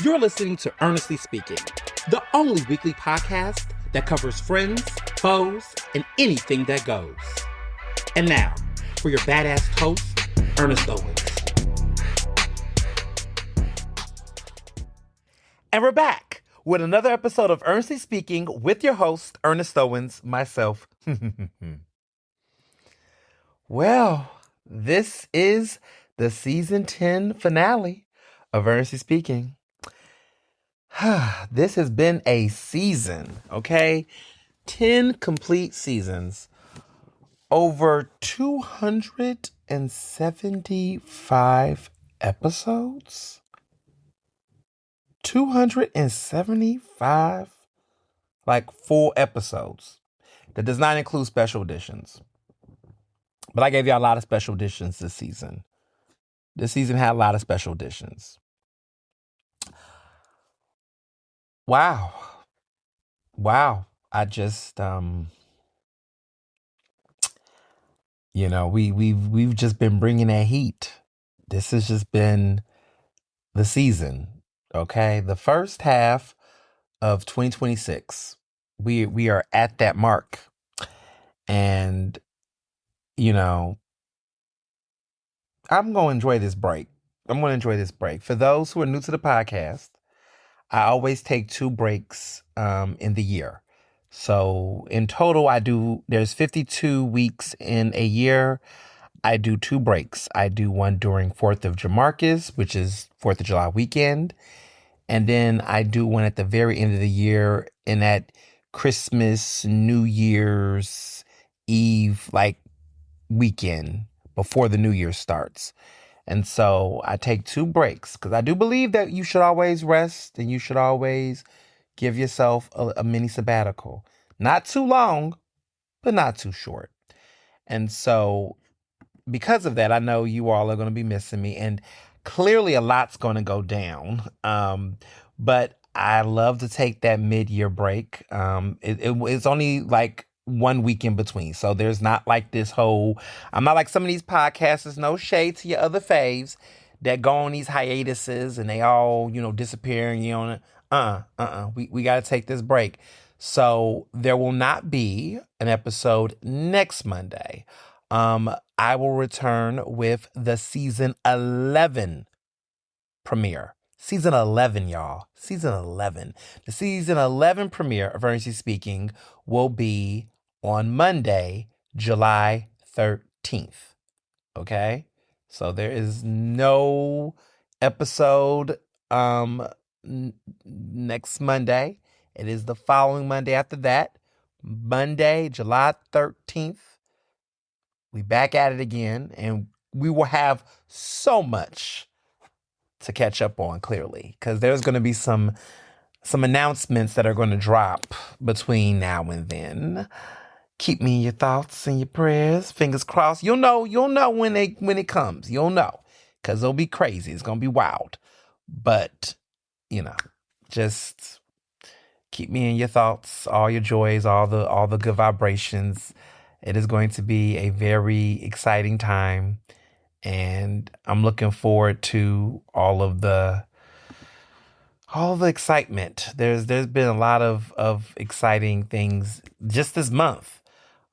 You're listening to Ernestly Speaking, the only weekly podcast that covers friends, foes, and anything that goes. And now, for your badass host, Ernest Owens. And we're back with another episode of Ernestly Speaking with your host, Ernest Owens, myself. Well, this is the season 10 finale of Ernestly Speaking. This has been a season, okay? 10 complete seasons. Over 275 episodes? 275 full episodes. That does not include special editions. But I gave y'all a lot of special editions this season. This season had a lot of special editions. Wow. I just we've just been bringing that heat. This has just been the season. Okay? The first half of 2026. We are at that mark. And I'm going to enjoy this break. For those who are new to the podcast, I always take 2 breaks in the year. So in total, there's 52 weeks in a year. I do 2 breaks. I do one during 4th of Jamarcus, which is 4th of July weekend. And then I do one at the very end of the year in that Christmas, New Year's Eve, weekend before the New Year starts. And so I take 2 breaks because I do believe that you should always rest and you should always give yourself a mini sabbatical. Not too long, but not too short. And so because of that, I know you all are going to be missing me. And clearly a lot's going to go down. But I love to take that mid-year break. It's only 1 week in between. So there's not this whole, I'm not like some of these podcasts, there's no shade to your other faves that go on these hiatuses and they all, disappear and we got to take this break. So there will not be an episode next Monday. I will return with the season 11 premiere. Season 11, y'all. Season 11. The season 11 premiere of Ernestly Speaking will be on Monday, July 13th. Okay? So there is no episode next Monday. It is the following Monday after that. Monday, July 13th. We back at it again, and we will have so much to catch up on, clearly, because there's going to be some announcements that are going to drop between now and then. Keep me in your thoughts and your prayers. Fingers crossed. You'll know when it comes. You'll know, because it'll be crazy. It's going to be wild. But, just keep me in your thoughts, all your joys, all the good vibrations. It is going to be a very exciting time, and I'm looking forward to all of the excitement. There's been a lot of exciting things just this month.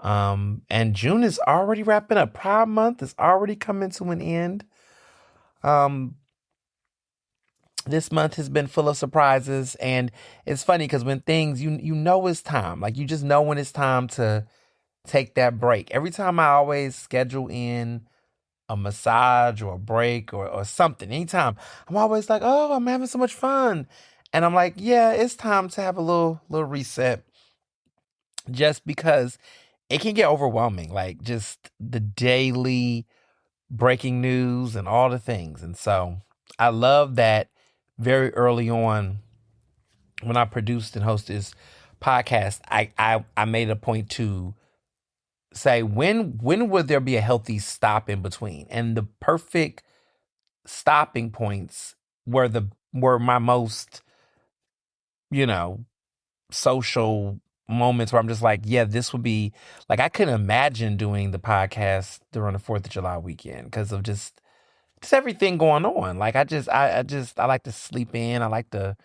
And June is already wrapping up. Pride Month is already coming to an end. This month has been full of surprises, and it's funny because when things it's time. You just know when it's time to take that break. Every time I always schedule in a massage or a break or something, anytime, I'm always like, oh, I'm having so much fun. And I'm like, yeah, it's time to have a little reset, just because it can get overwhelming, just the daily breaking news and all the things. And so I love that very early on when I produced and hosted this podcast, I made a point to say when would there be a healthy stop in between, and the perfect stopping points were my most social moments where I'm just like, yeah, this would be I couldn't imagine doing the podcast during the 4th of July weekend because of just just everything going on. Like I like to sleep in. I like to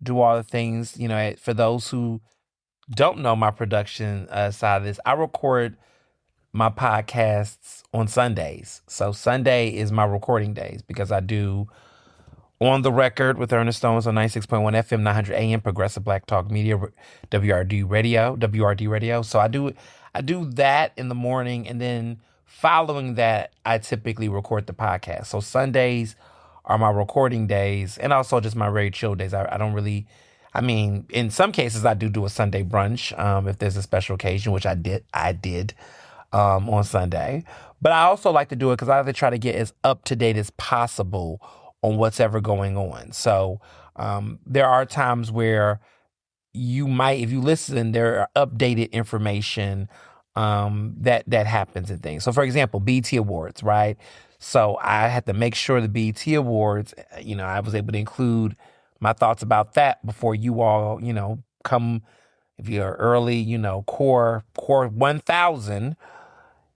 do all the things. For those who don't know my production side of this, I record my podcasts on Sundays. So Sunday is my recording days because I do On the Record with Ernest on 96.1 FM, 900 AM, Progressive Black Talk Media, WRD Radio. So I do that in the morning, and then following that, I typically record the podcast. So Sundays are my recording days, and also just my very chill days. I don't really, in some cases, I do a Sunday brunch if there's a special occasion, which I did on Sunday. But I also like to do it because I like to try to get as up to date as possible on what's ever going on. So there are times where you might, if you listen, there are updated information that happens and things. So for example, BET Awards, right? So I had to make sure the BET Awards, I was able to include my thoughts about that before you all, come, if you're early, core 1000.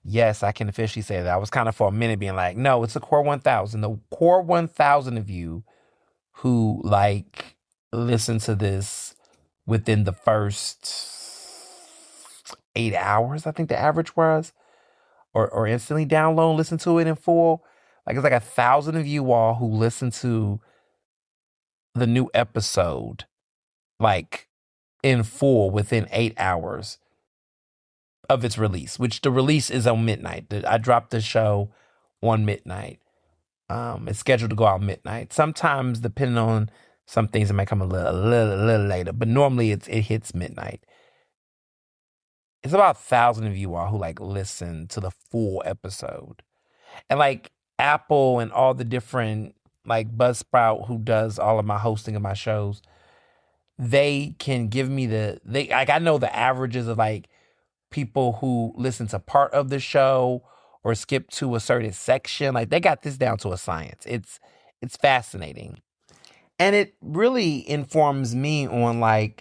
Yes, I can officially say that. I was kind of for a minute being like, no, it's the core 1000. The core 1000 of you who listen to this within the first 8 hours, I think the average was, or instantly download and listen to it in full. It's like 1,000 of you all who listen to the new episode, in full within 8 hours of its release, which the release is on midnight. I dropped the show on midnight. It's scheduled to go out midnight. Sometimes, depending on some things, it might come a little later, but normally it hits midnight. It's about 1,000 of you all who listen to the full episode, and Apple and all the different Buzzsprout who does all of my hosting of my shows, they can give me I know the averages of people who listen to part of the show or skip to a certain section. They got this down to a science. It's fascinating. And it really informs me on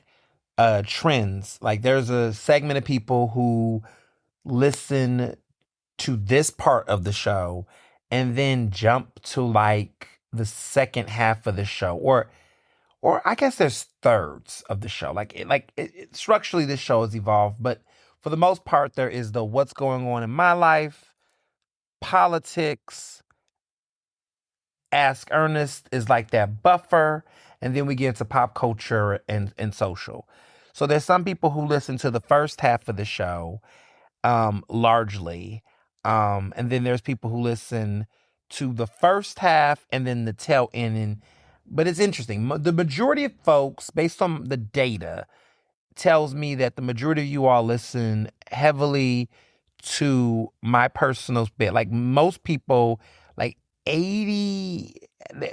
trends. There's a segment of people who listen to this part of the show and then jump to the second half of the show, or I guess there's thirds of the show. Structurally this show has evolved, but for the most part, there is the what's going on in my life, politics, Ask Ernest is that buffer, and then we get into pop culture and social. So there's some people who listen to the first half of the show, largely, and then there's people who listen to the first half and then the tail end. But it's interesting. The majority of folks, based on the data, tells me that the majority of you all listen heavily to my personal bit. Most people, 80,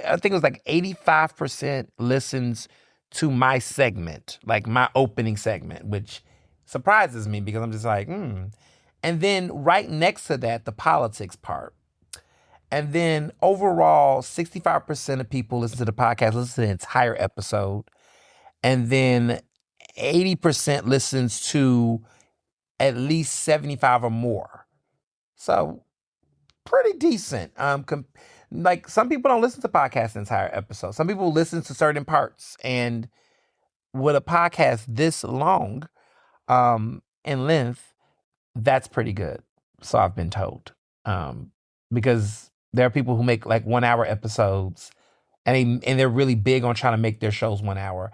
I think it was 85% listens to my segment, my opening segment, which surprises me because I'm just And then right next to that, the politics part. And then overall, 65% of people listen to the podcast, listen to the entire episode. And then 80% listens to at least 75 or more. So pretty decent. Some people don't listen to podcasts the entire episode. Some people listen to certain parts. And with a podcast this long in length, that's pretty good. So I've been told. Because there are people who make 1 hour episodes and they're really big on trying to make their shows 1 hour.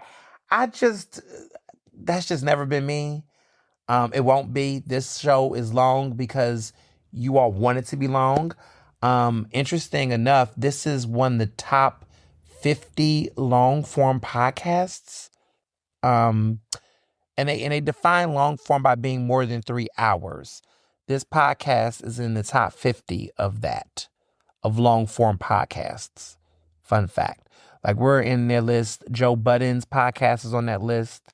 That's just never been me. It won't be. This show is long because you all want it to be long. Interesting enough, this is one of the top 50 long form podcasts. And they define long form by being more than 3 hours. This podcast is in the top 50 of long form podcasts. Fun fact. We're in their list. Joe Budden's podcast is on that list.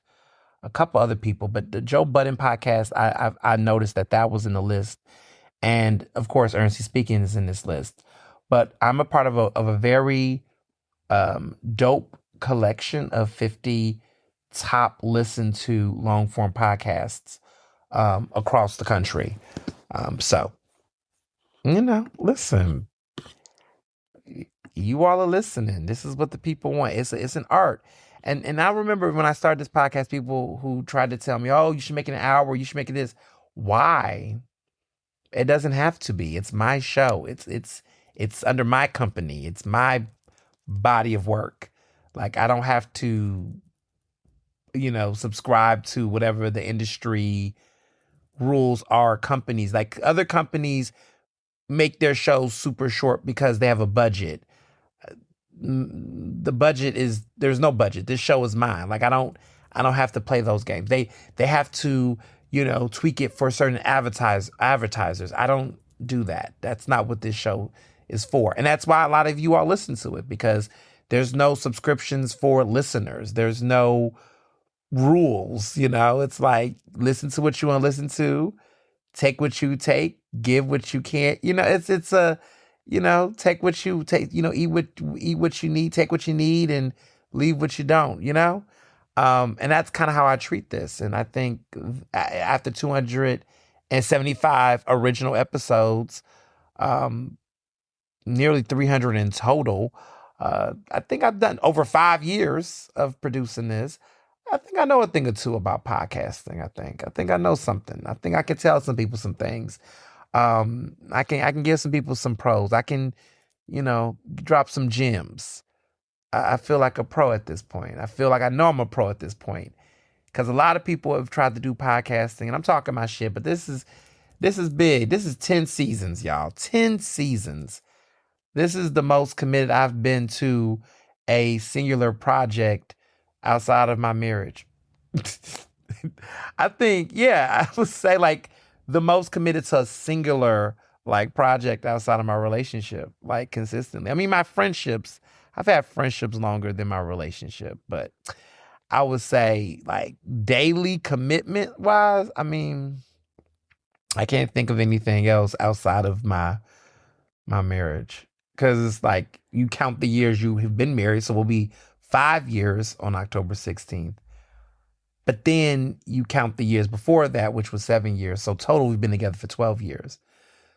A couple other people, but the Joe Budden podcast, I noticed that was in the list. And of course, Ernestly Speaking is in this list. But I'm a part of a very dope collection of 50 top listened to long form podcasts across the country. So, listen, you all are listening. This is what the people want. It's an art. And I remember when I started this podcast, people who tried to tell me, oh, you should make it an hour, you should make it this. Why? It doesn't have to be. It's my show. It's under my company. It's my body of work. Like, I don't have to, subscribe to whatever the industry rules are. Companies, like other companies, make their shows super short because they have a budget. The budget is, there's no budget. This show is mine. Like, I don't have to play those games. They have to, tweak it for certain advertisers. I don't do that. That's not what this show is for. And that's why a lot of you all listen to it, because there's no subscriptions for listeners. There's no rules, It's like, listen to what you want to listen to, take what you take, give what you can't. It's a, take what you take, eat what you need, take what you need, and leave what you don't, and that's kind of how I treat this. And I think after 275 original episodes, nearly 300 in total, I think I've done over 5 years of producing this. I think I know a thing or two about podcasting. I think I know something. I think I can tell some people some things. I can give some people some pros. I can, drop some gems. I feel like a pro at this point. I feel like I know I'm a pro at this point, because a lot of people have tried to do podcasting, and I'm talking my shit. But this is big. This is 10 seasons, y'all. 10 seasons. This is the most committed I've been to a singular project outside of my marriage. I think, yeah, I would say like the most committed to a singular like project outside of my relationship, like consistently. I mean, my friendships, I've had friendships longer than my relationship, but I would say like daily commitment wise, I mean, I can't think of anything else outside of my marriage. Because it's like you count the years you have been married, so we'll be 5 years on October 16th. But then you count the years before that, which was 7 years. So total, we've been together for 12 years.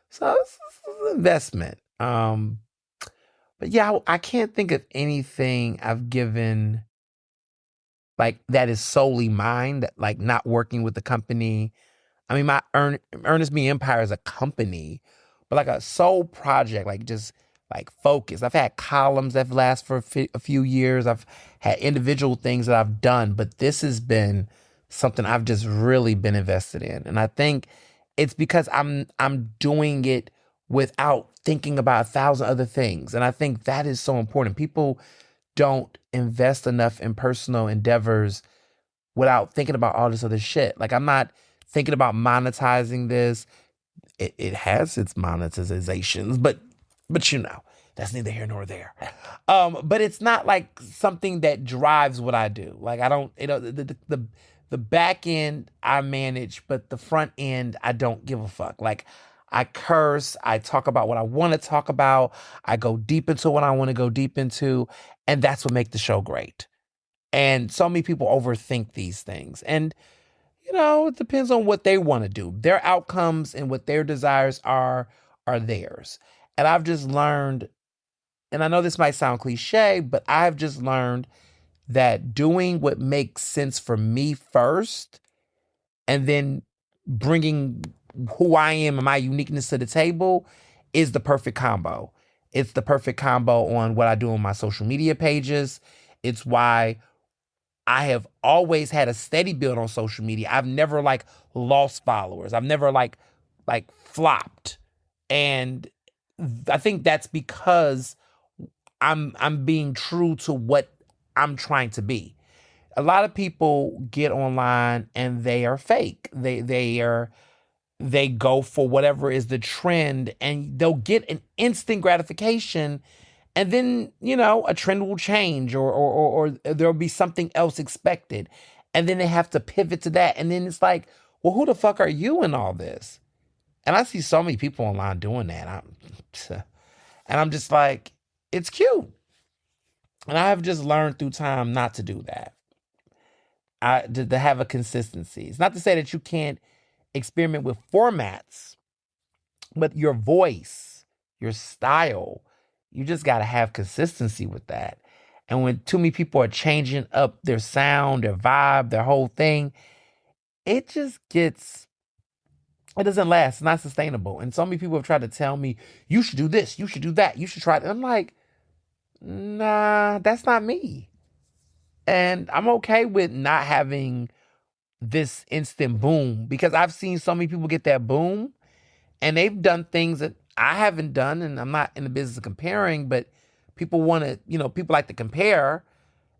So it's an investment. But yeah, I can't think of anything I've given like that is solely mine, that like not working with the company. I mean, my Ernestly Empire is a company, but like a sole project, like just like focus. I've had columns that have lasted for a few years. I've had individual things that I've done, but this has been something I've just really been invested in. And I think it's because I'm doing it without thinking about 1,000 other things. And I think that is so important. People don't invest enough in personal endeavors without thinking about all this other shit. Like, I'm not thinking about monetizing this. It has its monetizations, but that's neither here nor there. But it's not like something that drives what I do. Like, I don't, the back end I manage, but the front end I don't give a fuck. Like, I curse, I talk about what I want to talk about, I go deep into what I want to go deep into, and that's what makes the show great. And so many people overthink these things. And it depends on what they want to do. Their outcomes and what their desires are theirs. And I've just learned, and I know this might sound cliche, but I've just learned that doing what makes sense for me first, and then bringing who I am and my uniqueness to the table, is the perfect combo. It's the perfect combo on what I do on my social media pages. It's why I have always had a steady build on social media. I've never like lost followers. I've never like flopped. And I think that's because I'm being true to what I'm trying to be. A lot of people get online and they are fake. They go for whatever is the trend, and they'll get an instant gratification. And then, a trend will change, or there'll be something else expected. And then they have to pivot to that. And then it's like, well, who the fuck are you in all this? And I see so many people online doing that. And I'm just like, it's cute. And I have just learned through time not to do that. To have a consistency. It's not to say that you can't experiment with formats, but your voice, your style, You just got to have consistency with that. And when too many people are changing up their sound, their vibe, their whole thing, it just gets, it doesn't last. It's not sustainable. And so many people have tried to tell me, you should do this, you should do that, you should try it. I'm like, nah, that's not me. And I'm okay with not having this instant boom because I've seen so many people get that boom and they've done things that I haven't done. And I'm not in the business of comparing, but people want to, people like to compare,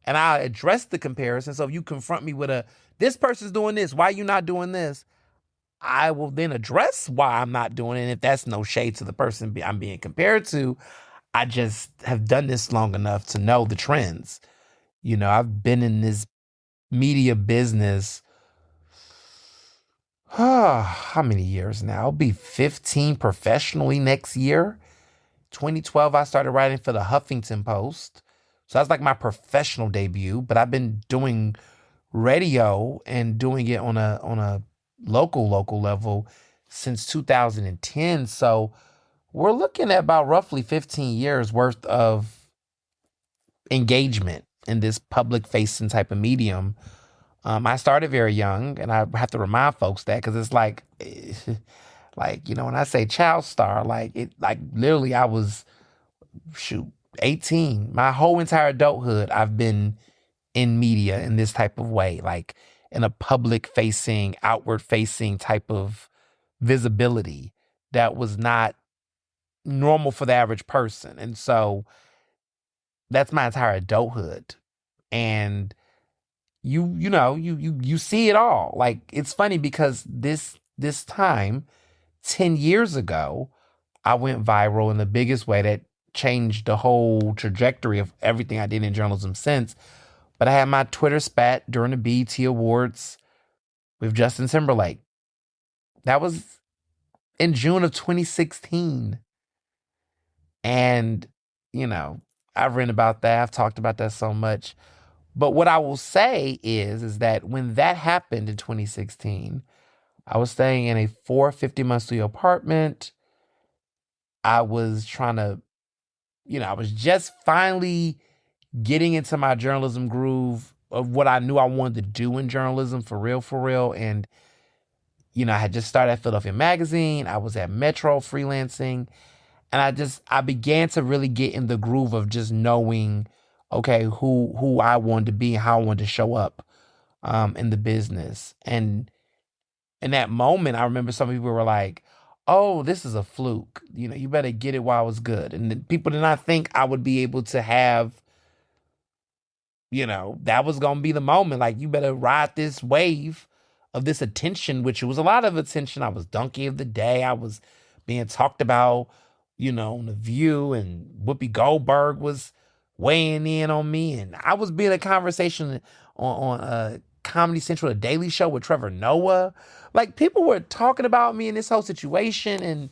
and I address the comparison. So if you confront me with this person's doing this, why you not doing this? I will then address why I'm not doing it. And if that's no shade to the person I'm being compared to, I just have done this long enough to know the trends. I've been in this media business, how many years now? I'll be 15 professionally next year. 2012, I started writing for the Huffington Post. So that's like my professional debut, but I've been doing radio and doing it on a local level since 2010. So we're looking at about roughly 15 years worth of engagement in this public facing type of medium. I started very young, and I have to remind folks that because it's like, when I say child star, literally I was 18. My whole entire adulthood, I've been in media in this type of way, like in a public facing, outward facing type of visibility that was not normal for the average person. And so that's my entire adulthood. And you see it all. Like, it's funny because this time 10 years ago, I went viral in the biggest way that changed the whole trajectory of everything I did in journalism since. But I had my Twitter spat during the BET Awards with Justin Timberlake. That was in June of 2016. And, I've written about that. I've talked about that so much. But what I will say is that when that happened in 2016, I was staying in a 450-month studio apartment. I was trying to, I was just finally getting into my journalism groove of what I knew I wanted to do in journalism for real. And, I had just started at Philadelphia Magazine. I was at Metro freelancing. And I began to really get in the groove of just knowing, okay, who I wanted to be and how I wanted to show up in the business. And in that moment, I remember some people were like, oh, this is a fluke. You better get it while it's good. And people did not think I would be able to have, that was going to be the moment. Like, you better ride this wave of this attention, which was a lot of attention. I was donkey of the day. I was being talked about, on The View, and Whoopi Goldberg was weighing in on me. And I was being a conversation on Comedy Central, The Daily Show with Trevor Noah. Like, people were talking about me in this whole situation. And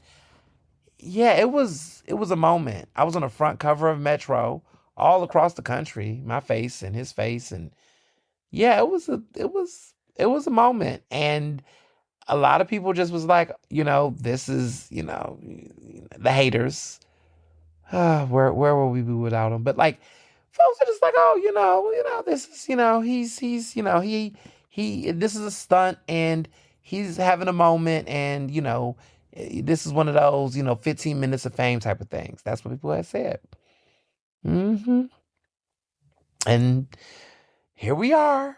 yeah, it was a moment. I was on the front cover of Metro all across the country, my face and his face. And yeah, it was a moment. And a lot of people just was like, this is, the haters. Where will we be without him? But like, folks are just like, oh, this is, he, this is a stunt and he's having a moment, and, this is one of those, 15 minutes of fame type of things. That's what people have said. Mm-hmm. And here we are,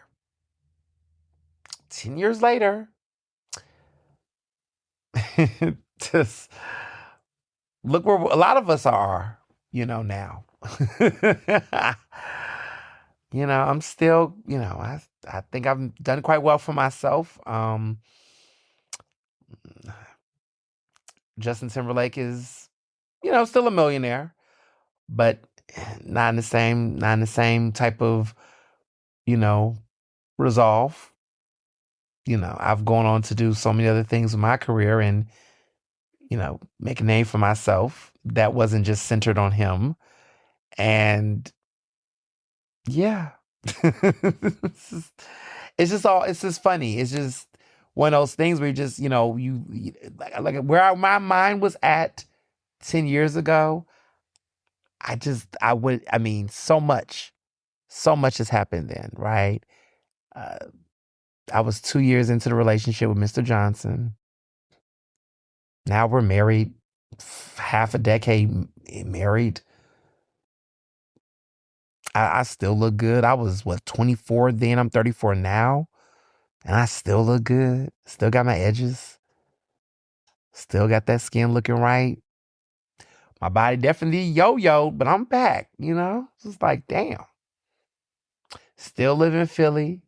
10 years later. Just look where a lot of us are, now. I'm still, I think I've done quite well for myself. Justin Timberlake is, still a millionaire, but not in the same type of, resolve. I've gone on to do so many other things with my career and, make a name for myself that wasn't just centered on him. And yeah, it's just funny. It's just one of those things where you just, like where my mind was at 10 years ago, so much has happened then, right? Uh, I was 2 years into the relationship with Mr. Johnson. Now we're married, half a decade married. I still look good. I was, 24 then? I'm 34 now. And I still look good. Still got my edges. Still got that skin looking right. My body definitely yo-yoed, but I'm back, Just like, damn. Still live in Philly.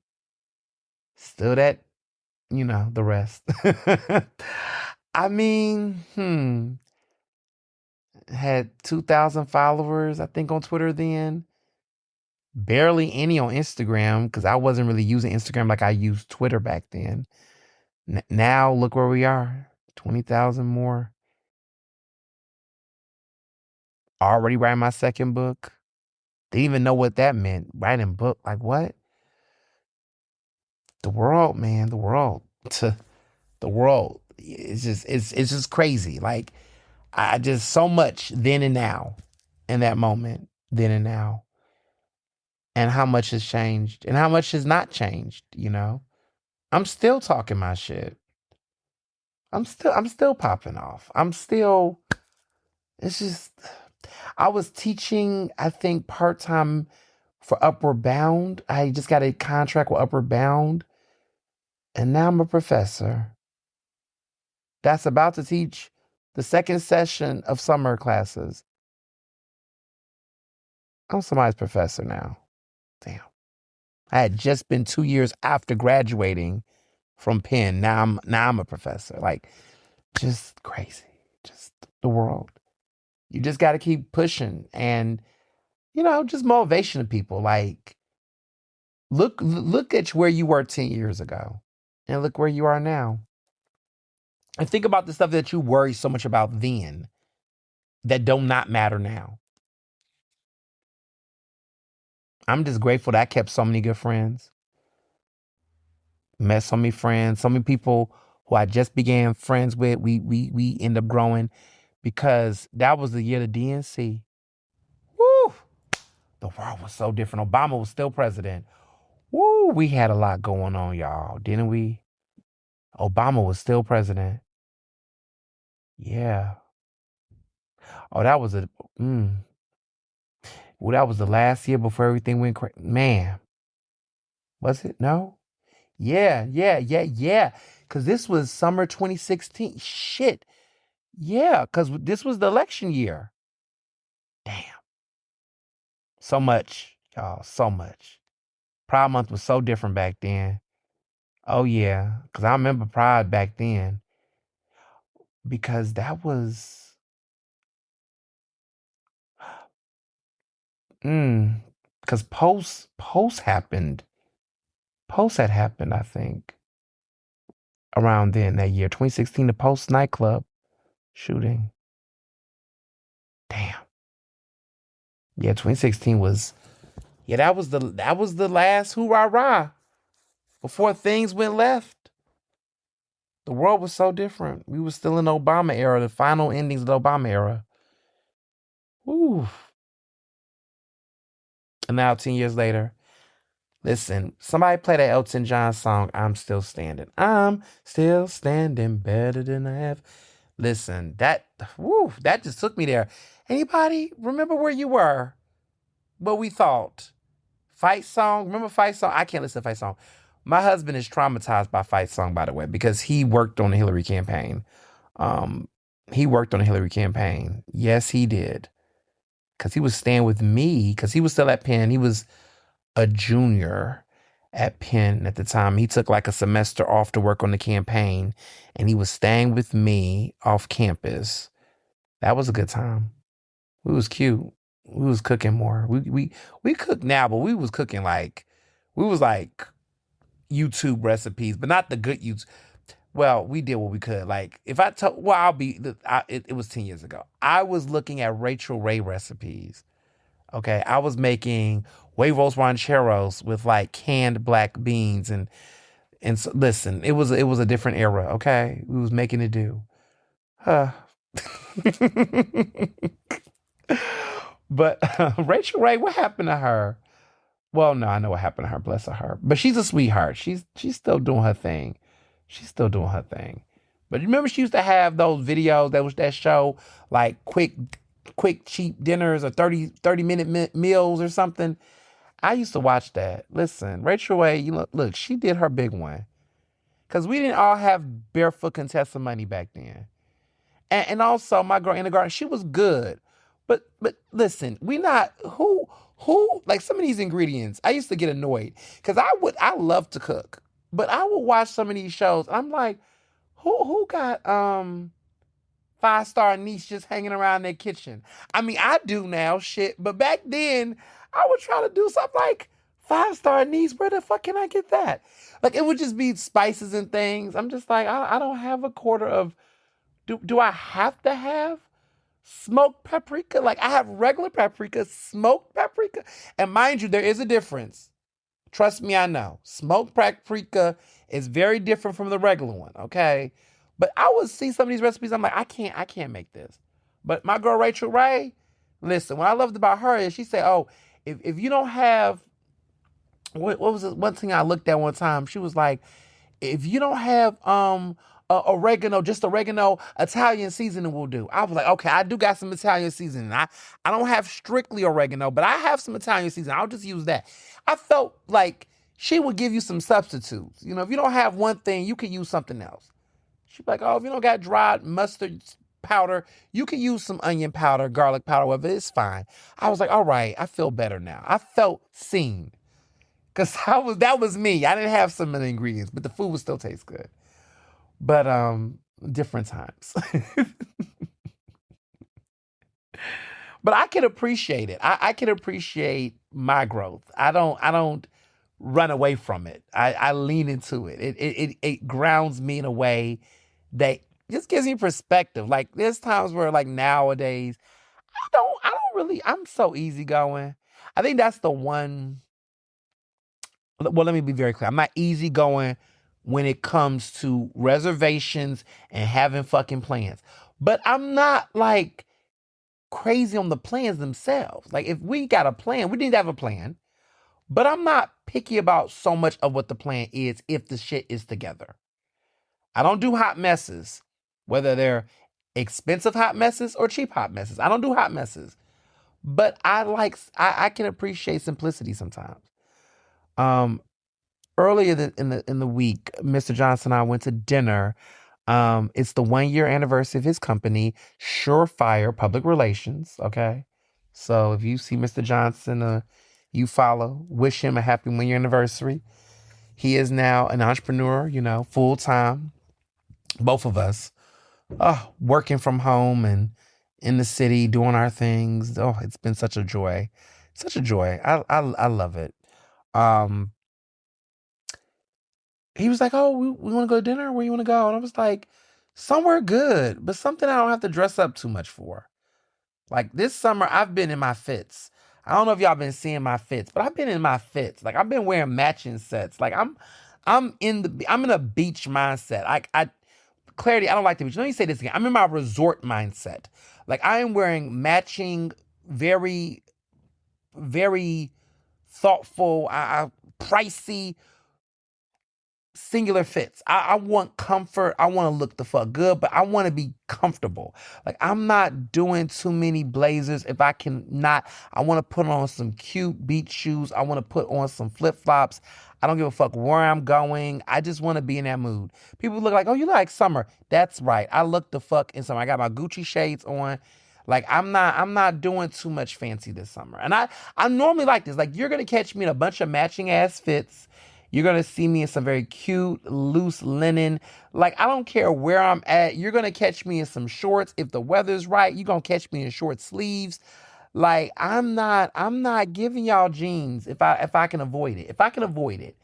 Still that, the rest. I mean, had 2,000 followers, I think, on Twitter then. Barely any on Instagram because I wasn't really using Instagram like I used Twitter back then. Now, look where we are. 20,000 more. Already writing my second book. Didn't even know what that meant. Writing book. Like, what? The world, man. The world. The world. It's just crazy. Like, I just so much then and now. In that moment. Then and now. And how much has changed. And how much has not changed, I'm still talking my shit. I'm still popping off. It's just, I was teaching, I think, part-time for Upward Bound. I just got a contract with Upward Bound. And now I'm a professor. That's about to teach the second session of summer classes. I'm somebody's professor now. Damn. I had just been 2 years after graduating from Penn. Now I'm a professor. Like, just crazy. Just the world. You just got to keep pushing and, just motivation to people. Like, look at where you were 10 years ago and look where you are now. And think about the stuff that you worry so much about then that do not matter now. I'm just grateful that I kept so many good friends. Met so many friends, so many people who I just began friends with. We end up growing because that was the year of the DNC. Woo! The world was so different. Obama was still president. Woo! We had a lot going on, y'all, didn't we? Obama was still president. Yeah. Oh, that was that was the last year before everything went crazy. Man. Was it? No? Yeah. Because this was summer 2016. Shit. Yeah, because this was the election year. Damn. So much, y'all. So much. Pride Month was so different back then. Oh, yeah. Because I remember Pride back then. Because that was... Because Post happened. Post had happened, I think, around then that year. 2016, the Post nightclub shooting. Damn. Yeah, 2016 was... Yeah, that was the last hoorah before things went left. The world was so different. We were still in the Obama era, the final endings of the Obama era. Ooh. And now 10 years later, listen, somebody play that Elton John song, I'm Still Standing. I'm still standing better than I have. Listen, that just took me there. Anybody remember where you were? What we thought? Fight Song? Remember Fight Song? I can't listen to Fight Song. My husband is traumatized by Fight Song, by the way, because he worked on the Hillary campaign. Yes, he did. Because he was staying with me, because he was still at Penn. He was a junior at Penn at the time. He took like a semester off to work on the campaign, and he was staying with me off campus. That was a good time. We was cute. We was cooking more. We cook now, but we was cooking like YouTube recipes, but not the good YouTube. Well, we did what we could. Like, if I told, well, it was 10 years ago. I was looking at Rachel Ray recipes. Okay. I was making huevos rancheros with like canned black beans and so, listen, it was a different era. Okay. We was making it do. But Rachel Ray, what happened to her? Well, no, I know what happened to her. Bless her. But she's a sweetheart. She's still doing her thing. She's still doing her thing. But you remember she used to have those videos that show like quick cheap dinners or 30 minute meals or something. I used to watch that. Listen, Rachel Ray, look, she did her big one. Cause we didn't all have barefoot Contessa money back then. And also my girl in the garden, she was good. But listen, we not who like some of these ingredients, I used to get annoyed. Cause I love to cook. But I would watch some of these shows. I'm like, who got 5-star niche just hanging around their kitchen? I mean, I do now, shit. But back then, I would try to do something like 5-star niche. Where the fuck can I get that? Like it would just be spices and things. I'm just like, I don't have a quarter of. Do I have to have smoked paprika? Like I have regular paprika, smoked paprika, and mind you, there is a difference. Trust me, I know. Smoked paprika is very different from the regular one, okay? But I would see some of these recipes, I'm like, I can't make this. But my girl Rachel Ray, listen, what I loved about her is she said, oh, if you don't have, what was it? One thing I looked at one time, she was like, if you don't have oregano, just oregano, Italian seasoning will do. I was like, okay, I do got some Italian seasoning. I don't have strictly oregano, but I have some Italian seasoning. I'll just use that. I felt like she would give you some substitutes. If you don't have one thing, you could use something else. She'd be like, oh, if you don't got dried mustard powder, you can use some onion powder, garlic powder, whatever. It's fine. I was like, all right, I feel better now. I felt seen. Because that was me. I didn't have some of the ingredients, but the food would still taste good. But different times. But I can appreciate it. I can appreciate my growth. I don't run away from it. I lean into it. It grounds me in a way that just gives me perspective. Like there's times where like nowadays, I don't really, I'm so easygoing. I think that's the one. Well, let me be very clear. I'm not easygoing when it comes to reservations and having fucking plans. But I'm not like crazy on the plans themselves. Like if we got a plan, we need to have a plan. But I'm not picky about so much of what the plan is if the shit is together. I don't do hot messes, whether they're expensive hot messes or cheap hot messes. I don't do hot messes. But I can appreciate simplicity sometimes. Earlier in the week, Mr. Johnson and I went to dinner. It's the 1-year anniversary of his company, Surefire Public Relations. Okay, so if you see Mr. Johnson, you follow, wish him a happy 1-year anniversary. He is now an entrepreneur, full time. Both of us, working from home and in the city doing our things. Oh, it's been such a joy, such a joy. I love it. He was like, oh, we want to go to dinner? Where you want to go? And I was like, somewhere good, but something I don't have to dress up too much for. Like this summer, I've been in my fits. I don't know if y'all been seeing my fits, but I've been in my fits. Like I've been wearing matching sets. Like I'm in a beach mindset. Clarity, I don't like the beach. Let me say this again. I'm in my resort mindset. Like I am wearing matching, very, very thoughtful, pricey, singular fits. I want comfort. I want to look the fuck good, but I want to be comfortable. Like I'm not doing too many blazers. If I can not, I want to put on some cute beach shoes. I want to put on some flip-flops. I don't give a fuck where I'm going. I just want to be in that mood. People look like, oh, you like summer. That's right. I look the fuck in summer. I got my Gucci shades on. Like I'm not doing too much fancy this summer. And I'm normally like this. Like you're gonna catch me in a bunch of matching ass fits. You're going to see me in some very cute, loose linen. Like, I don't care where I'm at. You're going to catch me in some shorts. If the weather's right, you're going to catch me in short sleeves. Like, I'm not giving y'all jeans if I can avoid it. If I can avoid it,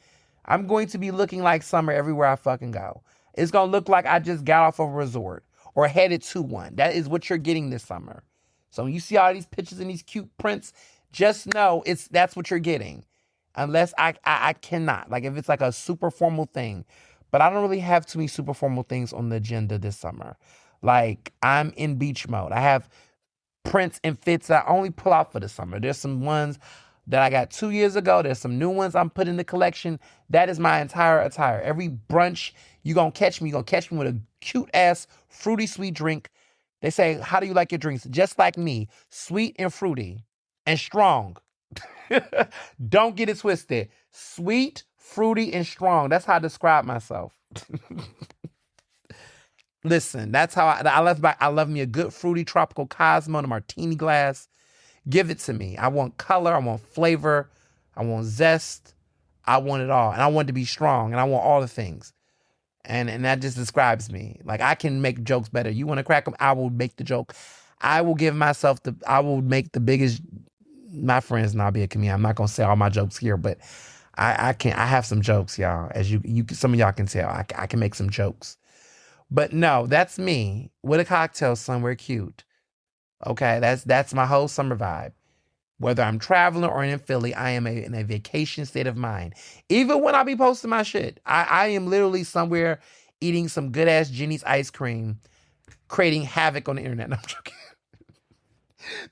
I'm going to be looking like summer everywhere I fucking go. It's going to look like I just got off of a resort or headed to one. That is what you're getting this summer. So when you see all these pictures and these cute prints, just know that's what you're getting. Unless I cannot. Like if it's like a super formal thing. But I don't really have too many super formal things on the agenda this summer. Like I'm in beach mode. I have prints and fits I only pull out for the summer. There's some ones that I got 2 years ago. There's some new ones I'm putting in the collection. That is my entire attire. Every brunch, you're going to catch me with a cute-ass, fruity, sweet drink. They say, how do you like your drinks? Just like me, sweet and fruity and strong. Don't get it twisted. Sweet, fruity, and strong. That's how I describe myself. Listen, that's how I love me a good fruity tropical Cosmo in a martini glass. Give it to me. I want color. I want flavor. I want zest. I want it all. And I want it to be strong. And I want all the things. And that just describes me. Like, I can make jokes better. You want to crack them? I will make the joke. I will make the biggest, my friends and I'll be a comedian. I'm not going to say all my jokes here, but I have some jokes, y'all. As you some of y'all can tell, I can make some jokes. But no, that's me with a cocktail somewhere cute. Okay, that's my whole summer vibe. Whether I'm traveling or in Philly, I am in a vacation state of mind. Even when I be posting my shit, I am literally somewhere eating some good ass Jenny's ice cream, creating havoc on the internet. No, I'm joking.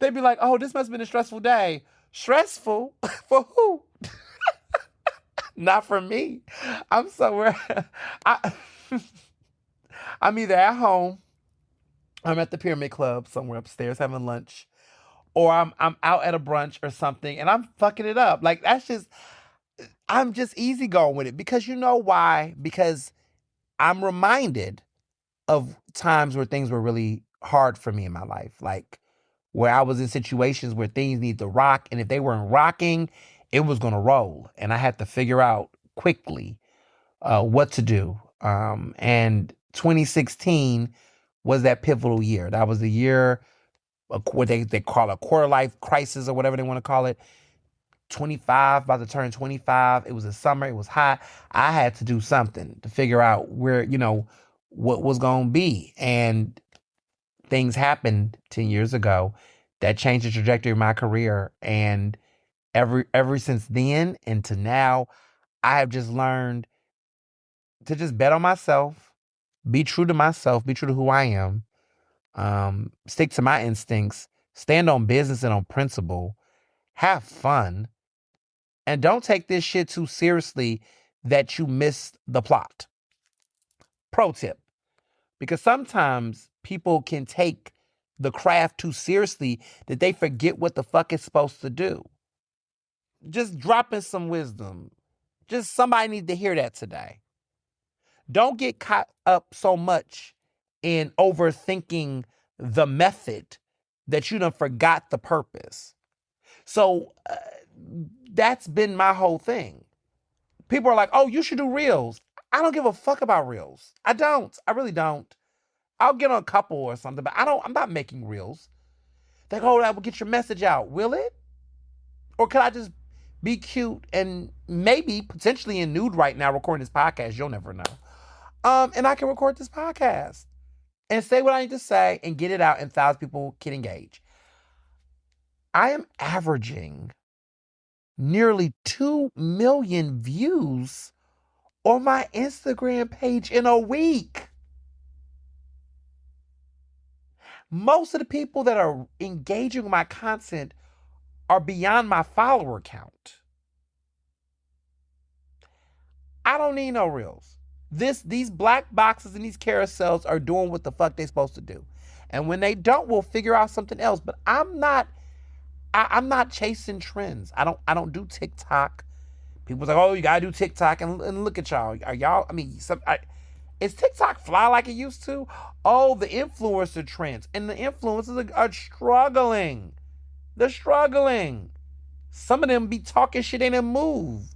They'd be like, "Oh, this must have been a stressful day." Stressful for who? Not for me. I'm somewhere. I'm either at home, I'm at the Pyramid Club somewhere upstairs having lunch, or I'm out at a brunch or something and I'm fucking it up. Like, I'm just easy going with it. Because you know why? Because I'm reminded of times where things were really hard for me in my life. Like, where I was in situations where things need to rock, and if they weren't rocking, it was going to roll. And I had to figure out quickly what to do. And 2016 was that pivotal year. That was the year, what they call a quarter life crisis or whatever they want to call it. 25, about to turn 25. It was a summer. It was hot. I had to do something to figure out where, what was going to be. And things happened 10 years ago that changed the trajectory of my career. And ever since then and to now, I have just learned to just bet on myself, be true to myself, be true to who I am, stick to my instincts, stand on business and on principle, have fun, and don't take this shit too seriously that you missed the plot. Pro tip. Because sometimes people can take the craft too seriously that they forget what the fuck it's supposed to do. Just dropping some wisdom. Just somebody need to hear that today. Don't get caught up so much in overthinking the method that you done forgot the purpose. So that's been my whole thing. People are like, "Oh, you should do reels." I don't give a fuck about reels. I don't. I really don't. I'll get on a couple or something, but I'm not making reels. They go, "Oh, that will get your message out." Will it? Or could I just be cute and maybe potentially in nude right now recording this podcast? You'll never know. And I can record this podcast and say what I need to say and get it out, and thousands of people can engage. I am averaging nearly 2 million views on my Instagram page in a week. Most of the people that are engaging with my content are beyond my follower count. I don't need no reels. These black boxes and these carousels are doing what the fuck they supposed to do. And when they don't, we'll figure out something else. But I'm not chasing trends. I don't do TikTok. People's like, "Oh, you gotta do TikTok," and look at y'all. Are y'all? I mean, is TikTok fly like it used to? Oh, the influencer trends, and the influencers are struggling. They're struggling. Some of them be talking shit ain't moved.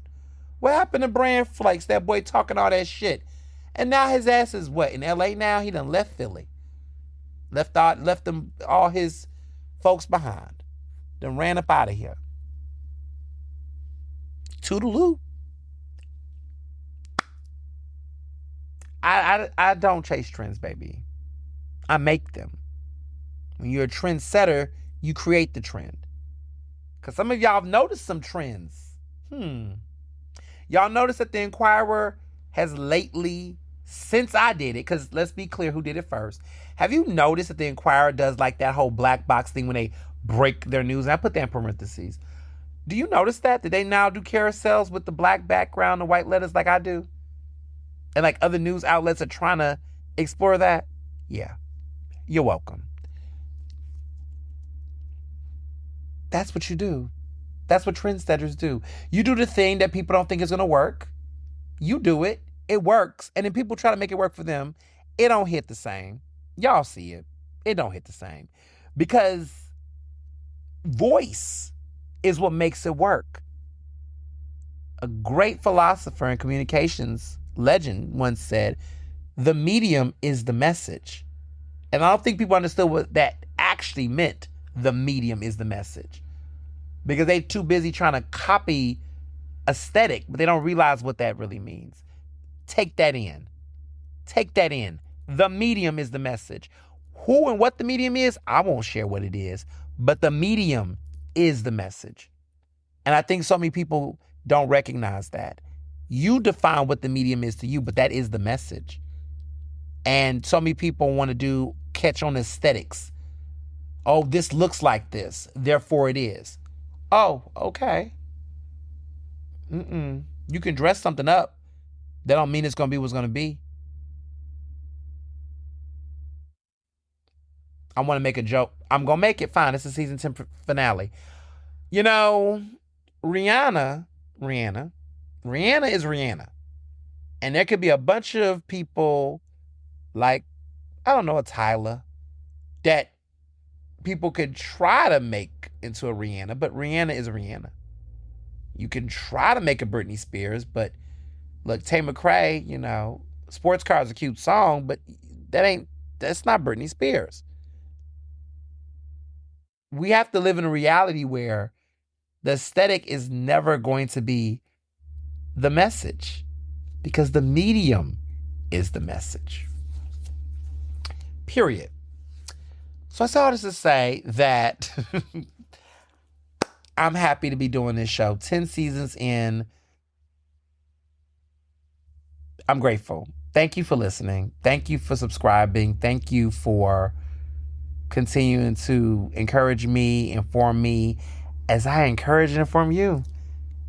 What happened to Brand Flakes? That boy talking all that shit, and now his ass is what, in LA now? He done left Philly, left them all his folks behind. Then ran up out of here. Toodaloo. I don't chase trends, baby. I make them. When you're a trendsetter, you create the trend. Because some of y'all have noticed some trends. Y'all notice that the Inquirer has lately since I did it, because let's be clear who did it first. Have you noticed that the Inquirer does like that whole black box thing when they break their news? And I put that in parentheses. Do you notice that? Did they now do carousels with the black background and white letters like I do? And like other news outlets are trying to explore that? Yeah. You're welcome. That's what you do. That's what trendsetters do. You do the thing that people don't think is going to work. You do it. It works. And then people try to make it work for them. It don't hit the same. Y'all see it. It don't hit the same. Because voice is what makes it work. A great philosopher and communications legend once said, the medium is the message. And I don't think people understood what that actually meant. The medium is the message. Because they're too busy trying to copy aesthetic, but they don't realize what that really means. Take that in. Take that in. The medium is the message. Who and what the medium is, I won't share what it is, but the medium is the message. And I think so many people don't recognize that. You define what the medium is to you, but that is the message. And so many people want to catch on aesthetics. Oh, this looks like this, therefore it is. Oh, okay. You can dress something up. That don't mean it's going to be what's going to be. I want to make a joke. I'm going to make it fine. It's the season 10 finale. You know, Rihanna is Rihanna. And there could be a bunch of people like, I don't know, a Tyler, that people could try to make into a Rihanna, but Rihanna is Rihanna. You can try to make a Britney Spears, but look, Tay McCrae, you know, Sports Car is a cute song, but that's not Britney Spears. We have to live in a reality where the aesthetic is never going to be the message, because the medium is the message. Period. So I saw this to say that I'm happy to be doing this show. 10 seasons in. I'm grateful. Thank you for listening. Thank you for subscribing. Thank you for continuing to encourage me, inform me, as I encourage and inform you.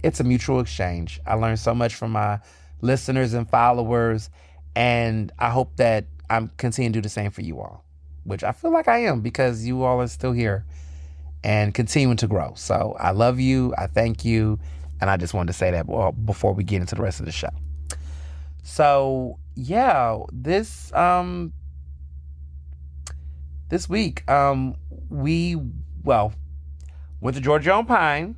It's a mutual exchange. I learned so much from my listeners and followers, and I hope that I'm continuing to do the same for you all, which I feel like I am, because you all are still here and continuing to grow. So I love you. I thank you. And I just wanted to say that before we get into the rest of the show. So yeah, this week, we went to Georgia on Pine.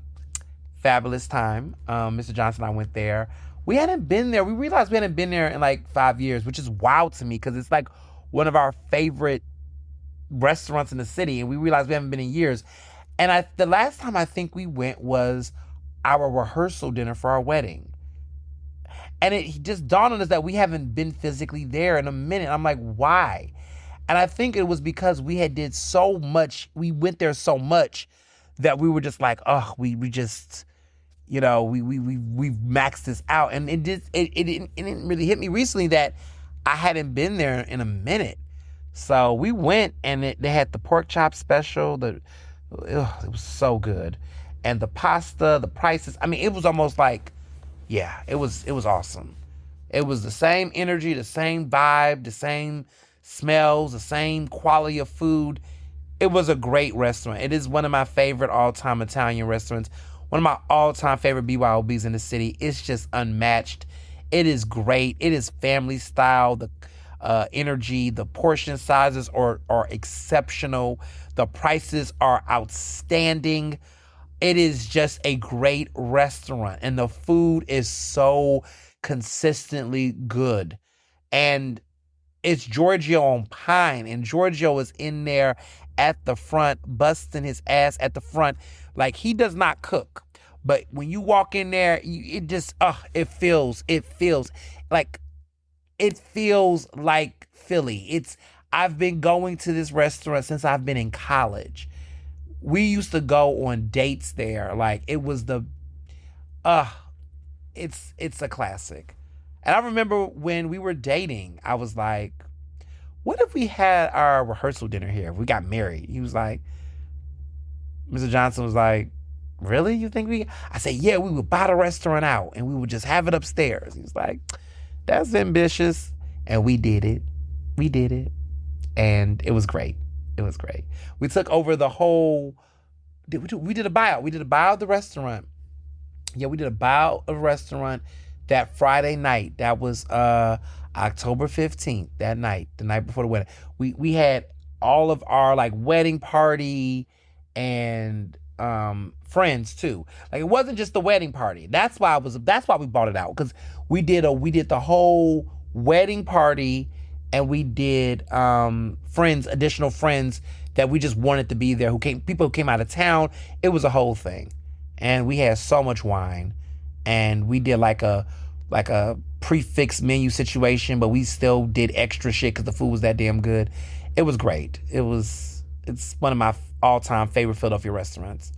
Fabulous time. Mr. Johnson and I went there. We hadn't been there. We realized we hadn't been there in like 5 years, which is wild to me, because it's like one of our favorite restaurants in the city, and we realized we haven't been in years. And the last time I think we went was our rehearsal dinner for our wedding. And it just dawned on us that we haven't been physically there in a minute. I'm like, why? And I think it was because we did so much. We went there so much that we were just like, oh, we just, you know, we maxed this out. And it didn't really hit me recently that I hadn't been there in a minute. So we went, and they had the pork chop special. It was so good. And the pasta, the prices. I mean, it was almost like, yeah, it was awesome. It was the same energy, the same vibe, the same smells, the same quality of food. It was a great restaurant. It is one of my favorite all-time Italian restaurants. One of my all-time favorite BYOBs in the city. It's just unmatched. It is great. It is family style. The energy, the portion sizes are exceptional. The prices are outstanding. It is just a great restaurant, and the food is so consistently good. And it's Giorgio on Pine, and Giorgio is in there at the front, busting his ass at the front. Like, he does not cook, but when you walk in there, it feels like Philly. I've been going to this restaurant since I've been in college. We used to go on dates there. Like, it was it's a classic. And I remember when we were dating, I was like, what if we had our rehearsal dinner here? If we got married? He was like, Mr. Johnson was like, really? You think we? I said, yeah, we would buy the restaurant out and we would just have it upstairs. He was like, that's ambitious. And we did it. We did it. And it was great. It was great. We took over the whole, we did a buyout. We did a buyout of the restaurant. Yeah, we did a buyout of a restaurant that Friday night. That was October 15th, that night, the night before the wedding. We had all of our like wedding party and friends too. Like it wasn't just the wedding party. That's why we bought it out, because we did the whole wedding party, and we did additional friends that we just wanted to be there, people who came out of town. It was a whole thing. And we had so much wine, and we did like a prefix menu situation, but we still did extra shit because the food was that damn good. It was great. It's one of my all-time favorite Philadelphia restaurants.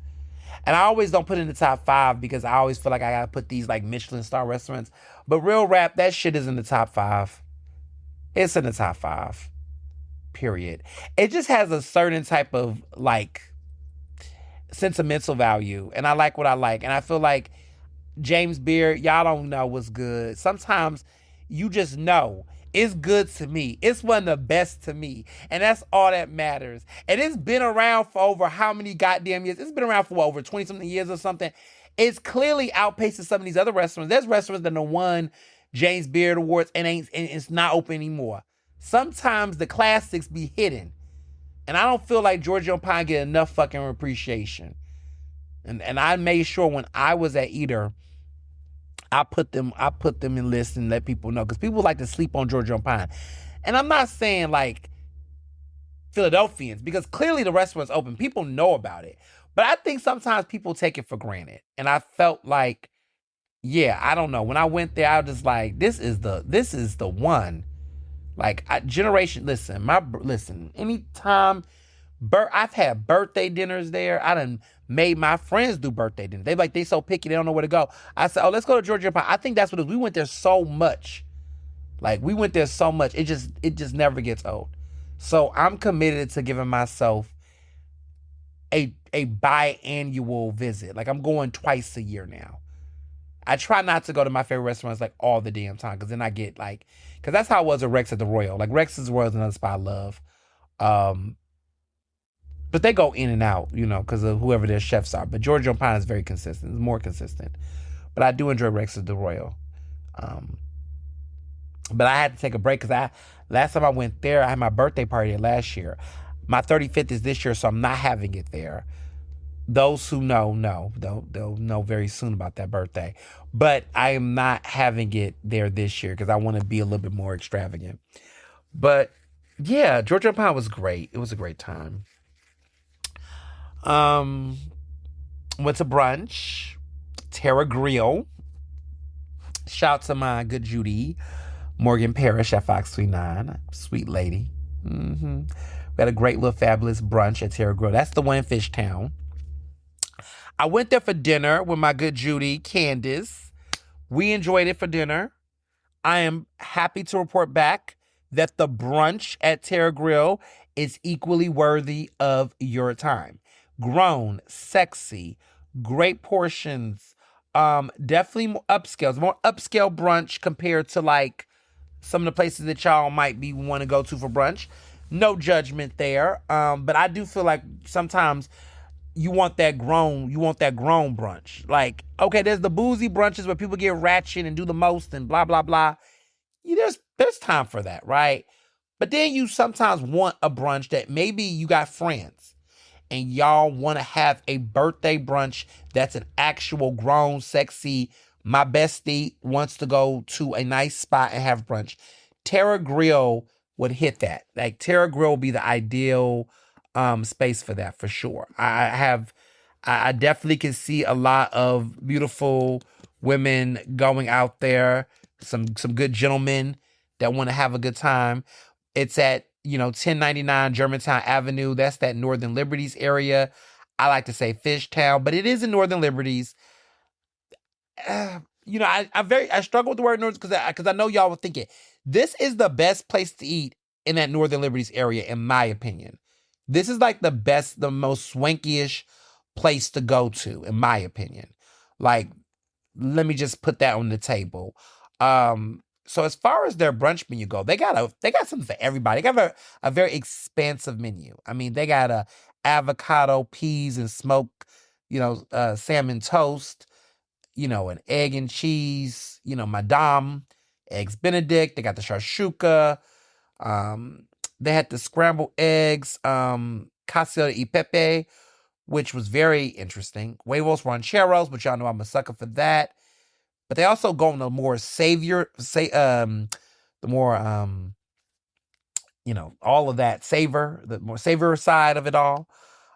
And I always don't put it in the top 5 because I always feel like I gotta put these like Michelin star restaurants. But real rap, that shit is in the top 5. It's in the top 5. Period. It just has a certain type of like sentimental value, and I like what I like. And I feel like James Beard, y'all don't know what's good. Sometimes you just know it's good to me. It's one of the best to me, and that's all that matters. And it's been around for over how many goddamn years? It's been around for over 20 something years or something. It's clearly outpacing some of these other restaurants. There's restaurants that have won James Beard Awards and it's not open anymore. Sometimes the classics be hidden. And I don't feel like Georgia on Pine get enough fucking appreciation. And I made sure when I was at Eater, I put them in lists and let people know, because people like to sleep on Georgia on Pine. And I'm not saying like Philadelphians, because clearly the restaurant's open. People know about it. But I think sometimes people take it for granted. And I felt like, yeah, I don't know. When I went there, I was just like, this is the one. Like, listen, anytime, I've had birthday dinners there. I done made my friends do birthday dinners. They so picky, they don't know where to go. I said, oh, let's go to Georgia Pine. I think that's what it is. We went there so much. It just never gets old. So I'm committed to giving myself a biannual visit. Like, I'm going twice a year now. I try not to go to my favorite restaurants like all the damn time, because then I get like, because that's how it was at Rex at the Royal. Like, Rex's Royal is another spot I love. But they go in and out, because of whoever their chefs are. But Georgia on Pine is very consistent. It's more consistent. But I do enjoy Rex at the Royal. But I had to take a break because last time I went there, I had my birthday party last year. My 35th is this year, so I'm not having it there. Those who know, they'll know very soon about that birthday. But I am not having it there this year because I want to be a little bit more extravagant. But yeah, Georgia on Pine was great. It was a great time. Went to brunch, Terra Grill. Shout out to my good Judy Morgan Parrish at Fox 39, sweet lady. We had a great little fabulous brunch at Terra Grill. That's the one in Fishtown. I went there for dinner with my good Judy, Candace. We enjoyed it for dinner. I am happy to report back that the brunch at Terra Grill is equally worthy of your time. Grown, sexy, great portions. Definitely more upscale brunch compared to like some of the places that y'all might be want to go to for brunch. No judgment there. But I do feel like sometimes you want that grown brunch. Like, okay, there's the boozy brunches where people get ratchet and do the most and blah, blah, blah. There's time for that, right? But then you sometimes want a brunch that maybe you got friends and y'all want to have a birthday brunch that's an actual grown, sexy, my bestie wants to go to a nice spot and have brunch. Terra Grill would hit that. Like, Terra Grill would be the ideal space for that, for sure. I definitely can see a lot of beautiful women going out there, some good gentlemen that want to have a good time. It's at 1099 Germantown Avenue. That's that Northern Liberties area. I like to say Fishtown, but it is in Northern Liberties. I struggle with the word northern because I know y'all were thinking this is the best place to eat in that Northern Liberties area, in my opinion. This is like the best, the most swanky-ish place to go to, in my opinion. Like, let me just put that on the table. So as far as their brunch menu go, they got something for everybody. They got a very expansive menu. I mean, they got a avocado, peas, and smoked, salmon toast, an egg and cheese, Madame, eggs Benedict. They got the shakshuka. They had the scrambled eggs, cacio y pepe, which was very interesting. Huevos rancheros, but y'all know I'm a sucker for that. But they also go on the more all of that the more savor side of it all.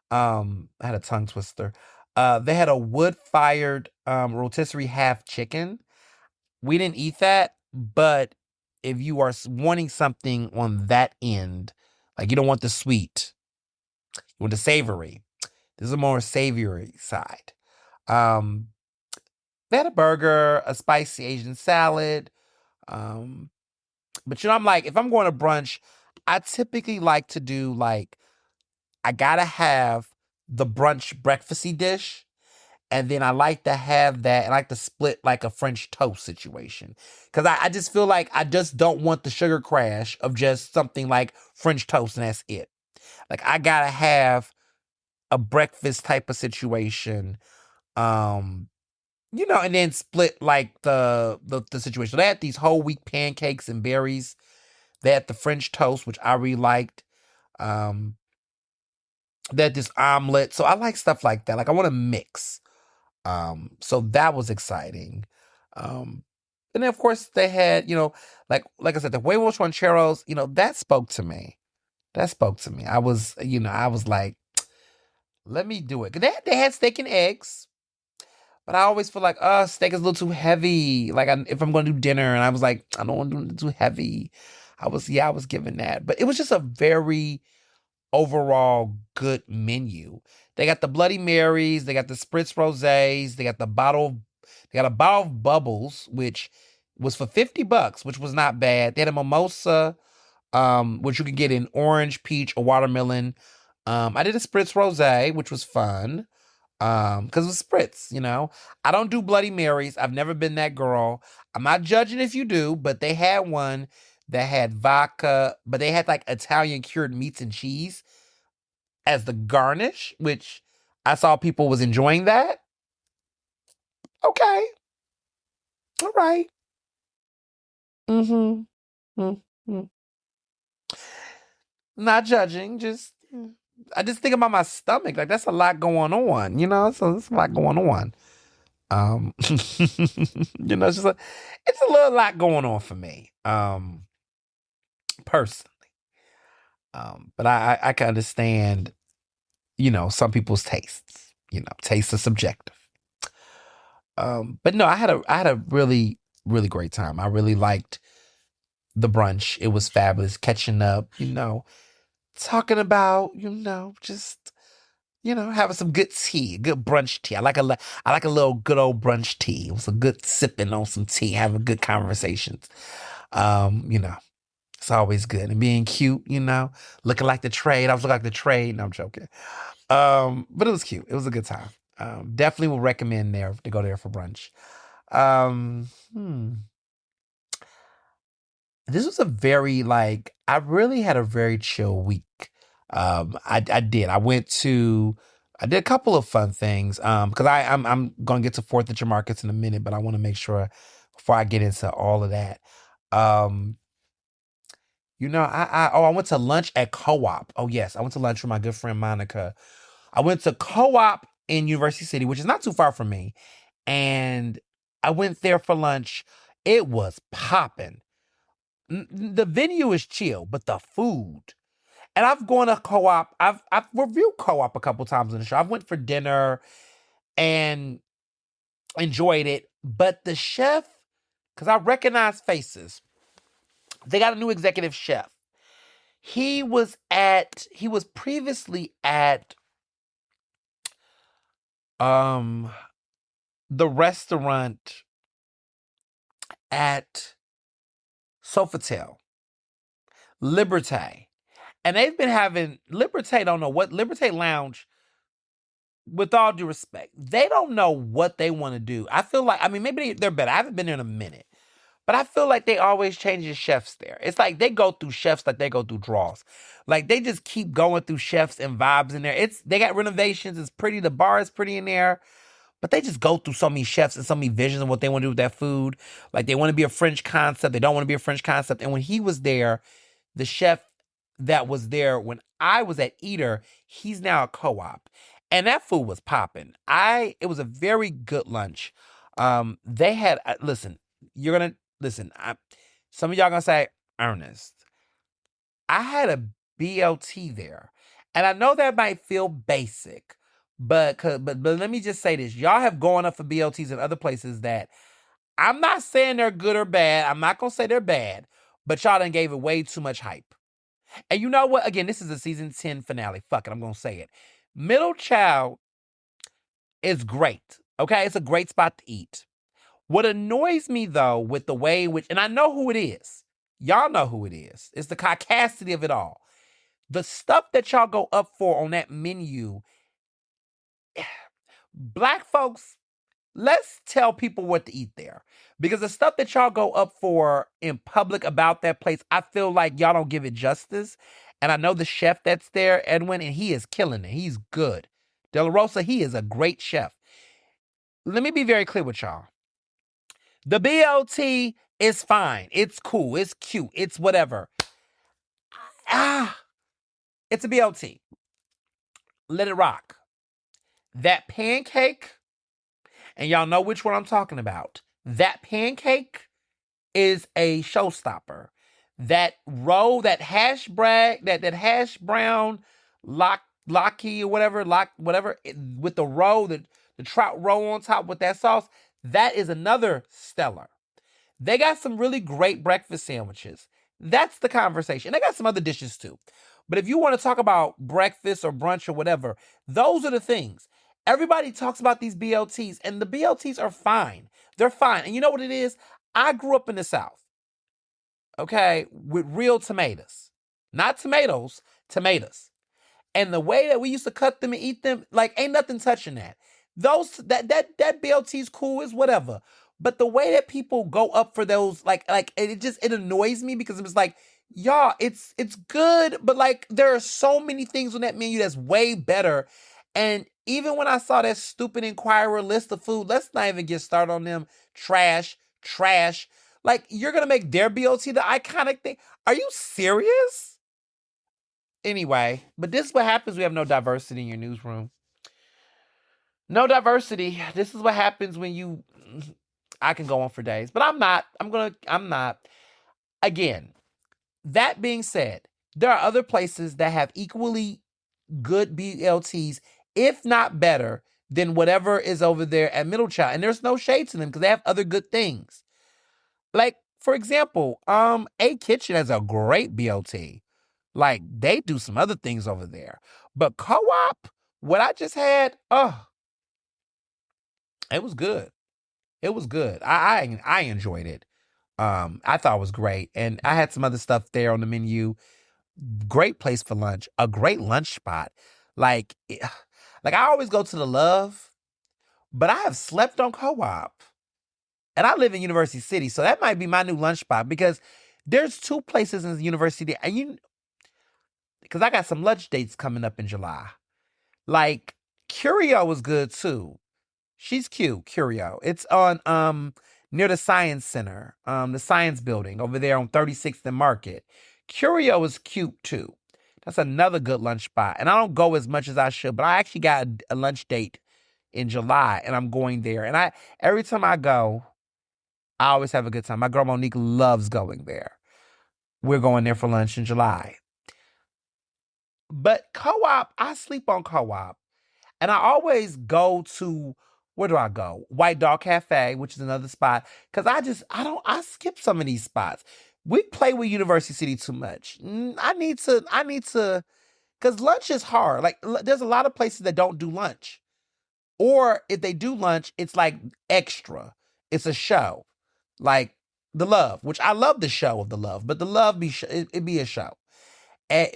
I had a tongue twister. They had a wood-fired rotisserie half chicken. We didn't eat that, but if you are wanting something on that end, like you don't want the sweet, you want the savory. This is a more savory side. They had a burger, a spicy Asian salad. But I'm like, if I'm going to brunch, I typically like to do I gotta have the brunch breakfasty dish. And then I like to have that, and I like to split like a French toast situation. Because I just feel like I just don't want the sugar crash of just something like French toast, and that's it. Like, I gotta have a breakfast type of situation. And then split like the situation. They had these whole wheat pancakes and berries. They had the French toast, which I really liked. They had this omelet. So I like stuff like that. Like, I want to mix. So that was exciting. And then of course they had, like I said, the huevos rancheros, that spoke to me. I was, I was like, let me do it. They had steak and eggs, but I always feel like, steak is a little too heavy. Like if I'm going to do dinner, and I was like, I don't want to do it too heavy. I was given that, but it was just a very overall good menu. They got the Bloody Marys, they got the Spritz Rosés, they got a bottle of bubbles, which was for $50, which was not bad. They had a mimosa, which you could get in orange, peach, or watermelon. I did a Spritz Rosé, which was fun. Because it was Spritz, I don't do Bloody Marys. I've never been that girl. I'm not judging if you do, but they had one that had vodka, but they had like Italian cured meats and cheese as the garnish, which I saw people was enjoying that. Okay. All right. Mm-hmm. Mm-hmm. Not judging, I just think about my stomach. Like, that's a lot going on, so there's a lot going on. It's a little lot going on for me, personally. But I can understand, some people's tastes. Tastes are subjective. But no, I had a really, really great time. I really liked the brunch. It was fabulous. Catching up, talking about, just having some good tea, good brunch tea. I like a little good old brunch tea. It was a good sipping on some tea, having good conversations. It's always good. And being cute, looking like the trade. I was looking like the trade. No, I'm joking. But it was cute. It was a good time. Definitely will recommend to go there for brunch. This was a very I really had a very chill week. I did. I did a couple of fun things. Because I'm gonna get to Fourth of Your Markets in a minute, but I want to make sure before I get into all of that. I went to lunch at Co-op. Oh yes, I went to lunch with my good friend Monica. I went to Co-op in University City, which is not too far from me, and I went there for lunch. It was popping. The venue is chill, but the food. And I've gone to Co-op. I've reviewed Co-op a couple times on the show. I went for dinner and enjoyed it. But the chef, because I recognize faces, they got a new executive chef. He was previously at the restaurant at Sofitel, Liberté. And they've been having Liberté, don't know what Liberté Lounge, with all due respect, they don't know what they want to do. I feel like, I mean, maybe they're better. I haven't been there in a minute. But I feel like they always change the chefs there. It's like they go through chefs like they go through draws. Like they just keep going through chefs and vibes in there. They got renovations. It's pretty. The bar is pretty in there. But they just go through so many chefs and so many visions of what they want to do with that food. Like they want to be a French concept. They don't want to be a French concept. And when he was there, the chef that was there when I was at Eater, he's now a co-op. And that food was popping. It was a very good lunch. They had, listen, you're going to, listen, some of y'all going to say, Ernest, I had a BLT there. And I know that might feel basic, but let me just say this. Y'all have gone up for BLTs in other places that I'm not saying they're good or bad. I'm not going to say they're bad, but y'all done gave it way too much hype. And you know what? Again, this is a season 10 finale. Fuck it, I'm going to say it. Middle Child is great. Okay? It's a great spot to eat. What annoys me, though, with the way in which, and I know who it is. Y'all know who it is. It's the caucasity of it all. The stuff that y'all go up for on that menu, Black folks, let's tell people what to eat there. Because the stuff that y'all go up for in public about that place, I feel like y'all don't give it justice. And I know the chef that's there, Edwin, and he is killing it. He's good. De La Rosa, he is a great chef. Let me be very clear with y'all. The BLT is fine. It's cool. It's cute. It's whatever. It's a BLT. Let it rock. That pancake, and y'all know which one I'm talking about. That pancake is a showstopper. That roll, that hash brown locky or whatever, with the roll, the trout roll on top with that sauce, that is another stellar. They got some really great breakfast sandwiches. That's the conversation. They got some other dishes too. But if you want to talk about breakfast or brunch or whatever, those are the things. Everybody talks about these BLTs, and the BLTs are fine. They're fine. And you know what it is? I grew up in the South, okay, with real tomatoes. Not tomatoes, tomatoes. And the way that we used to cut them and eat them, like, ain't nothing touching that. That BLT is cool, is whatever. But the way that people go up for those, it annoys me because it's like, y'all, it's good, but like there are so many things on that menu that's way better. And even when I saw that stupid Inquirer list of food, let's not even get started on them. Trash. Like, you're gonna make their BLT the iconic thing? Are you serious? Anyway, but this is what happens when we have no diversity in your newsroom. No diversity. This is what happens when I can go on for days, but I'm not. Again, that being said, there are other places that have equally good BLTs, if not better, than whatever is over there at Middle Child. And there's no shade to them because they have other good things. Like, for example, A Kitchen has a great BLT. Like, they do some other things over there. But Co-op, what I just had, it was good. It was good. I enjoyed it. I thought it was great. And I had some other stuff there on the menu. Great place for lunch. A great lunch spot. Like I always go to the Love, but I have slept on Co-op. And I live in University City, so that might be my new lunch spot because there's two places in the University, and because I got some lunch dates coming up in July. Like, Curio was good too. She's cute, Curio. It's on near the Science Center, the Science Building over there on 36th and Market. Curio is cute too. That's another good lunch spot. And I don't go as much as I should, but I actually got a lunch date in July, and I'm going there. And every time I go, I always have a good time. My girl Monique loves going there. We're going there for lunch in July. But Co-op, I sleep on Co-op. And I always go to, where do I go? White Dog Cafe, which is another spot. Because I skip some of these spots. We play with University City too much. I need to, because lunch is hard. Like, there's a lot of places that don't do lunch. Or if they do lunch, it's like extra. It's a show. Like, The Love, which I love the show of The Love, but The Love it be a show.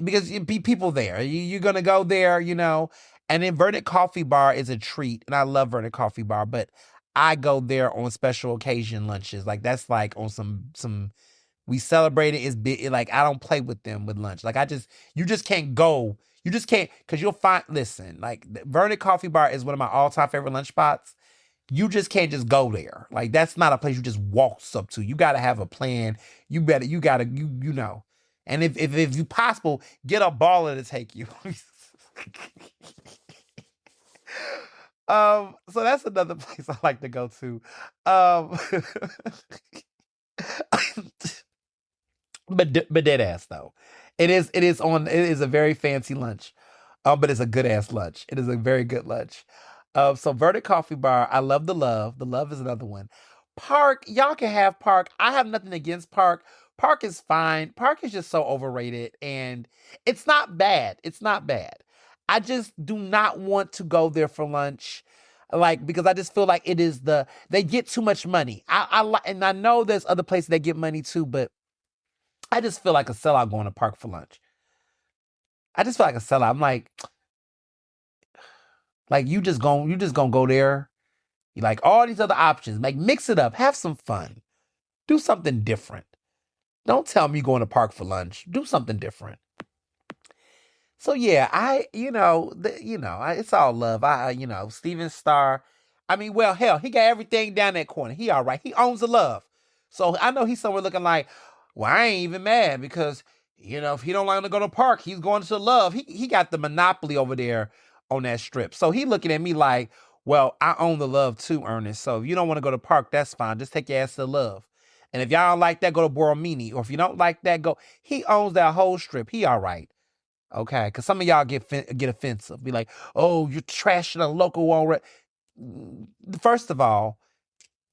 Because it be people there. You're going to go there, And then Vernon Coffee Bar is a treat, and I love Vernon Coffee Bar, but I go there on special occasion lunches. Like, that's like on some we celebrate it. It's big. Like, I don't play with them with lunch. Like, you just can't go. You just can't, because you'll find, listen, like, Vernon Coffee Bar is one of my all-time favorite lunch spots. You just can't just go there. Like, that's not a place you just walk up to. You got to have a plan. You got to, you know. And if you possible, get a baller to take you. So that's another place I like to go to. But dead ass though. It is a very fancy lunch. But it's a good ass lunch. It is a very good lunch. So Verdict Coffee Bar, I love The Love. The Love is another one. Park, y'all can have Park. I have nothing against Park. Park is fine. Park is just so overrated, and it's not bad. It's not bad. I just do not want to go there for lunch, like, because I just feel like they get too much money. And I know there's other places that get money too, but I just feel like a sellout going to Park for lunch. I just feel like a sellout. I'm like you just gonna go there. You like all these other options. Like, mix it up, have some fun, do something different. Don't tell me you're going to Park for lunch. Do something different. So yeah, it's all love. Steven Starr. I mean, well, hell, he got everything down that corner. He all right. He owns The Love. So I know he's somewhere looking like, well, I ain't even mad because, if he don't like to go to Park, he's going to Love. He got the monopoly over there on that strip. So he looking at me like, well, I own The Love too, Ernest. So if you don't want to go to Park, that's fine. Just take your ass to Love. And if y'all don't like that, go to Borromini. Or if you don't like that, go. He owns that whole strip. He all right. Okay, because some of y'all get offensive. Be like, oh, you're trashing a local already. First of all,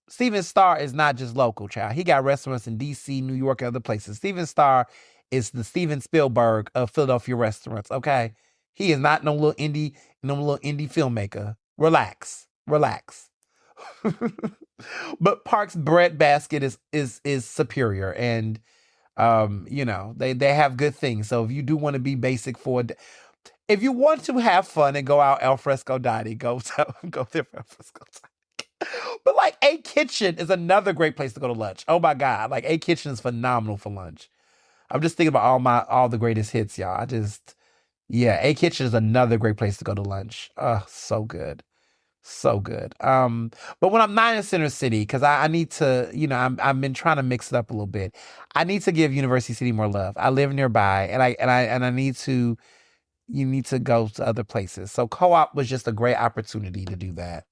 Steven Starr is not just local, child. He got restaurants in D.C., New York, and other places. Steven Starr is the Steven Spielberg of Philadelphia restaurants, okay? He is not no little indie filmmaker. Relax. But Park's bread basket is superior, and they have good things. So if you do want to be basic if you want to have fun and go out al fresco dining, go there for al fresco dining. But like, A Kitchen is another great place to go to lunch. Oh my God, like, A Kitchen is phenomenal for lunch. I'm just thinking about all the greatest hits, y'all. A Kitchen is another great place to go to lunch. Oh, so good. So good. But when I'm not in Center City, because I need to, I've been trying to mix it up a little bit. I need to give University City more love. I live nearby, and I need to. You need to go to other places. So Co-op was just a great opportunity to do that.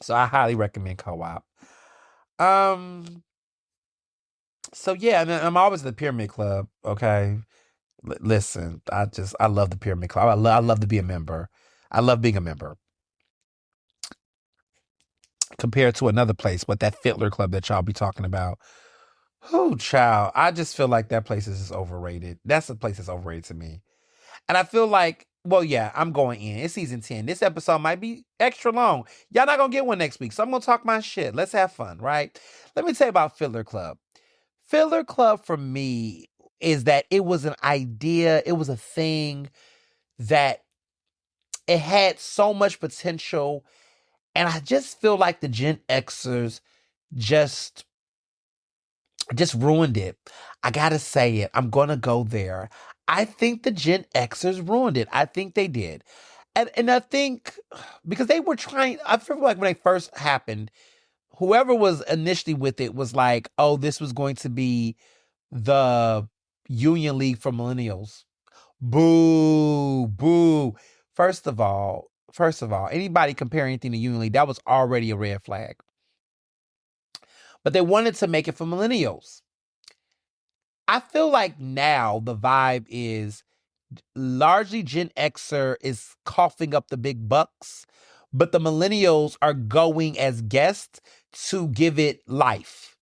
So I highly recommend Co-op. So yeah, and I'm always at the Pyramid Club. Okay, listen, I love the Pyramid Club. I love to be a member. I love being a member. Compared to another place, but that Fiddler Club that y'all be talking about. Oh, child, I just feel like that place is just overrated. That's a place that's overrated to me. And I feel like, well, yeah, I'm going in. It's season 10. This episode might be extra long. Y'all not going to get one next week, so I'm going to talk my shit. Let's have fun, right? Let me tell you about Fiddler Club. Fiddler Club for me is that it was an idea. It was a thing that it had so much potential. And I just feel like the Gen Xers just ruined it. I gotta say it. I'm gonna go there. I think the Gen Xers ruined it. I think they did. And I think because they were trying, I feel like when they first happened, whoever was initially with it was like, oh, this was going to be the Union League for millennials. Boo, boo. First of all, anybody comparing anything to Union League, that was already a red flag. But they wanted to make it for millennials. I feel like now the vibe is largely Gen Xer is coughing up the big bucks, but the millennials are going as guests to give it life.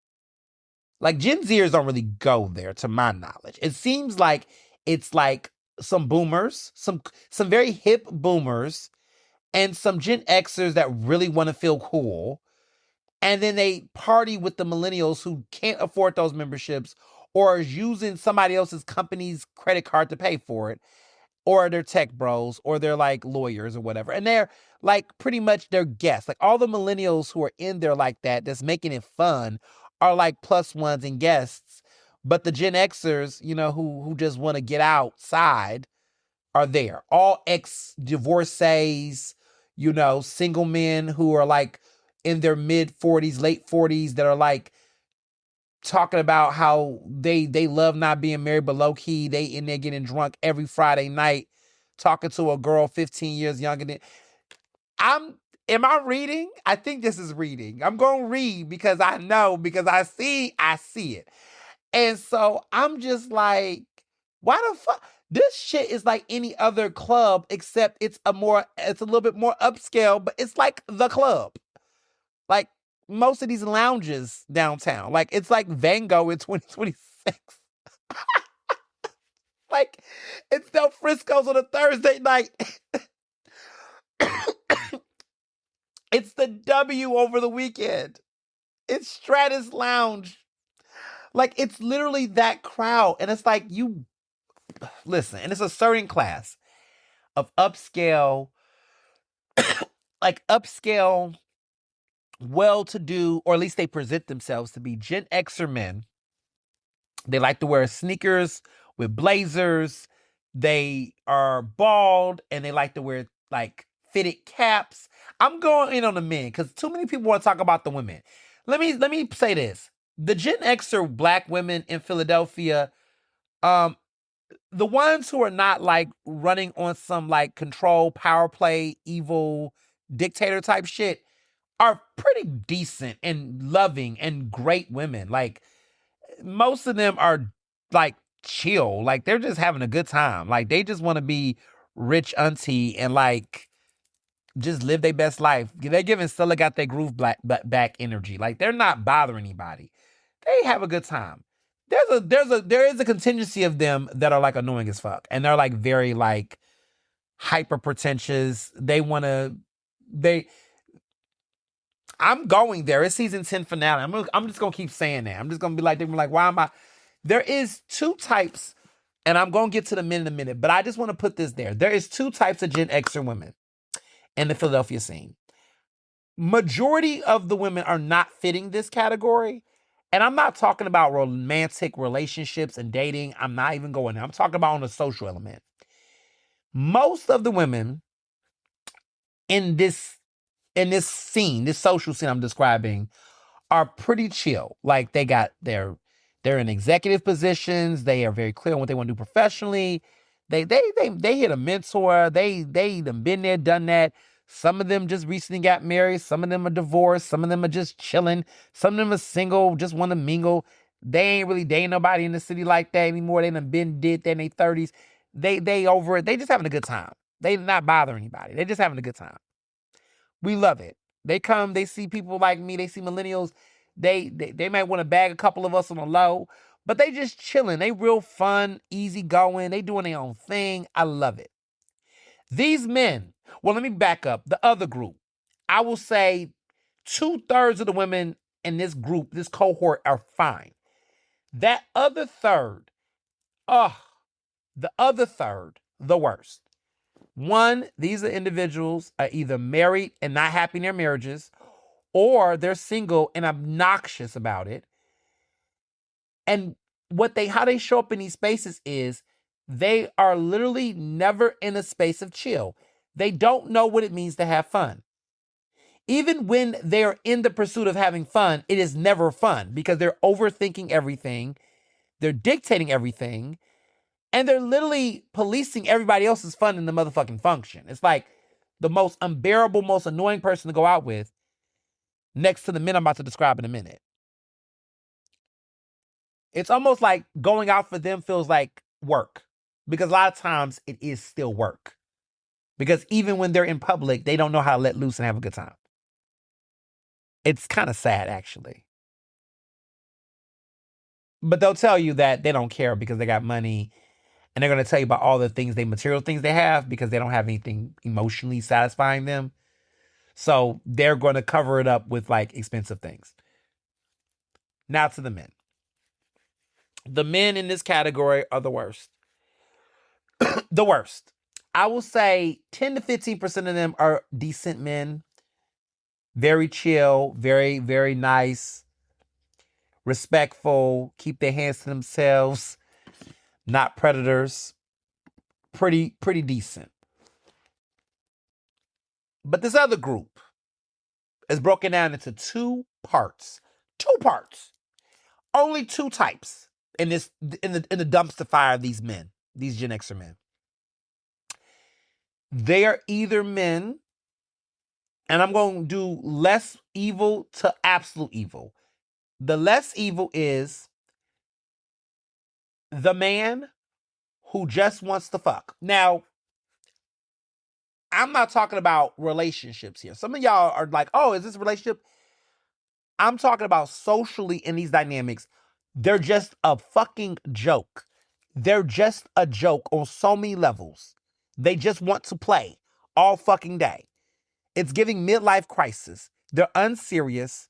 Like, Gen Zers don't really go there, to my knowledge. It seems like it's like some boomers, some very hip boomers, and some Gen Xers that really want to feel cool. and then they party with the millennials who can't afford those memberships or is using somebody else's company's credit card to pay for it, or they're tech bros, or they're like lawyers or whatever. And they're like pretty much their guests. Like all the millennials who are in there like that, that's making it fun, are like plus ones and guests. But the Gen Xers, you know, who just want to get outside are there. All ex-divorcees, you know, single men who are like in their mid 40s, late 40s that are like talking about how they love not being married, but low key they in there getting drunk every Friday night, talking to a girl 15 years younger than. Am I reading? I think this is reading. I'm going to read because I know, because I see it. And so I'm just like, why the fuck? This shit is like any other club, except it's a little bit more upscale, but it's like the club. Like most of these lounges downtown. Like it's like Van Gogh in 2026. Like it's Del Frisco's on a Thursday night. It's the W over the weekend. It's Stratus Lounge. Like it's literally that crowd. And it's like you listen, and it's a certain class of upscale, like upscale, well-to-do, or at least they present themselves to be Gen Xer men. They like to wear sneakers with blazers. They are bald, and they like to wear like fitted caps. I'm going in on the men because too many people want to talk about the women. Let me say this: the Gen Xer black women in Philadelphia, the ones who are not like running on some like control, power play, evil dictator type shit, are pretty decent and loving and great women. Like most of them are like chill. Like they're just having a good time. Like they just want to be rich auntie and like just live their best life. They're giving Stella got their groove back energy. Like they're not bothering anybody. They have a good time. There is a contingency of them that are like annoying as fuck. And they're like very like hyper pretentious. I'm going there. It's season 10 finale. I'm just gonna keep saying that. I'm just gonna be like, they're like, why am I? There is two types, and I'm gonna get to the men in a minute, but I just want to put this there. There is two types of Gen Xer women in the Philadelphia scene. Majority of the women are not fitting this category. And I'm not talking about romantic relationships and dating. I'm not even going there. I'm talking about on the social element. Most of the women in this scene, this social scene I'm describing, are pretty chill. Like they're in executive positions. They are very clear on what they want to do professionally. They hit a mentor. They done been there, done that. Some of them just recently got married. Some of them are divorced. Some of them are just chilling. Some of them are single, just want to mingle. They ain't really dating nobody in the city like that anymore. They done did that in their 30s. They over it. They just having a good time. They not bother anybody. They just having a good time. We love it. They come, they see people like me, they see millennials. They might want to bag a couple of us on the low, but they just chilling. They real fun, easy going. They doing their own thing. I love it. These men, well, let me back up. The other group, I will say 2/3 of the women in this group, this cohort, are fine. That other third, the worst. One, these are individuals are either married and not happy in their marriages, or they're single and obnoxious about it. And how they show up in these spaces is they are literally never in a space of chill. They don't know what it means to have fun. Even when they're in the pursuit of having fun, it is never fun because they're overthinking everything. They're dictating everything. And they're literally policing everybody else's fun in the motherfucking function. It's like the most unbearable, most annoying person to go out with next to the men I'm about to describe in a minute. It's almost like going out for them feels like work because a lot of times it is still work. Because even when they're in public, they don't know how to let loose and have a good time. It's kind of sad, actually. But they'll tell you that they don't care because they got money. And they're going to tell you about all the things, material things they have because they don't have anything emotionally satisfying them. So they're going to cover it up with like expensive things. Now to the men. The men in this category are the worst. The worst. I will say 10 to 15% of them are decent men. Very chill, very, very nice, respectful, keep their hands to themselves, not predators. Pretty decent. But this other group is broken down into two parts. Two parts. Only two types in the dumpster fire of these men, these Gen Xer men. They are either men, and I'm going to do less evil to absolute evil. The less evil is the man who just wants to fuck. Now, I'm not talking about relationships here. Some of y'all are like, oh, is this a relationship? I'm talking about socially in these dynamics. They're just a fucking joke. They're just a joke on so many levels. They just want to play all fucking day. It's giving midlife crisis. They're unserious.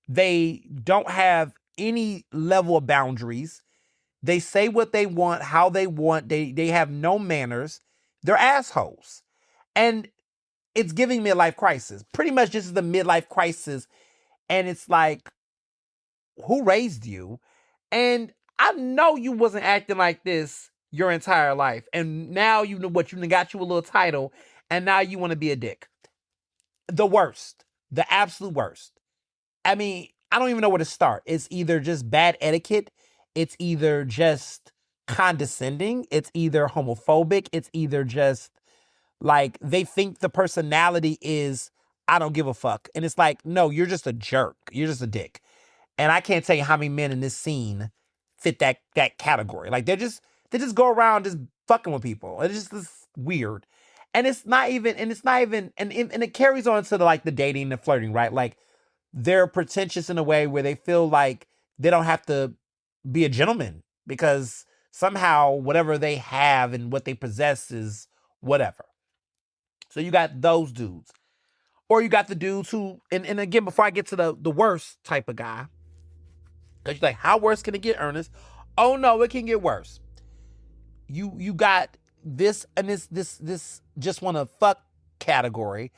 They don't have any level of boundaries. They say what they want, how they want. They have no manners. They're assholes. And it's giving midlife crisis. Pretty much this is the midlife crisis. And it's like, who raised you? And I know you wasn't acting like this your entire life. And now you know what, you got you a little title. And now you want to be a dick. The worst. The absolute worst. I mean, I don't even know where to start. It's either just bad etiquette. It's either just condescending. It's either homophobic. It's either just like they think the personality is, I don't give a fuck. And it's like, no, you're just a jerk. You're just a dick. And I can't tell you how many men in this scene fit that category. Like they just go around just fucking with people. It's just this weird. And it's not even, and it carries on to the dating and the flirting, right? Like they're pretentious in a way where they feel like they don't have to be a gentleman because somehow whatever they have and what they possess is whatever. So you got those dudes. Or you got the dudes who, and again, before I get to the worst type of guy, because you're like, how worse can it get, Ernest? Oh no, it can get worse. You got this and this just want to fuck category.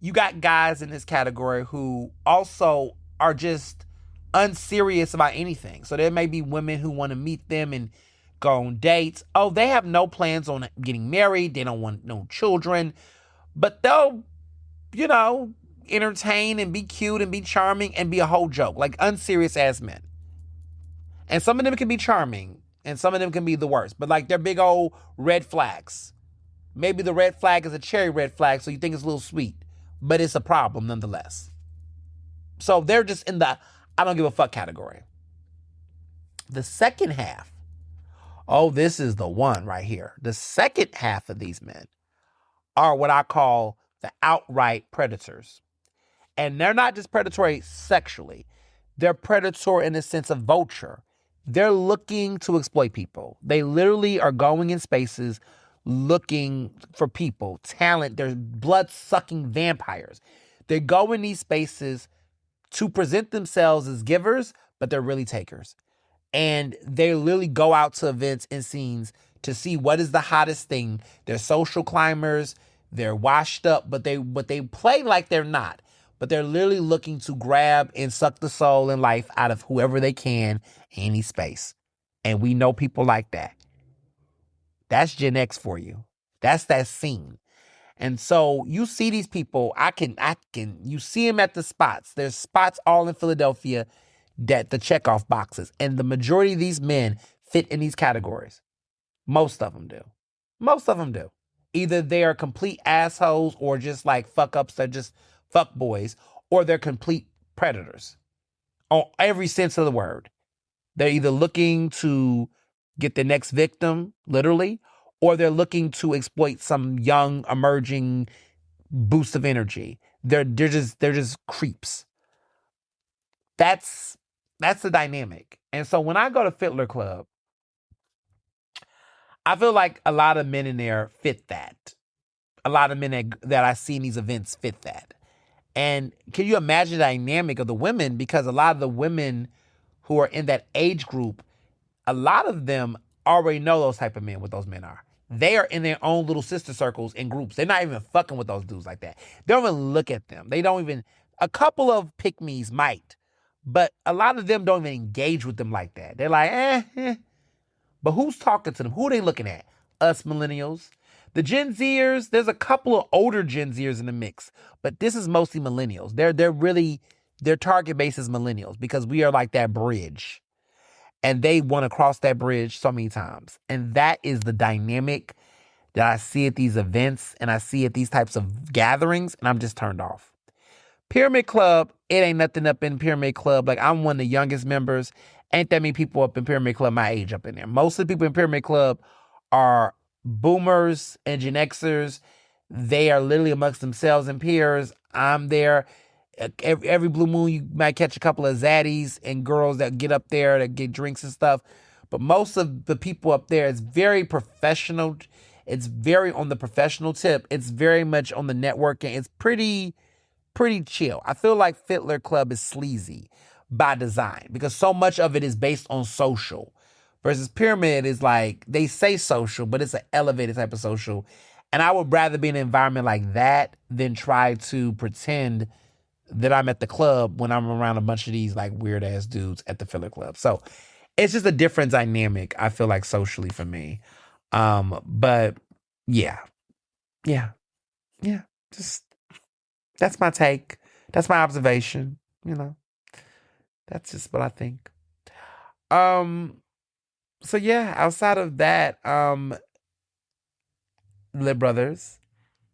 You got guys in this category who also are just unserious about anything. So there may be women who want to meet them and go on dates. Oh, they have no plans on getting married. They don't want no children. But they'll, entertain and be cute and be charming and be a whole joke. Like unserious ass men. And some of them can be charming and some of them can be the worst. But like they're big old red flags. Maybe the red flag is a cherry red flag, so you think it's a little sweet. But it's a problem nonetheless. So they're just in the I don't give a fuck category. The second half, oh, this is the one right here. The second half of these men are what I call the outright predators. And they're not just predatory sexually. They're predatory in the sense of vulture. They're looking to exploit people. They literally are going in spaces looking for people, talent. They're blood-sucking vampires. They go in these spaces to present themselves as givers, but they're really takers. And they literally go out to events and scenes to see what is the hottest thing. They're social climbers. They're washed up, but they play like they're not. But they're literally looking to grab and suck the soul and life out of whoever they can in any space. And we know people like that. That's Gen X for you. That's that scene. And so you see these people, you see them at the spots. There's spots all in Philadelphia that the checkoff boxes. And the majority of these men fit in these categories. Most of them do. Most of them do. Either they are complete assholes or just like fuck ups. They're just fuck boys, or they're complete predators on every sense of the word. They're either looking to get the next victim, literally, or they're looking to exploit some young emerging boost of energy. They're just creeps. That's the dynamic. And so when I go to Fiddler Club, I feel like a lot of men in there fit that. A lot of men that I see in these events fit that. And can you imagine the dynamic of the women? Because a lot of the women who are in that age group, a lot of them already know those type of men, what those men are. They are in their own little sister circles and groups. They're not even fucking with those dudes like that. They don't even look at them. They don't even, a couple of pick-me's might, but a lot of them don't even engage with them like that. They're like, eh. But who's talking to them? Who are they looking at? Us millennials. The Gen Zers, there's a couple of older Gen Zers in the mix, but this is mostly millennials. They're really, their target base is millennials because we are like that bridge. And they want to cross that bridge so many times. And that is the dynamic that I see at these events and I see at these types of gatherings, and I'm just turned off. Pyramid Club, it ain't nothing up in Pyramid Club. Like, I'm one of the youngest members. Ain't that many people up in Pyramid Club my age up in there. Most of the people in Pyramid Club are boomers and Gen Xers. They are literally amongst themselves and peers. I'm there. Every blue moon, you might catch a couple of zaddies and girls that get up there that get drinks and stuff. But most of the people up there is very professional. It's very on the professional tip. It's very much on the networking. It's pretty chill. I feel like Fiddler Club is sleazy by design because so much of it is based on social versus Pyramid is like, they say social, but it's an elevated type of social. And I would rather be in an environment like that than try to pretend that I'm at the club when I'm around a bunch of these like weird ass dudes at the Fiddler Club. So it's just a different dynamic, I feel like, socially for me. But yeah. Just, that's my take. That's my observation. You know, that's just what I think. So yeah, outside of that, Lib Brothers,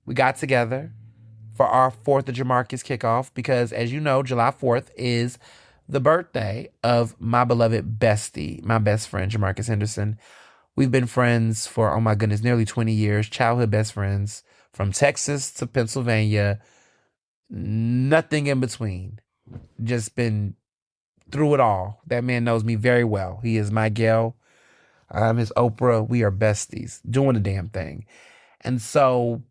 we got together for our 4th of Jamarcus kickoff because, as you know, July 4th is the birthday of my beloved bestie, my best friend, Jamarcus Henderson. We've been friends for, oh my goodness, nearly 20 years, childhood best friends from Texas to Pennsylvania, nothing in between. Just been through it all. That man knows me very well. He is my gal. I'm his Oprah. We are besties, doing the damn thing. And so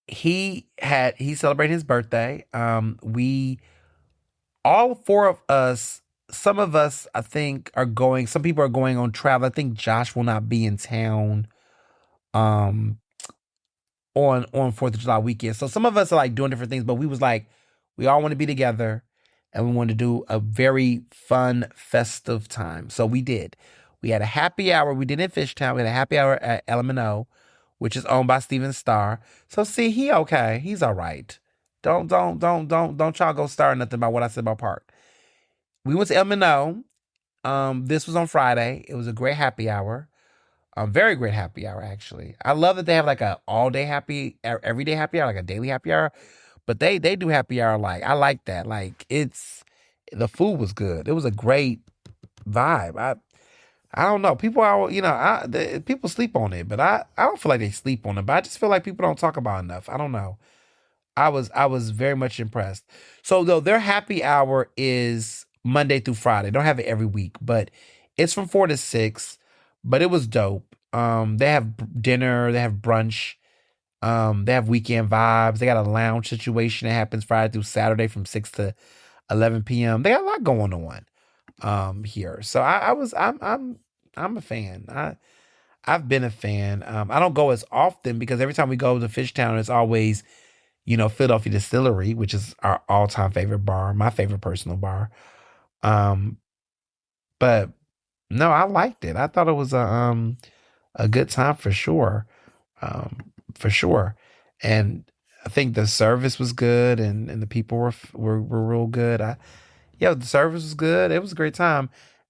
he celebrated his birthday. We, all 4 of us, some of us, I think, are going, some people are going on travel. I think Josh will not be in town on 4th of July weekend. So some of us are like doing different things, but we was like, we all want to be together and we wanted to do a very fun, festive time. So we did. We had a happy hour. We did in Fishtown. We had a happy hour at LMNO, which is owned by Steven Starr. So see, he okay. He's all right. Don't y'all go starting nothing about what I said about Park. We went to LMNO. This was on Friday. It was a great happy hour. Very great happy hour, actually. I love that they have like a all-day happy, everyday happy hour, like a daily happy hour. But they do happy hour like, I like that. Like, the food was good. It was a great vibe. I don't know. People are, people sleep on it, but I don't feel like they sleep on it. But I just feel like people don't talk about it enough. I don't know. I was very much impressed. So though their happy hour is Monday through Friday. They don't have it every week, but it's from 4 to 6. But it was dope. They have dinner, they have brunch, they have weekend vibes. They got a lounge situation that happens Friday through Saturday from 6 to 11 p.m. They got a lot going on here. So I'm a fan. I've been a fan. I don't go as often because every time we go to Fishtown, it's always, Philadelphia Distillery, which is our all-time favorite bar, my favorite personal bar. But no, I liked it. I thought it was a good time for sure. For sure. And I think the service was good and the people were real good. The service was good. It was a great time.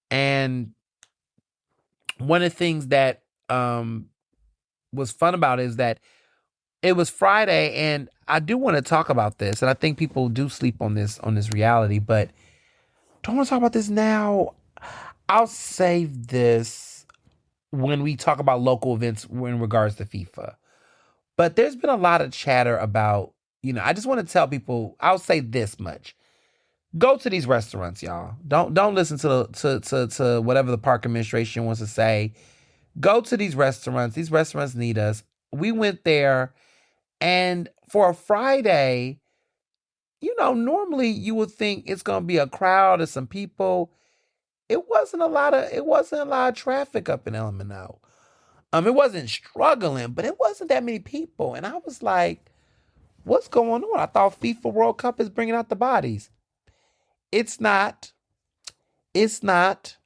And one of the things that was fun about it is that it was Friday, and I do want to talk about this, and I think people do sleep on this reality, but don't want to talk about this now. I'll save this when we talk about local events in regards to FIFA. But there's been a lot of chatter about, I just want to tell people, I'll say this much. Go to these restaurants, y'all. Don't listen to whatever the park administration wants to say. Go to these restaurants. These restaurants need us. We went there And for a Friday, normally you would think it's gonna be a crowd of some people. It wasn't a lot of traffic up in Elemento. It wasn't struggling, but it wasn't that many people. And I was like, what's going on? I thought FIFA World Cup is bringing out the bodies. It's not. It's not.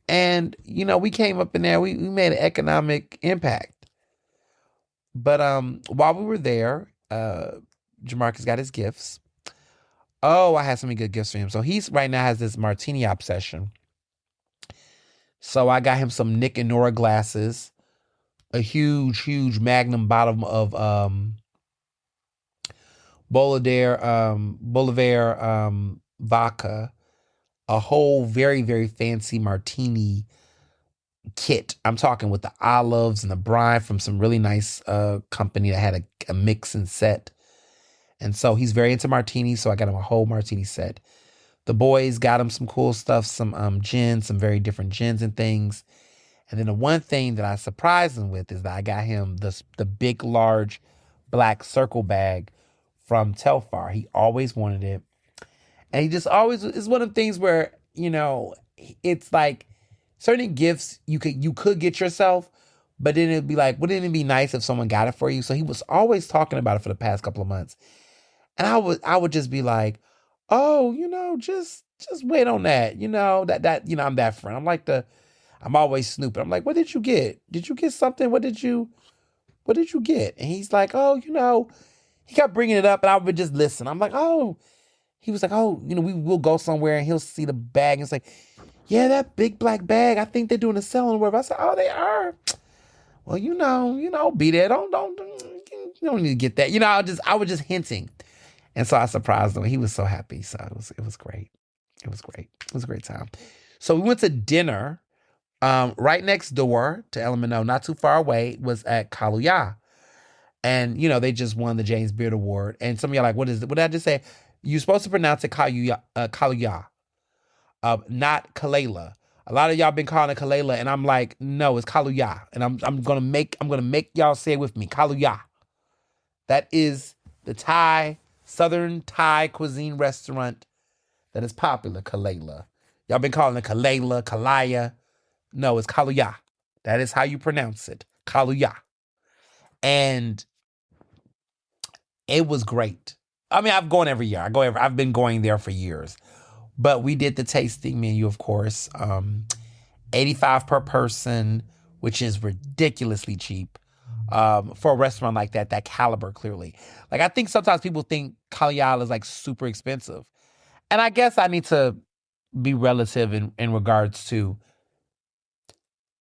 And, we came up in there, we made an economic impact. But while we were there, Jamarcus got his gifts. Oh, I had so many good gifts for him. So he's right now has this martini obsession. So I got him some Nick and Nora glasses, a huge magnum bottle of Bolivar vodka, a whole very, very fancy martini kit. I'm talking with the olives and the brine from some really nice company that had a mix and set. And so he's very into martinis, so I got him a whole martini set. The boys got him some cool stuff, some gin, some very different gins and things. And then the one thing that I surprised him with is that I got him the big, large black circle bag from Telfar. He always wanted it. And he just always, it's one of the things where, it's like certain gifts you could get yourself, but then it'd be like, wouldn't it be nice if someone got it for you? So he was always talking about it for the past couple of months. And I would just be like, oh, just wait on that. I'm that friend. I'm always snooping. I'm like, what did you get? Did you get something? What did you get? And he's like, oh, he kept bringing it up and I would just listen. I'm like, oh, he was like, oh, we will go somewhere and he'll see the bag and it's like, yeah, that big black bag. I think they're doing a sale on the web. I said, oh, they are. Well, be there. You don't need to get that. I was just hinting. And so I surprised him. He was so happy. So it was great. It was great. It was a great time. So we went to dinner right next door to Elemento, not too far away, was at Kaluya. And, they just won the James Beard Award. And some of y'all are like, what is it? What did I just say? You're supposed to pronounce it Kaluya, not Kalela. A lot of y'all been calling it Kalela, and I'm like, no, it's Kaluya. And I'm gonna make y'all say it with me, Kaluya. That is the Southern Thai cuisine restaurant that is popular, Kalela. Y'all been calling it Kalela, Kalaya. No, it's Kaluya. That is how you pronounce it, Kaluya. And it was great. I mean, I've gone every year. I've been going there for years. But we did the tasting menu, of course. $85 per person, which is ridiculously cheap for a restaurant like that caliber, clearly. Like, I think sometimes people think Kalyal is like super expensive. And I guess I need to be relative in regards to,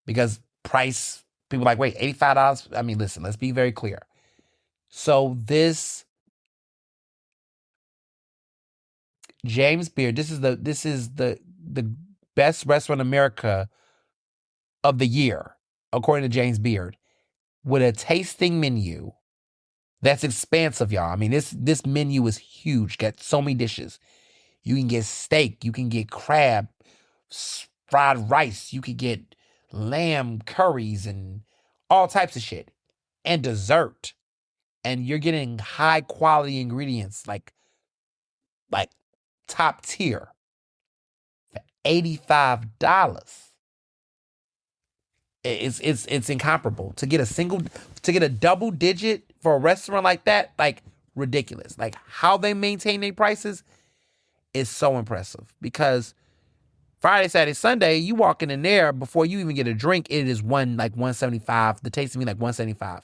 because price, people are like, wait, $85? I mean, listen, let's be very clear. So this James Beard, this is the best restaurant in America of the year, according to James Beard, with a tasting menu that's expansive, y'all. I mean, this menu is huge. Got so many dishes. You can get steak, you can get crab, fried rice, you could get lamb curries and all types of shit, and dessert. And you're getting high quality ingredients like top tier for $85. It's incomparable. To get a double digit for a restaurant like that, like, ridiculous. Like, how they maintain their prices is so impressive, because Friday, Saturday, Sunday, you walking in there, before you even get a drink, it is $175. The tasting menu $175,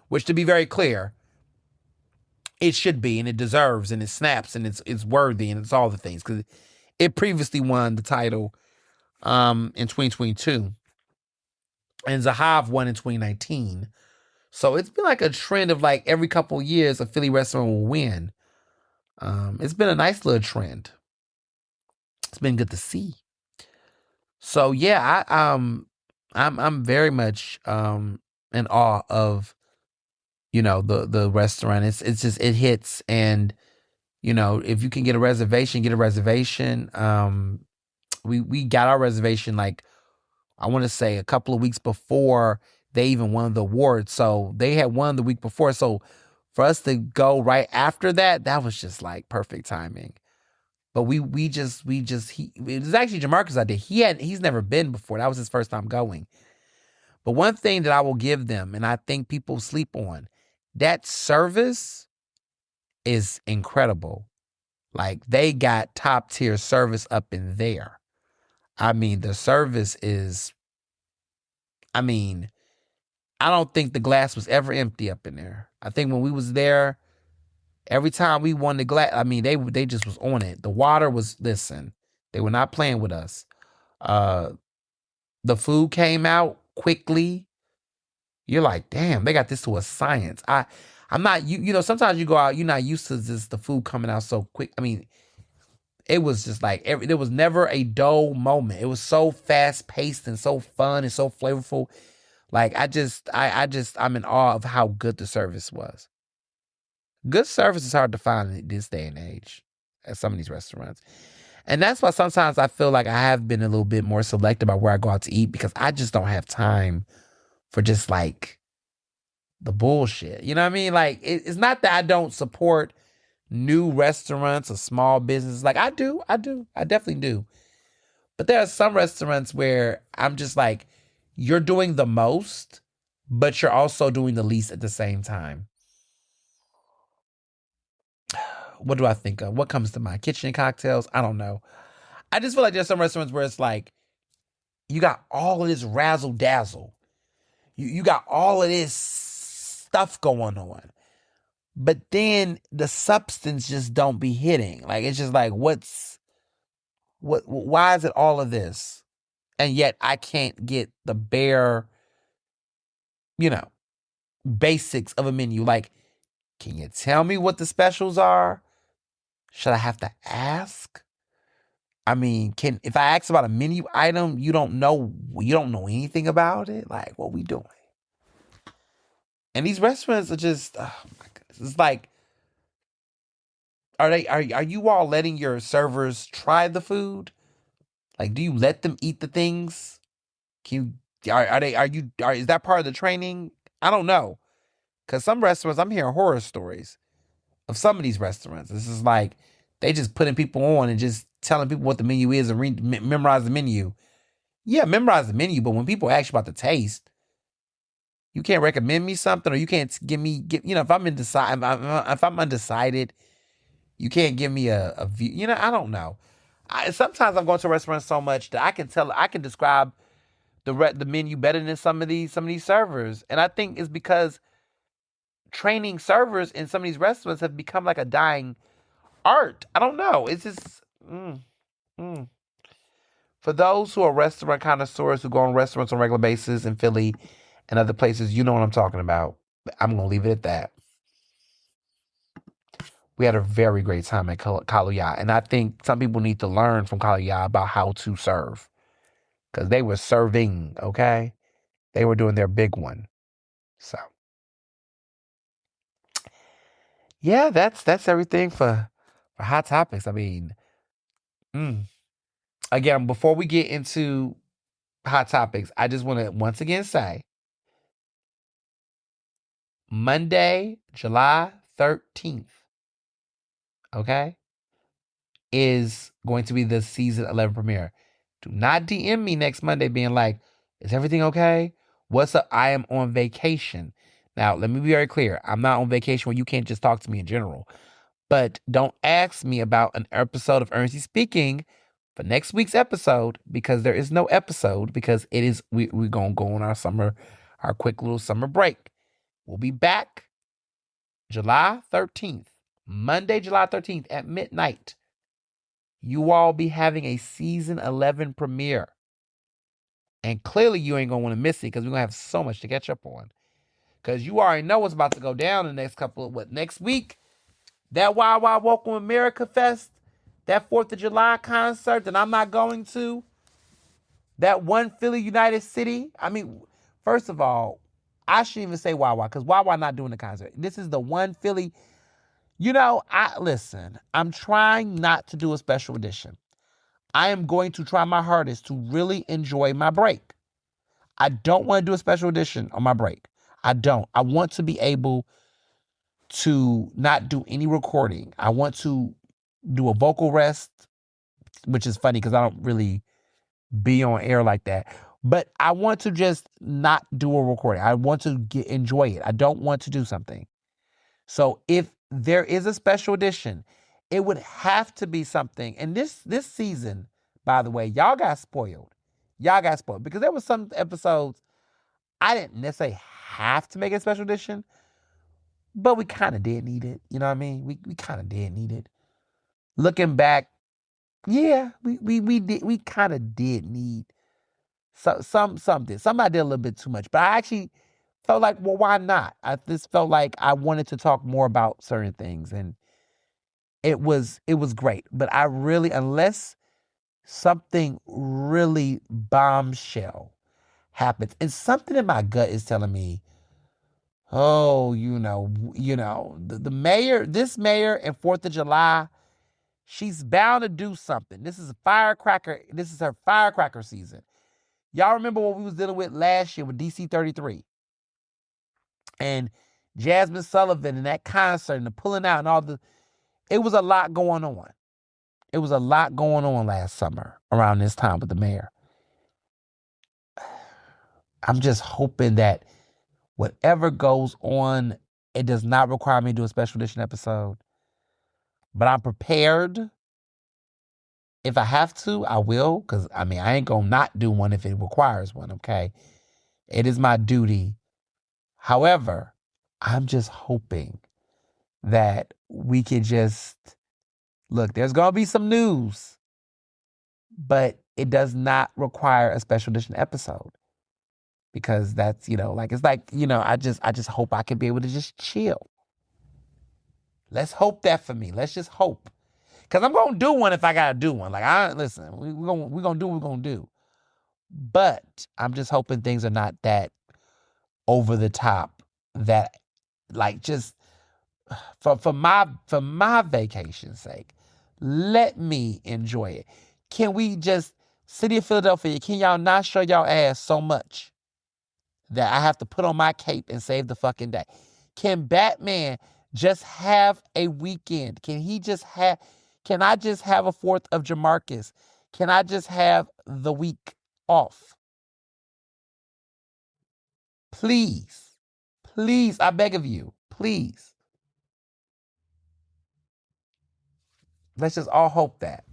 which, to be very clear, it should be, and it deserves, and it snaps, and it's worthy, and it's all the things, because it previously won the title in 2022, and Zahav won in 2019. So it's been like a trend of like every couple of years a Philly restaurant will win. It's been a nice little trend. It's been good to see. So yeah, I'm very much in awe of the restaurant. It's just, it hits, and if you can get a reservation, get a reservation. We got our reservation, like, I want to say a couple of weeks before they even won the award. So they had won the week before. So for us to go right after that, that was just like perfect timing. But it was actually Jamarcus idea. He's never been before. That was his first time going. But one thing that I will give them, and I think people sleep on, that service is incredible. Like, they got top tier service up in there. I mean, the service is, I don't think the glass was ever empty up in there. I think when we was there, every time we won the glass, they just was on it. The water was, listen, they were not playing with us. The food came out quickly. You're like, damn, they got this to a science. I'm not, sometimes you go out, you're not used to just the food coming out so quick. It was just like, there was never a dull moment. It was so fast paced and so fun and so flavorful. Like, I'm in awe of how good the service was. Good service is hard to find in this day and age at some of these restaurants. And that's why sometimes I feel like I have been a little bit more selective about where I go out to eat, because I just don't have time for just like the bullshit. You know what I mean? Like, it's not that I don't support new restaurants or small businesses. Like, I definitely do. But there are some restaurants where I'm just like, you're doing the most, but you're also doing the least at the same time. What do I think of? What comes to mind? Kitchen and cocktails? I don't know. I just feel like there's some restaurants where it's like, you got all of this razzle dazzle. You got all of this stuff going on. But then the substance just don't be hitting. Like, it's just like, why is it all of this? And yet I can't get the bare, basics of a menu. Like, can you tell me what the specials are? Should I have to ask? If I ask about a menu item, you don't know anything about it? Like, what we doing? And these restaurants are just, oh my goodness. It's like, are you all letting your servers try the food? Like, do you let them eat the things? Is that part of the training? I don't know. Cause some restaurants, I'm hearing horror stories of some of these restaurants. This is like, they just putting people on and just telling people what the menu is and memorize the menu. Yeah, memorize the menu, but when people ask you about the taste, you can't recommend me something, or you can't if I'm undecided, you can't give me a view. I don't know. Sometimes I'm going to restaurants so much that I can describe the menu better than some of these servers. And I think it's because training servers in some of these restaurants have become like a dying art. I don't know. It's just For those who are restaurant connoisseurs who go on restaurants on a regular basis in Philly and other places, you know what I'm talking about. I'm going to leave it at that. We had a very great time at Kaluya, and I think some people need to learn from Kaluya about how to serve, because they were serving, okay? They were doing their big one. So, yeah, that's everything for Hot Topics. Again, before we get into Hot Topics, I just want to once again say, Monday, July 13th, okay, is going to be the season 11 premiere. Do not DM me next Monday being like, is everything okay? What's up? I am on vacation. Now, let me be very clear. I'm not on vacation where you can't just talk to me in general. But don't ask me about an episode of Ernestly Speaking for next week's episode, because there is no episode, because we're going to go on our quick little summer break. We'll be back July 13th, Monday, July 13th at midnight. You all be having a season 11 premiere. And clearly you ain't going to want to miss it, because we're going to have so much to catch up on. Because you already know what's about to go down in the next week. That Wild Wild Welcome America Fest, that 4th of July concert that I'm not going to, that one Philly United City. First of all, I shouldn't even say Wild Wild, because Wild Wild not doing the concert. This is the one Philly. Listen, I'm trying not to do a special edition. I am going to try my hardest to really enjoy my break. I don't want to do a special edition on my break. I don't. I want to be able to not do any recording. I want to do a vocal rest, which is funny because I don't really be on air like that. But I want to just not do a recording. I want to enjoy it. I don't want to do something. So if there is a special edition, it would have to be something. And this season, by the way, y'all got spoiled. Y'all got spoiled because there were some episodes I didn't necessarily have to make a special edition, but we kind of did need it. You know what I mean? We kind of did need it. Looking back, yeah, we kind of did need something. Somebody did a little bit too much, but I actually felt like, well, why not? I just felt like I wanted to talk more about certain things, and it was great. But I really, unless something really bombshell happens, and something in my gut is telling me, oh, the mayor, this mayor and 4th of July, she's bound to do something. This is a firecracker. This is her firecracker season. Y'all remember what we was dealing with last year with DC 33 and Jasmine Sullivan and that concert and the pulling out and all the, it was a lot going on. It was a lot going on last summer around this time with the mayor. I'm just hoping that whatever goes on, it does not require me to do a special edition episode. But I'm prepared. If I have to, I will. Because, I ain't going to not do one if it requires one, okay? It is my duty. However, I'm just hoping that we can just, look, there's going to be some news, but it does not require a special edition episode. Because that's, I just hope I can be able to just chill. Let's hope that for me. Let's just hope. Because I'm going to do one if I got to do one. Listen, we're going to do what we're going to do. But I'm just hoping things are not that over the top, that just for my vacation's sake, let me enjoy it. Can we just, City of Philadelphia, can y'all not show y'all ass so much that I have to put on my cape and save the fucking day? Can Batman just have a weekend? Can I just have a 4th of Jamarcus? Can I just have the week off? Please, I beg of you, please. Let's just all hope that.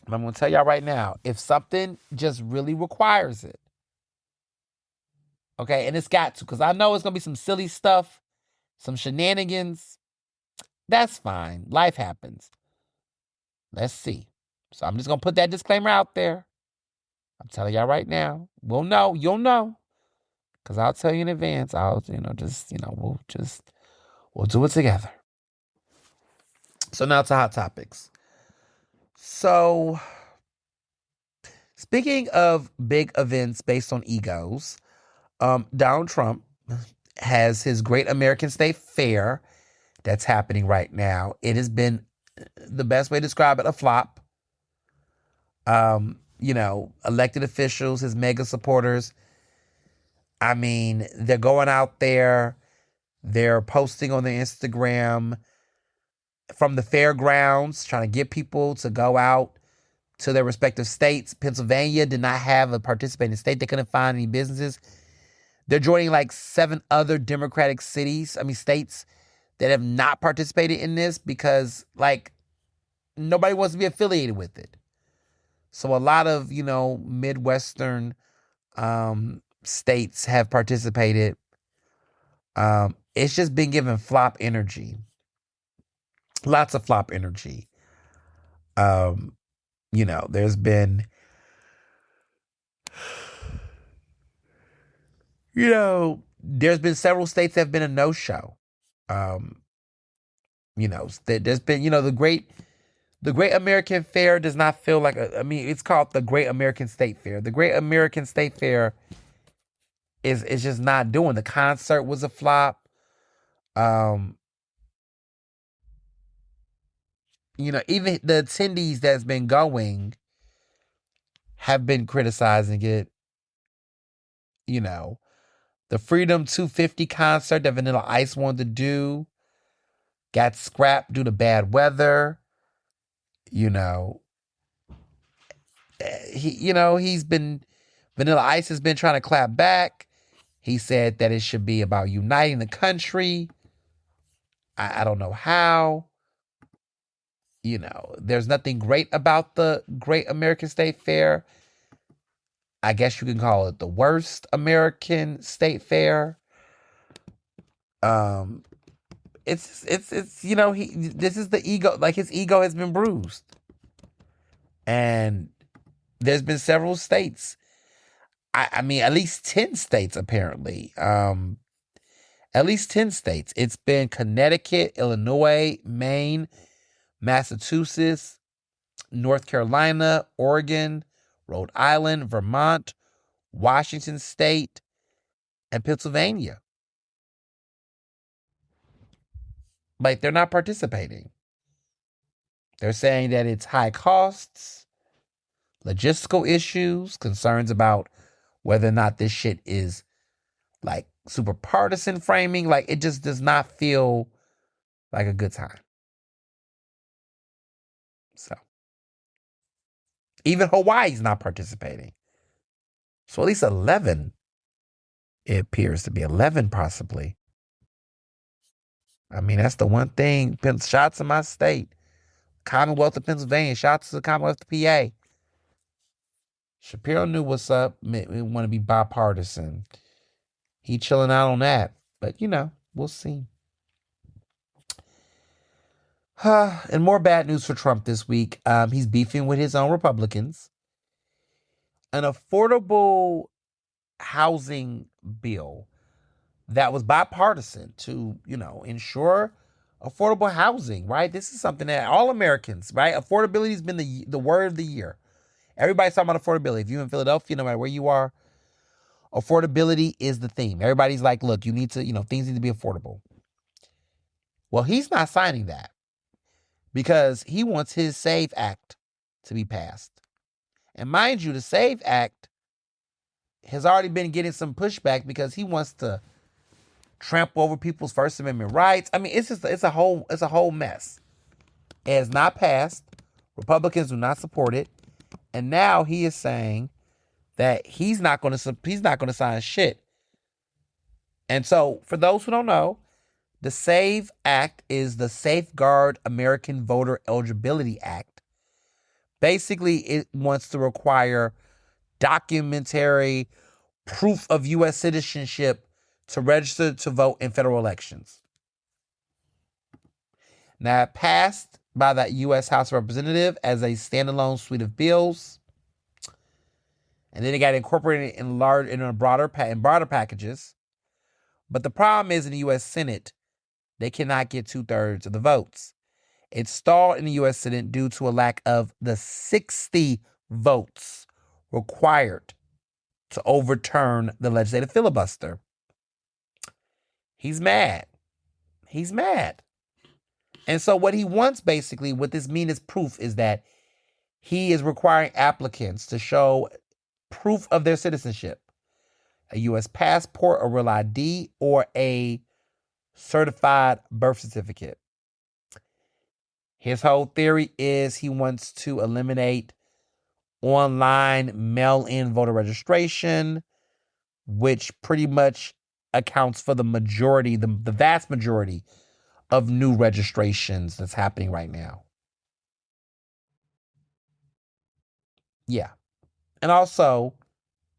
But I'm going to tell y'all right now, if something just really requires it, okay, and it's got to, because I know it's going to be some silly stuff, some shenanigans. That's fine. Life happens. Let's see. So I'm just going to put that disclaimer out there. I'm telling y'all right now. We'll know. You'll know. Because I'll tell you in advance. We'll do it together. So now to Hot Topics. So, speaking of big events based on egos, Donald Trump has his Great American State Fair that's happening right now. It has been, the best way to describe it, a flop. Elected officials, his mega supporters, they're going out there, they're posting on their Instagram from the fairgrounds, trying to get people to go out to their respective states. Pennsylvania did not have a participating state. They couldn't find any businesses. They're joining 7 other Democratic states that have not participated in this because, nobody wants to be affiliated with it. So a lot of, Midwestern states have participated. It's just been given flop energy. Lots of flop energy. There's been, there's been several states that have been a no-show. There's been, the Great American Fair does not feel like it's called the Great American State Fair. The Great American State Fair is just not doing. The concert was a flop. Even the attendees that's been going have been criticizing it. The The Freedom 250 concert that Vanilla Ice wanted to do got scrapped due to bad weather. Vanilla Ice has been trying to clap back. He said that it should be about uniting the country. I don't know how. There's nothing great about the Great American State Fair. I guess you can call it the worst American State Fair. This is the ego. Like, his ego has been bruised, and there's been several states. I mean, at least 10 states apparently. At least 10 states. It's been Connecticut, Illinois, Maine, Massachusetts, North Carolina, Oregon, Rhode Island, Vermont, Washington State, and Pennsylvania. Like, they're not participating. They're saying that it's high costs, logistical issues, concerns about whether or not this shit is like super partisan framing. Like, it just does not feel like a good time. So even Hawaii's not participating. So at least 11, it appears to be 11 possibly. I mean, that's the one thing. Shots in my state. Commonwealth of Pennsylvania. Shots to the Commonwealth of PA. Shapiro knew what's up. We want to be bipartisan. He chilling out on that. But, we'll see. And more bad news for Trump this week. He's beefing with his own Republicans. An affordable housing bill that was bipartisan to, ensure affordable housing, right? This is something that all Americans, right? Affordability has been the word of the year. Everybody's talking about affordability. If you're in Philadelphia, no matter where you are, affordability is the theme. Everybody's like, look, you need to, things need to be affordable. Well, he's not signing that because he wants his SAVE Act to be passed. And mind you, the SAVE Act has already been getting some pushback because he wants to trample over people's First Amendment rights. I mean, it's a whole mess. It has not passed. Republicans do not support it. And now he is saying that he's not going to sign shit. And so, for those who don't know, the SAVE Act is the Safeguard American Voter Eligibility Act. Basically, it wants to require documentary proof of U.S. citizenship to register to vote in federal elections. Now, it passed by the U.S. House of Representatives as a standalone suite of bills. And then it got incorporated in broader packages. But the problem is, in the U.S. Senate, they cannot get 2/3 of the votes. It stalled in the U.S. Senate due to a lack of the 60 votes required to overturn the legislative filibuster. He's mad. And so what he wants, basically, what this means as proof, is that he is requiring applicants to show proof of their citizenship, a U.S. passport, a real ID, or a certified birth certificate. His whole theory is he wants to eliminate online mail-in voter registration, which pretty much accounts for the majority, the vast majority of new registrations that's happening right now. Yeah. And also,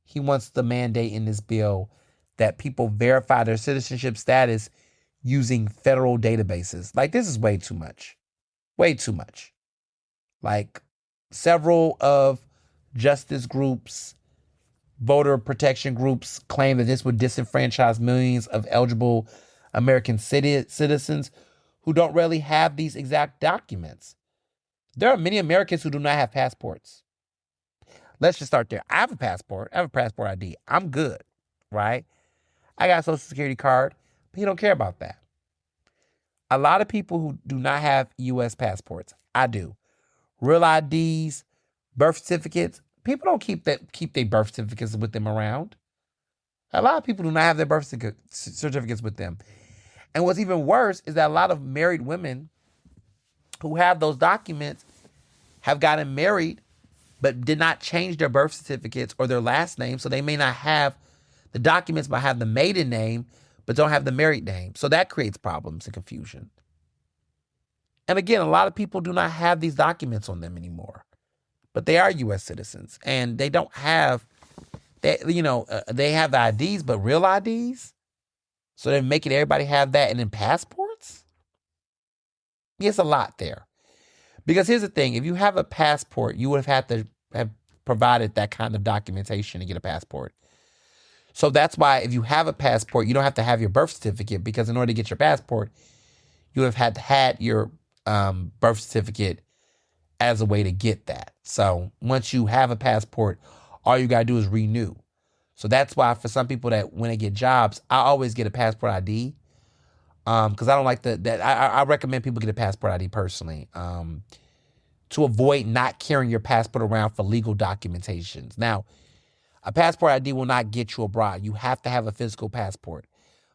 he wants the mandate in this bill that people verify their citizenship status using federal databases. Like, this is way too much. Way too much. Like, several of justice groups, voter protection groups claim that this would disenfranchise millions of eligible American citizens who don't really have these exact documents. There are many Americans who do not have passports. Let's just start there. I have a passport. I have a passport ID. I'm good, right? I got a Social Security card, but you don't care about that. A lot of people who do not have U.S. passports, I do. Real IDs, birth certificates. People don't keep their birth certificates with them around. A lot of people do not have their birth certificates with them. And what's even worse is that a lot of married women who have those documents have gotten married but did not change their birth certificates or their last name, so they may not have the documents but have the maiden name but don't have the married name. So that creates problems and confusion. And again, a lot of people do not have these documents on them anymore, but they are U.S. citizens, and they don't have, they have the IDs, but real IDs. So they're making everybody have that, and then passports. It's a lot there. Because here's the thing: if you have a passport, you would have had to have provided that kind of documentation to get a passport. So that's why if you have a passport, you don't have to have your birth certificate, because in order to get your passport, you would have had your birth certificate as a way to get that. So once you have a passport, all you got to do is renew. So that's why for some people that when they get jobs, I always get a passport ID. Because I don't like I recommend people get a passport ID personally. To avoid not carrying your passport around for legal documentations. Now, a passport ID will not get you abroad. You have to have a physical passport.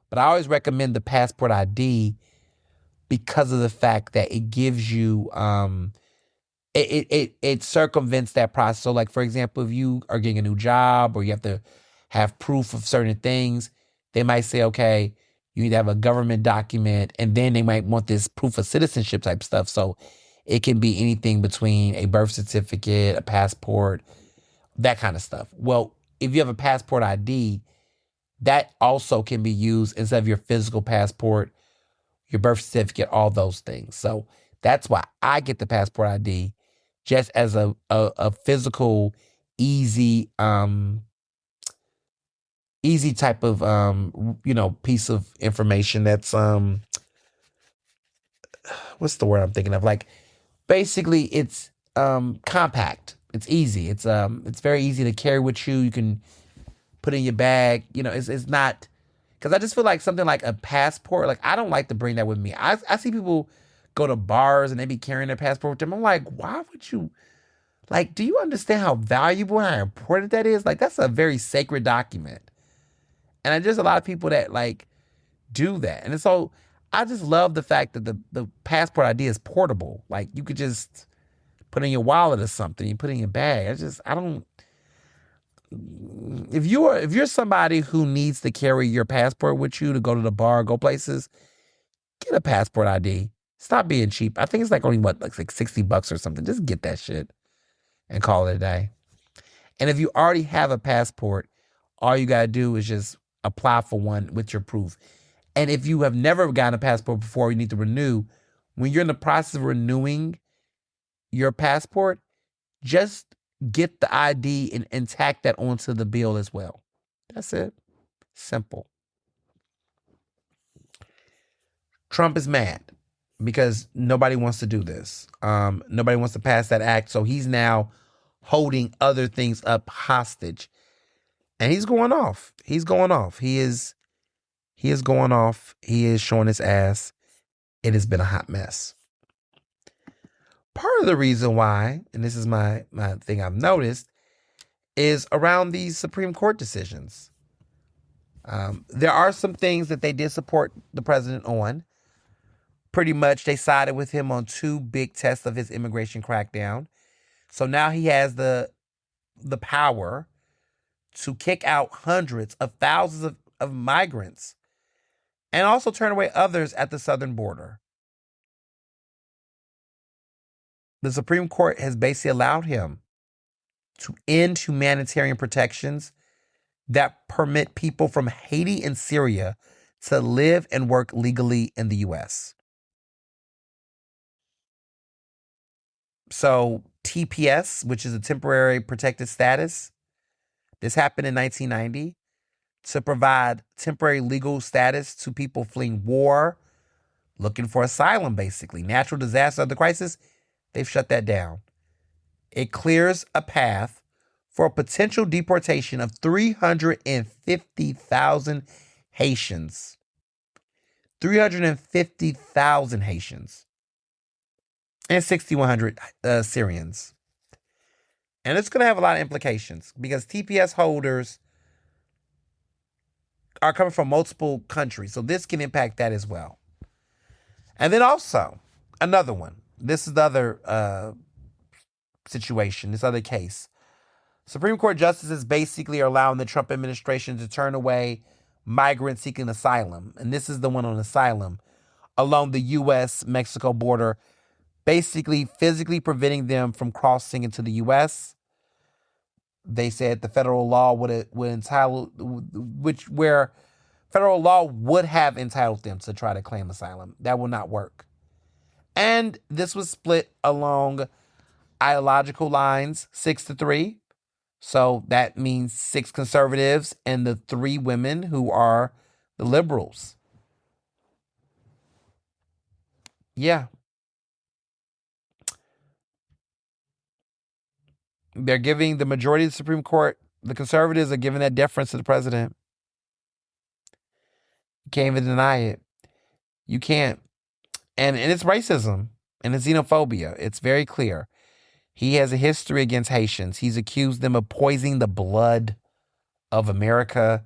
But I always recommend the passport ID because of the fact that it gives you, it circumvents that process. So like, for example, if you are getting a new job or you have to have proof of certain things, they might say, okay, you need to have a government document, and then they might want this proof of citizenship type stuff. So it can be anything between a birth certificate, a passport, that kind of stuff. Well, if you have a passport ID, that also can be used instead of your physical passport, your birth certificate, all those things. So that's why I get the passport ID, just as a physical, easy type of piece of information that's what's the word I'm thinking of? Like, basically it's compact. It's easy. It's very easy to carry with you. You can put in your bag. It's not, because I just feel like something like a passport, like I don't like to bring that with me. I see people go to bars and they be carrying their passport with them. I'm like, why would you? Like, do you understand how valuable and how important that is? Like, that's a very sacred document. And there's a lot of people that like do that. And so I just love the fact that the passport ID is portable. Like, you could just put in your wallet or something. You put it in your bag. If you're somebody who needs to carry your passport with you to go to the bar, go places, get a passport ID. Stop being cheap. I think it's like only like $60 or something. Just get that shit and call it a day. And if you already have a passport, all you got to do is just apply for one with your proof. And if you have never gotten a passport before, you need to renew. When you're in the process of renewing your passport, just get the ID and tack that onto the bill as well. That's it. Simple. Trump is mad because nobody wants to do this. Nobody wants to pass that act. So he's now holding other things up hostage. And he's going off. He's going off. He is going off. He is showing his ass. It has been a hot mess. Part of the reason why, and this is my thing I've noticed, is around these Supreme Court decisions. There are some things that they did support the president on. Pretty much they sided with him on two big tests of his immigration crackdown. So now he has the power to kick out hundreds of thousands of migrants and also turn away others at the southern border. The Supreme Court has basically allowed him to end humanitarian protections that permit people from Haiti and Syria to live and work legally in the U.S. So TPS, which is a temporary protected status, this happened in 1990 to provide temporary legal status to people fleeing war, looking for asylum, basically. Natural disaster, other crisis, they've shut that down. It clears a path for a potential deportation of 350,000 Haitians. 350,000 Haitians. And 6,100 Syrians. And it's going to have a lot of implications because TPS holders are coming from multiple countries. So this can impact that as well. And then also, another one. This is the other situation, this other case. Supreme Court justices basically are allowing the Trump administration to turn away migrants seeking asylum. And this is the one on asylum along the U.S.-Mexico border, basically physically preventing them from crossing into the U.S. They said the federal law would entitle, where federal law would have entitled them to try to claim asylum. That will not work. And this was split along ideological lines, 6-3. So that means 6 conservatives and the 3 women who are the liberals. Yeah. They're giving the majority of the Supreme Court, the conservatives are giving that deference to the president. You can't even deny it. You can't. And it's racism and it's xenophobia. It's very clear. He has a history against Haitians. He's accused them of poisoning the blood of America,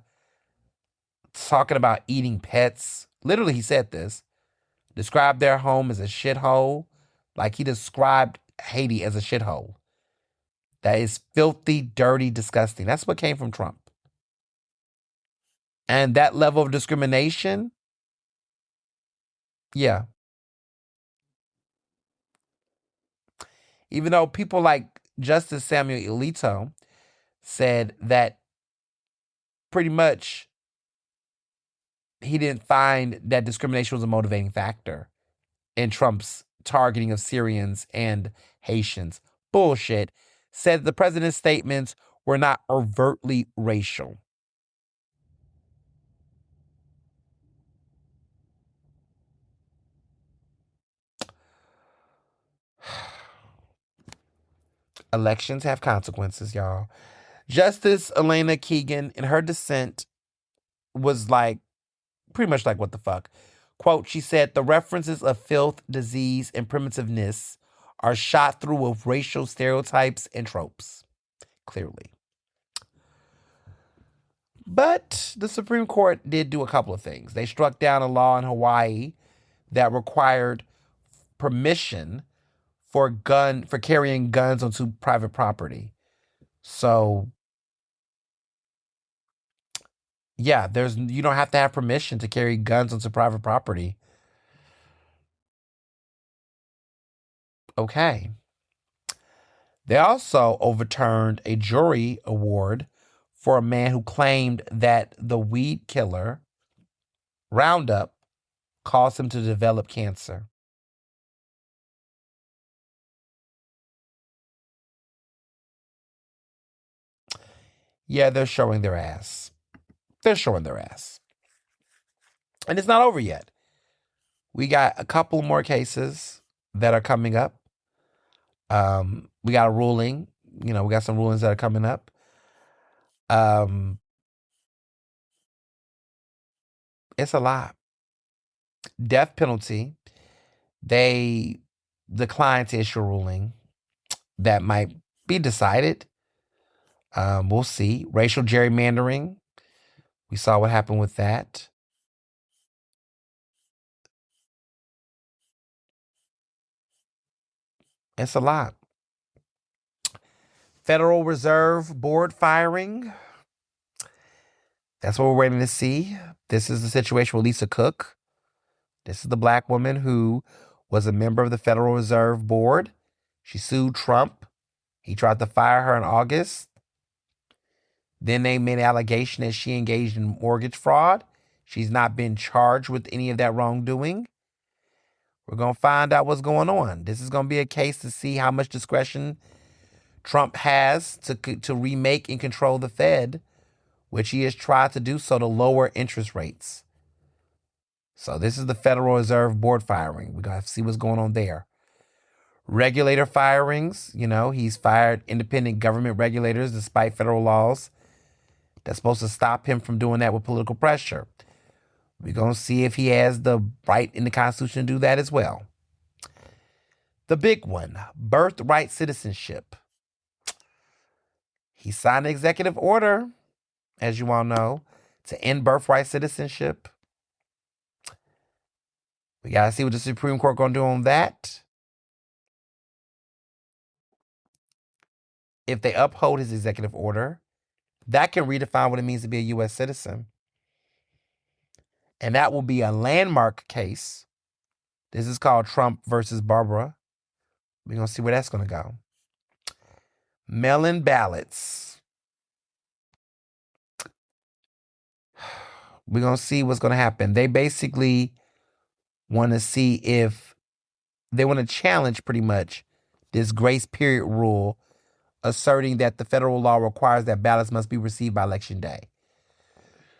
talking about eating pets. Literally, he said this. Described their home as a shithole, like he described Haiti as a shithole. That is filthy, dirty, disgusting. That's what came from Trump. And that level of discrimination, yeah. Even though people like Justice Samuel Alito said that pretty much he didn't find that discrimination was a motivating factor in Trump's targeting of Syrians and Haitians. Bullshit. Said the president's statements were not overtly racial. Elections have consequences, y'all. Justice Elena Kagan, in her dissent, was like, pretty much like, what the fuck? Quote, she said, the references of filth, disease, and primitiveness are shot through with racial stereotypes and tropes. Clearly. But the Supreme Court did do a couple of things. They struck down a law in Hawaii that required permission for carrying guns onto private property. So, yeah, you don't have to have permission to carry guns onto private property. Okay. They also overturned a jury award for a man who claimed that the weed killer Roundup caused him to develop cancer. Yeah, they're showing their ass. They're showing their ass. And it's not over yet. We got a couple more cases that are coming up. We got a ruling. We got some rulings that are coming up. It's a lot. Death penalty. They declined to issue a ruling that might be decided. We'll see. Racial gerrymandering. We saw what happened with that. It's a lot. Federal Reserve Board firing. That's what we're waiting to see. This is the situation with Lisa Cook. This is the black woman who was a member of the Federal Reserve Board. She sued Trump. He tried to fire her in August. Then they made an allegation that she engaged in mortgage fraud. She's not been charged with any of that wrongdoing. We're going to find out what's going on. This is going to be a case to see how much discretion Trump has to remake and control the Fed, which he has tried to do so to lower interest rates. So this is the Federal Reserve Board firing. We're going to have to see what's going on there. Regulator firings. He's fired independent government regulators despite federal laws that's supposed to stop him from doing that with political pressure. We're going to see if he has the right in the Constitution to do that as well. The big one, birthright citizenship. He signed an executive order, as you all know, to end birthright citizenship. We got to see what the Supreme Court going to do on that. If they uphold his executive order, that can redefine what it means to be a U.S. citizen. And that will be a landmark case. This is called Trump versus Barbara. We're going to see where that's going to go. Mail-in ballots. We're going to see what's going to happen. They basically want to see if they want to challenge pretty much this grace period rule, asserting that the federal law requires that ballots must be received by Election Day.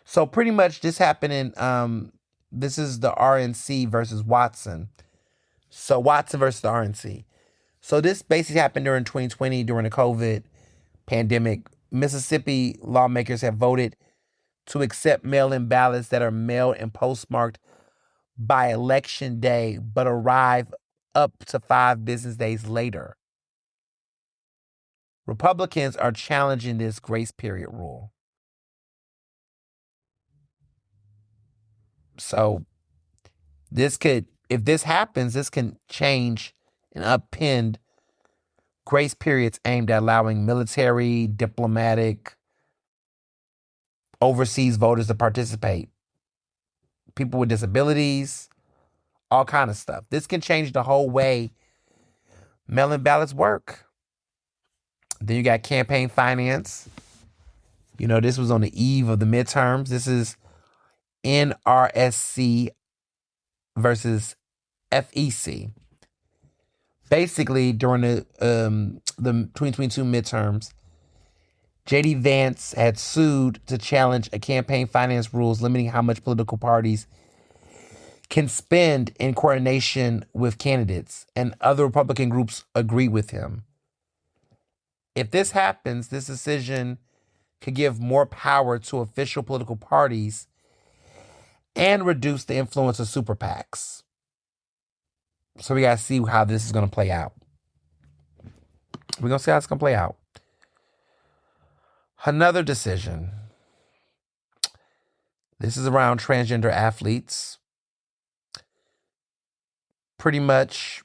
So pretty much this happened in, this is the RNC versus Watson. So Watson versus the RNC. So this basically happened during 2020, during the COVID pandemic. Mississippi lawmakers have voted to accept mail-in ballots that are mailed and postmarked by Election Day, but arrive up to 5 business days later. Republicans are challenging this grace period rule. So this could, if this happens, this can change and upend grace periods aimed at allowing military, diplomatic, overseas voters to participate. People with disabilities, all kind of stuff. This can change the whole way mail-in ballots work. Then you got campaign finance. You know, this was on the eve of the midterms. This is NRSC versus FEC. Basically, during the 2022 midterms, J.D. Vance had sued to challenge a campaign finance rules limiting how much political parties can spend in coordination with candidates, and other Republican groups agree with him. If this happens, this decision could give more power to official political parties and reduce the influence of super PACs. So we got to see how this is going to play out. We're going to see how it's going to play out. Another decision. This is around transgender athletes. Pretty much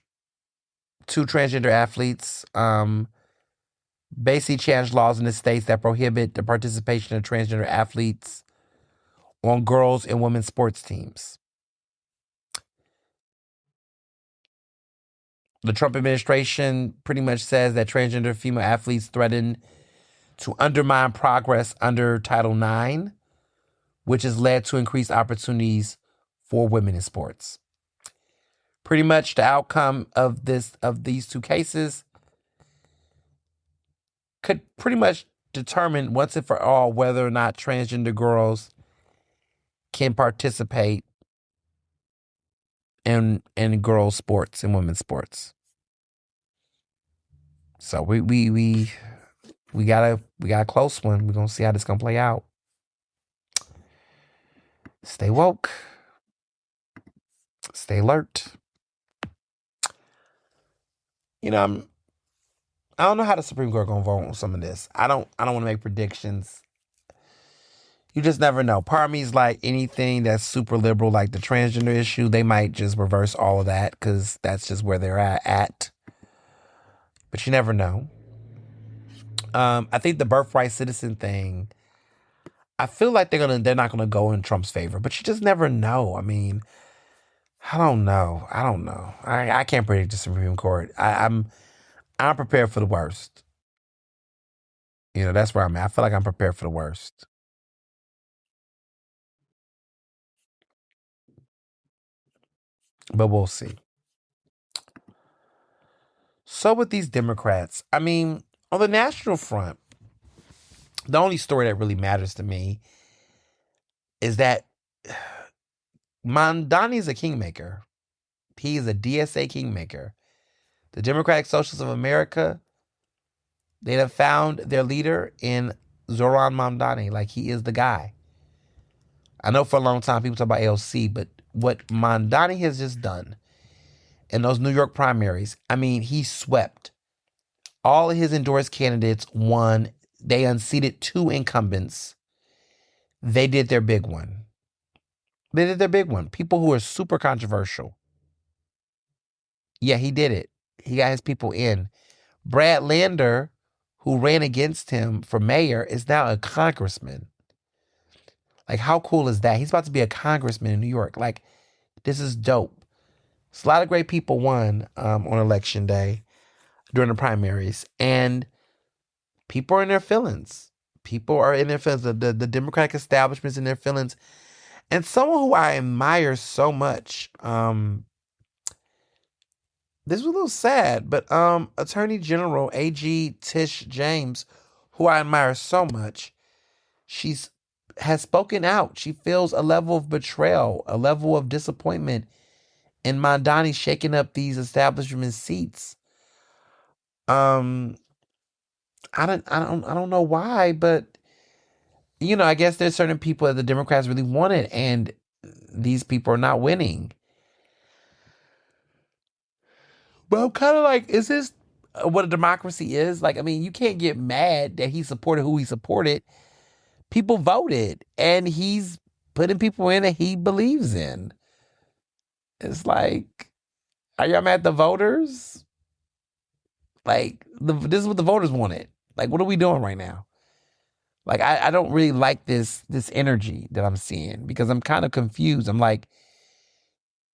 2 transgender athletes basically changed laws in the states that prohibit the participation of transgender athletes on girls and women's sports teams. The Trump administration pretty much says that transgender female athletes threaten to undermine progress under Title IX, which has led to increased opportunities for women in sports. Pretty much the outcome of these 2 cases could pretty much determine once and for all whether or not transgender girls can participate in girls' sports and women's sports. So we got a close one. We're gonna see how this gonna play out. Stay woke. Stay alert. You know, I don't know how the Supreme Court gonna vote on some of this. I don't want to make predictions. You just never know. Part of me is like anything that's super liberal, like the transgender issue, they might just reverse all of that because that's just where they're at. But you never know. I think the birthright citizen thing, I feel like they're not gonna go in Trump's favor, but you just never know. I mean, I don't know. I can't predict the Supreme Court. I'm prepared for the worst. You know, that's where I'm at. I feel like I'm prepared for the worst. But we'll see. So with these Democrats, I mean, on the national front, the only story that really matters to me is that Mamdani is a kingmaker. He is a DSA kingmaker. The Democratic Socialists of America, they have found their leader in Zohran Mamdani. Like, he is the guy. I know for a long time people talk about AOC, but what Mamdani has just done in those New York primaries, I mean, he swept. All of his endorsed candidates won. They unseated 2 incumbents. They did their big one. They did their big one. People who are super controversial. Yeah, he did it. He got his people in. Brad Lander, who ran against him for mayor, is now a congressman. Like, how cool is that? He's about to be a congressman in New York. Like, this is dope. So a lot of great people won on election day during the primaries, and people are in their feelings. People are in their feelings. The Democratic establishment's in their feelings. And someone who I admire so much, this was a little sad, but Attorney General A.G. Tish James, who I admire so much, has spoken out. She feels a level of betrayal, a level of disappointment in Mamdani shaking up these establishment seats. I don't know why, but I guess there's certain people that the Democrats really wanted, and these people are not winning. But I'm kind of like, is this what a democracy is? Like, I mean, you can't get mad that he supported who he supported. People voted, and he's putting people in that he believes in. It's like, are y'all mad at the voters? Like, this is what the voters wanted. Like, what are we doing right now? Like, I don't really like this energy that I'm seeing because I'm kind of confused. I'm like,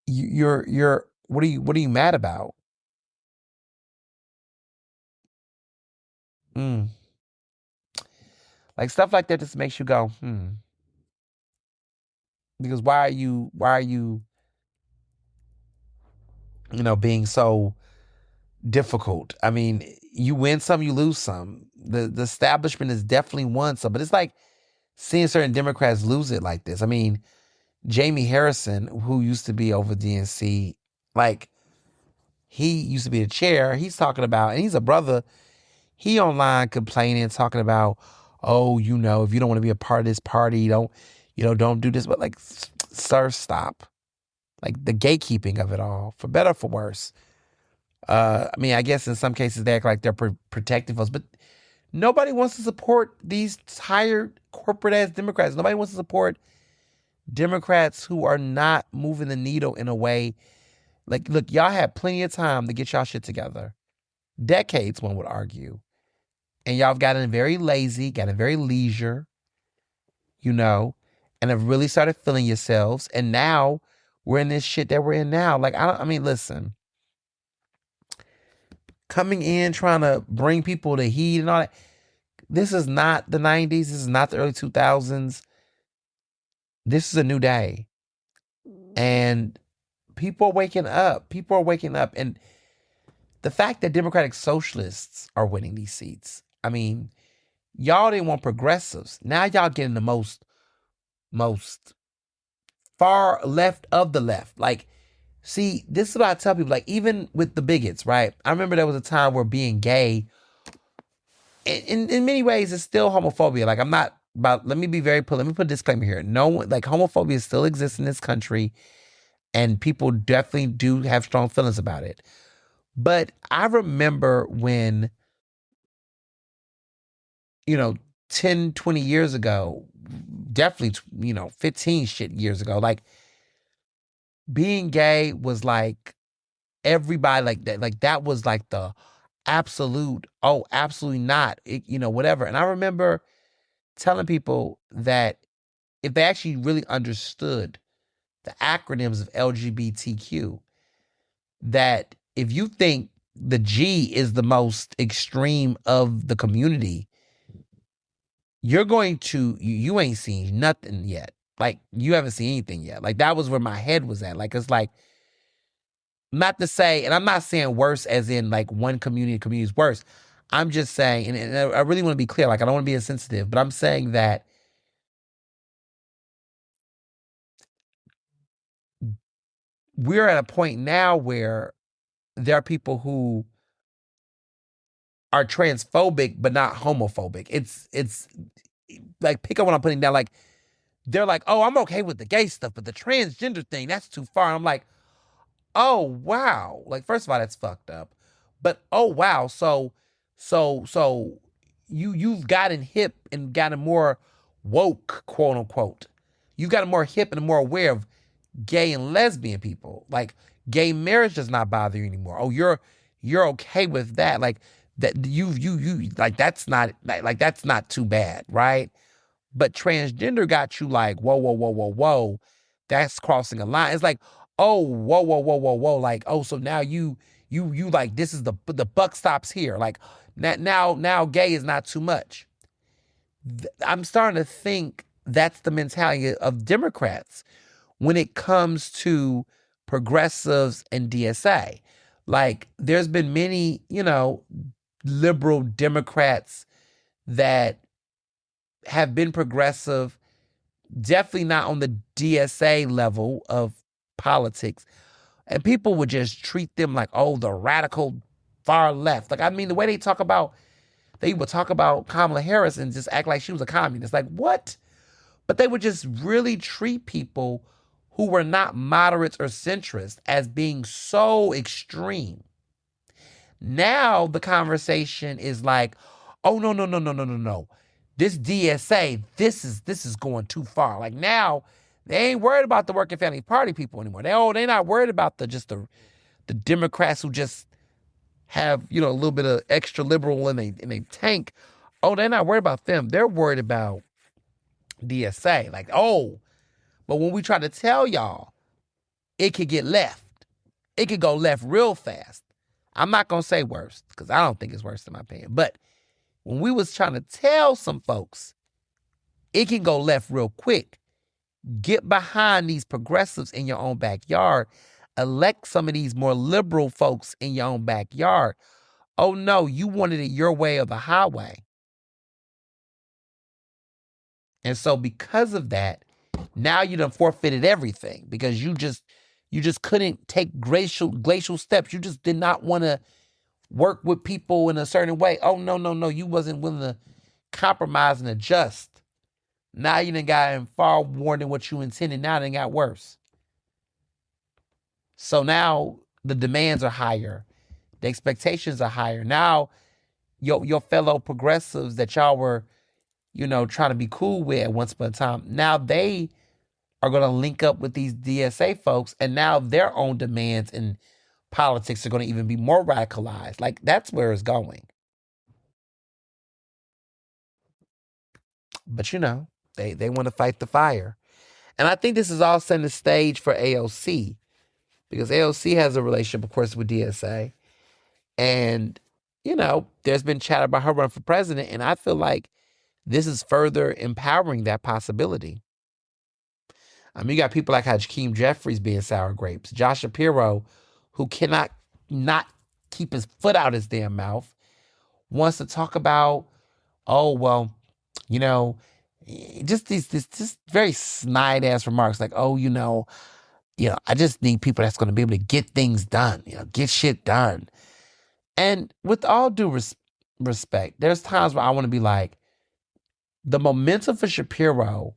you're what are you mad about? Mm. Like, stuff like that just makes you go, because why are you being so difficult? I mean, you win some, you lose some. The establishment has definitely won some, but it's like seeing certain Democrats lose it like this. I mean, Jamie Harrison, who used to be over DNC, like, he used to be the chair. He's talking about, and he's a brother. He online complaining, talking about, oh, if you don't want to be a part of this party, don't do this. But like, sir, stop. Like, the gatekeeping of it all, for better or for worse. I mean, I guess in some cases they act like they're protecting us, but nobody wants to support these tired corporate ass Democrats. Nobody wants to support Democrats who are not moving the needle in a way. Like, look, y'all had plenty of time to get y'all shit together. Decades, one would argue. And y'all have gotten very lazy, gotten very leisure, and have really started feeling yourselves. And now we're in this shit that we're in now. Like, I mean, listen. Coming in, trying to bring people to heat and all that. This is not the 90s. This is not the early 2000s. This is a new day. And people are waking up. People are waking up. And the fact that Democratic Socialists are winning these seats, I mean, y'all didn't want progressives. Now y'all getting the most far left of the left. Like, see, this is what I tell people. Like, even with the bigots, right? I remember there was a time where being gay, in many ways, it's still homophobia. Like, I'm not about, let me be very, let me put a disclaimer here. No one, like, homophobia still exists in this country, and people definitely do have strong feelings about it. But I remember when, 10, 20 years ago, definitely, 15 shit years ago, like, being gay was like, everybody, like that was like the absolute, oh, absolutely not, whatever. And I remember telling people that if they actually really understood the acronyms of LGBTQ, that if you think the G is the most extreme of the community, you're going to, you ain't seen nothing yet. Like, you haven't seen anything yet. Like, that was where my head was at. Like, it's like, not to say, and I'm not saying worse as in like one community is worse. I'm just saying, and I really want to be clear, like, I don't want to be insensitive, but I'm saying that we're at a point now where there are people who are transphobic but not homophobic. It's like, pick up what I'm putting down. Like, they're like, oh, I'm okay with the gay stuff, but the transgender thing, that's too far. I'm like, oh wow. Like, first of all, that's fucked up. But oh wow, so you've gotten hip and gotten more woke, quote unquote. You got more hip and more aware of gay and lesbian people. Like gay marriage does not bother you anymore. Oh, you're okay with that. Like that you like that's not like that's not too bad, right? But transgender got you like, whoa, whoa, whoa, whoa, whoa. That's crossing a line. It's like, oh, whoa, whoa, whoa, whoa, whoa. Like, oh, so now you like this is the buck stops here. Like now gay is not too much. I'm starting to think that's the mentality of Democrats when it comes to progressives and DSA. Like, there's been many, liberal Democrats that have been progressive, definitely not on the DSA level of politics. And people would just treat them like, oh, the radical far left. Like, I mean, the way they would talk about Kamala Harris and just act like she was a communist. Like, what? But they would just really treat people who were not moderates or centrists as being so extreme. Now the conversation is like, oh, no, no, no, no, no, no, no. This DSA, this is going too far. Like now, they ain't worried about the working family party people anymore. They're not worried about the Democrats who just have, a little bit of extra liberal in they tank. Oh, they're not worried about them. They're worried about DSA. Like, oh, but when we try to tell y'all, it could get left. It could go left real fast. I'm not going to say worse, because I don't think it's worse in my opinion. But when we was trying to tell some folks, it can go left real quick. Get behind these progressives in your own backyard. Elect some of these more liberal folks in your own backyard. Oh no, you wanted it your way or the highway. And so because of that, now you done forfeited everything, because you just couldn't take glacial steps. You just did not want to work with people in a certain way. Oh, no, no, no. You wasn't willing to compromise and adjust. Now you done got far more than what you intended. Now it done got worse. So now the demands are higher. The expectations are higher. Now your fellow progressives that y'all were, trying to be cool with at once upon a time, now they are going to link up with these DSA folks, and now their own demands and politics are going to even be more radicalized. Like, that's where it's going. But, they want to fight the fire. And I think this is all setting the stage for AOC, because AOC has a relationship, of course, with DSA. And, there's been chatter about her run for president, and I feel like this is further empowering that possibility. I mean, you got people like Hakeem Jeffries being sour grapes. Josh Shapiro, who cannot not keep his foot out his damn mouth, wants to talk about, oh, well, just these just very snide ass remarks like, oh, I just need people that's going to be able to get things done, get shit done. And with all due respect, there's times where I want to be like, the momentum for Shapiro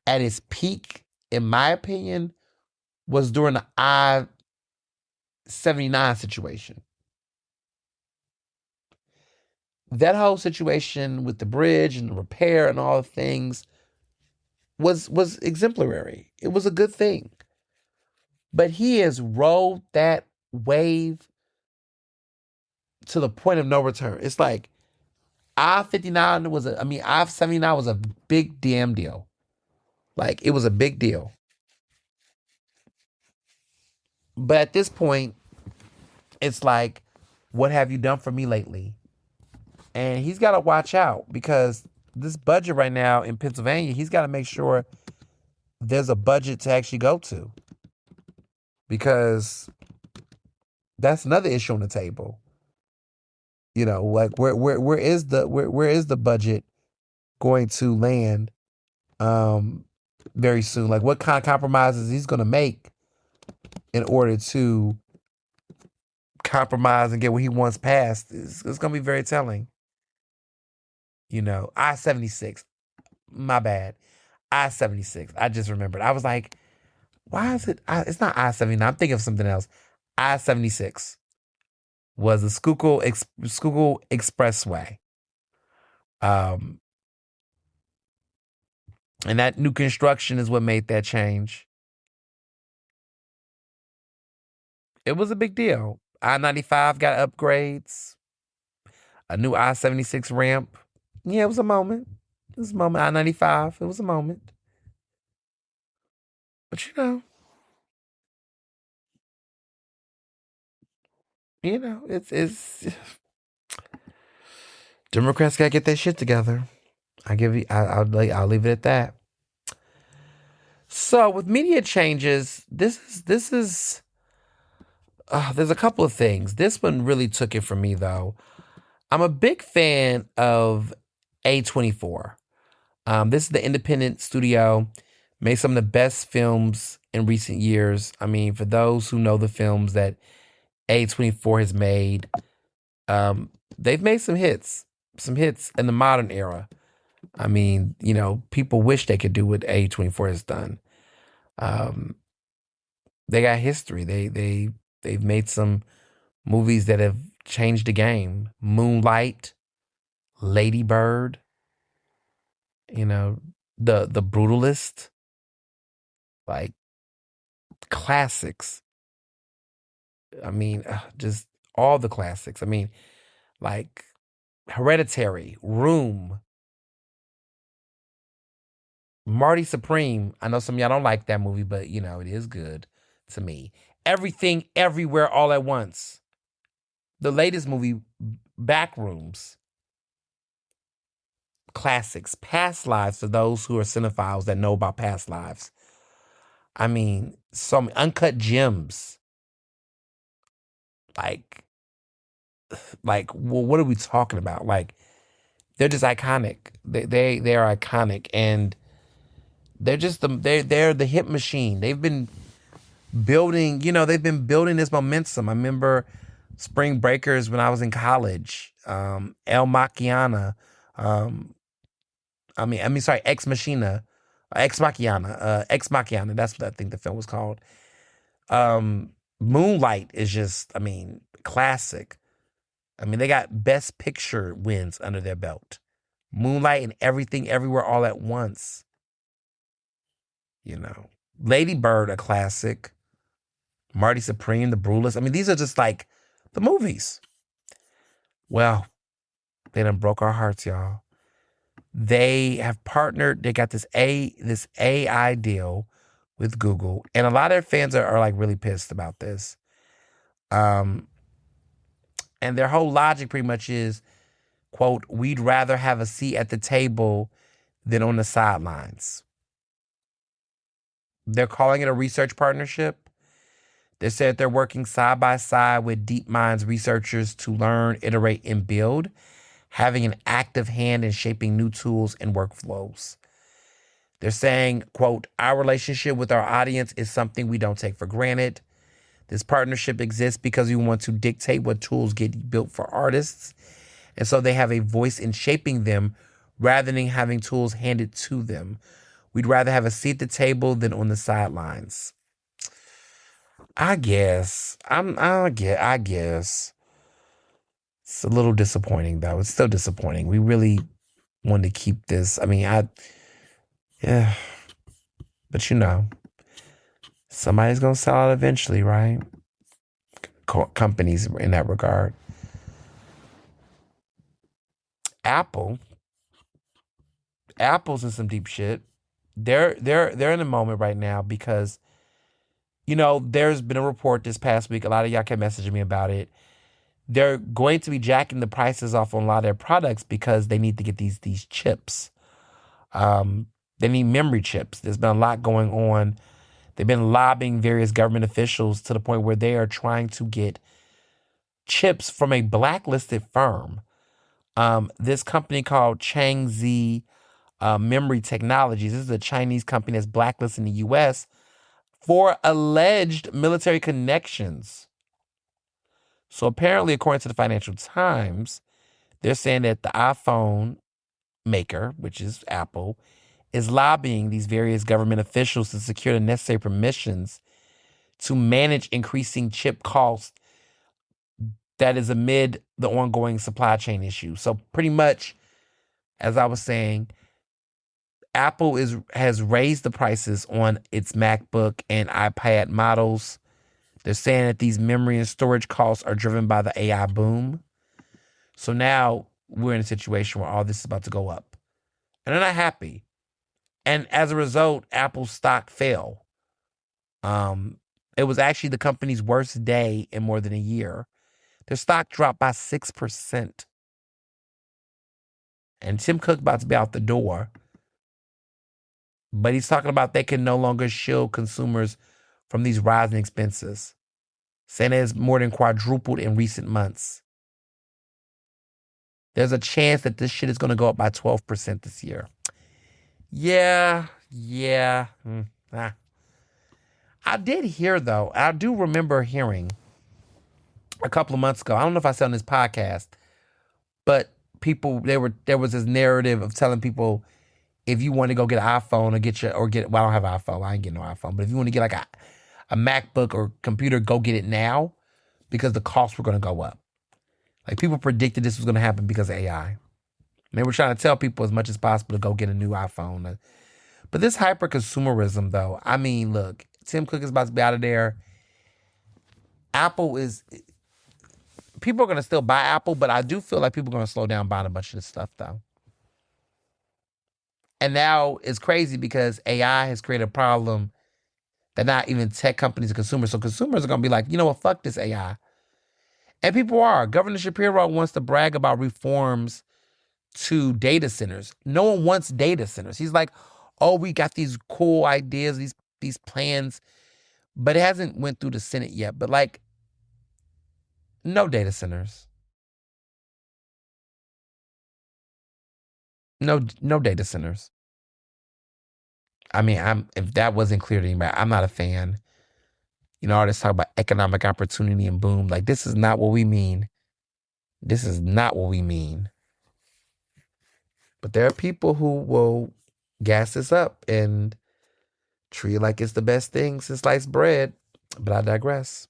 at its peak, in my opinion, was during the I-79 situation. That whole situation with the bridge and the repair and all the things was exemplary. It was a good thing. But he has rode that wave to the point of no return. It's like I-79 I-79 was a big damn deal. Like, it was a big deal. But at this point, it's like, what have you done for me lately? And he's got to watch out, because this budget right now in Pennsylvania, he's got to make sure there's a budget to actually go to, because that's another issue on the table. Like where is the budget going to land very soon? Like, what kind of compromises he's going to make in order to compromise and get what he wants passed? It's going to be very telling. I-76. My bad. I-76. I just remembered. I was like, why is it? It's not I-79. I'm thinking of something else. I-76 was the Schuylkill Expressway. And that new construction is what made that change. It was a big deal. I-95 got upgrades, a new I-76 ramp. Yeah, it was a moment. It was a moment. I-95, it was a moment. But it's Democrats gotta get their shit together. I'll leave it at that. So with media changes, this is there's a couple of things. This one really took it from me though. I'm a big fan of A24. This is the independent studio, made some of the best films in recent years. I mean, for those who know the films that A24 has made, they've made some hits in the modern era. I mean, people wish they could do what A24 has done. They got history. They've made some movies that have changed the game. Moonlight, Lady Bird, the Brutalist, like classics. I mean, just all the classics. I mean, like Hereditary, Room, Marty Supreme. I know some of y'all don't like that movie, but it is good to me. Everything, Everywhere, All at Once. The latest movie, Backrooms. Classics. Past Lives, for those who are cinephiles that know about past lives. I mean, some Uncut Gems. Like, well, what are we talking about? Like, they're just iconic. They're iconic, and they're just they're the hit machine. They've been building. This momentum. I remember Spring Breakers when I was in college. El Machiana. Sorry, Ex Machina. Ex Machiana. Ex Machiana. That's what I think the film was called. Moonlight is just, classic. They got Best Picture wins under their belt. Moonlight and Everything, Everywhere, All at Once. Lady Bird, a classic. Marty Supreme, The Brutalist. These are just like the movies. Well, they done broke our hearts, y'all. They have partnered. They got this AI deal with Google, and a lot of their fans are like really pissed about this. And their whole logic pretty much is, quote, "We'd rather have a seat at the table than on the sidelines." They're calling it a research partnership. They said they're working side by side with DeepMind's researchers to learn, iterate, and build, having an active hand in shaping new tools and workflows. They're saying, quote, "Our relationship with our audience is something we don't take for granted. This partnership exists because we want to dictate what tools get built for artists. And so they have a voice in shaping them rather than having tools handed to them. We'd rather have a seat at the table than on the sidelines." I guess. I guess. It's a little disappointing, though. It's still disappointing. We really wanted to keep this. Yeah. But somebody's going to sell it eventually, right? Companies in that regard. Apple's in some deep shit. They're in a moment right now because, there's been a report this past week. A lot of y'all kept messaging me about it. They're going to be jacking the prices off on a lot of their products because they need to get these chips. They need memory chips. There's been a lot going on. They've been lobbying various government officials to the point where they are trying to get chips from a blacklisted firm. This company called Changzi Memory Technologies. This is a Chinese company that's blacklisted in the U.S. for alleged military connections. So apparently, according to the Financial Times, they're saying that the iPhone maker, which is Apple, is lobbying these various government officials to secure the necessary permissions to manage increasing chip costs that is amid the ongoing supply chain issue. So pretty much, as I was saying, Apple has raised the prices on its MacBook and iPad models. They're saying that these memory and storage costs are driven by the AI boom. So now we're in a situation where all this is about to go up. And they're not happy. And as a result, Apple's stock fell. It was actually the company's worst day in more than a year. Their stock dropped by 6%. And Tim Cook about to be out the door. But he's talking about they can no longer shield consumers from these rising expenses. Saying it has more than quadrupled in recent months. There's a chance that this shit is going to go up by 12% this year. Yeah. I did hear, though, I do remember hearing a couple of months ago, I don't know if I said on this podcast, but there was this narrative of telling people, if you want to go get an iPhone well, I don't have an iPhone, I ain't getting no iPhone, but if you want to get like a MacBook or computer, go get it now, because the costs were going to go up. Like, people predicted this was going to happen because of AI. And they were trying to tell people as much as possible to go get a new iPhone. But this hyper-consumerism, though, I mean, look, Tim Cook is about to be out of there. People are going to still buy Apple, but I do feel like people are going to slow down buying a bunch of this stuff, though. And now it's crazy because AI has created a problem that not even tech companies and consumers. So consumers are going to be like, you know what, fuck this AI. And people are. Governor Shapiro wants to brag about reforms to data centers. No one wants data centers. He's like, oh, we got these cool ideas, these plans, but it hasn't went through the Senate yet. But like, no data centers. No data centers. I mean, if that wasn't clear to anybody, I'm not a fan. You know, all this talk about economic opportunity and boom. Like, this is not what we mean. This is not what we mean. But there are people who will gas this up and treat it like it's the best thing since sliced bread. But I digress.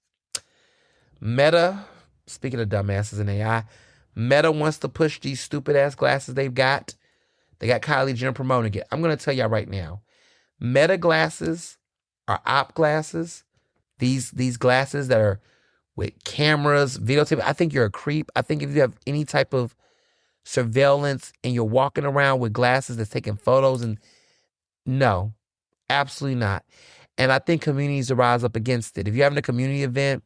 Meta, speaking of dumbasses and AI, Meta wants to push these stupid ass glasses they've got. They got Kylie Jenner promoting it. I'm going to tell y'all right now. Meta glasses are op glasses. These glasses that are with cameras, videotape. I think you're a creep. I think if you have any type of surveillance and you're walking around with glasses that's taking photos, and no, absolutely not. And I think communities will rise up against it. If you're having a community event,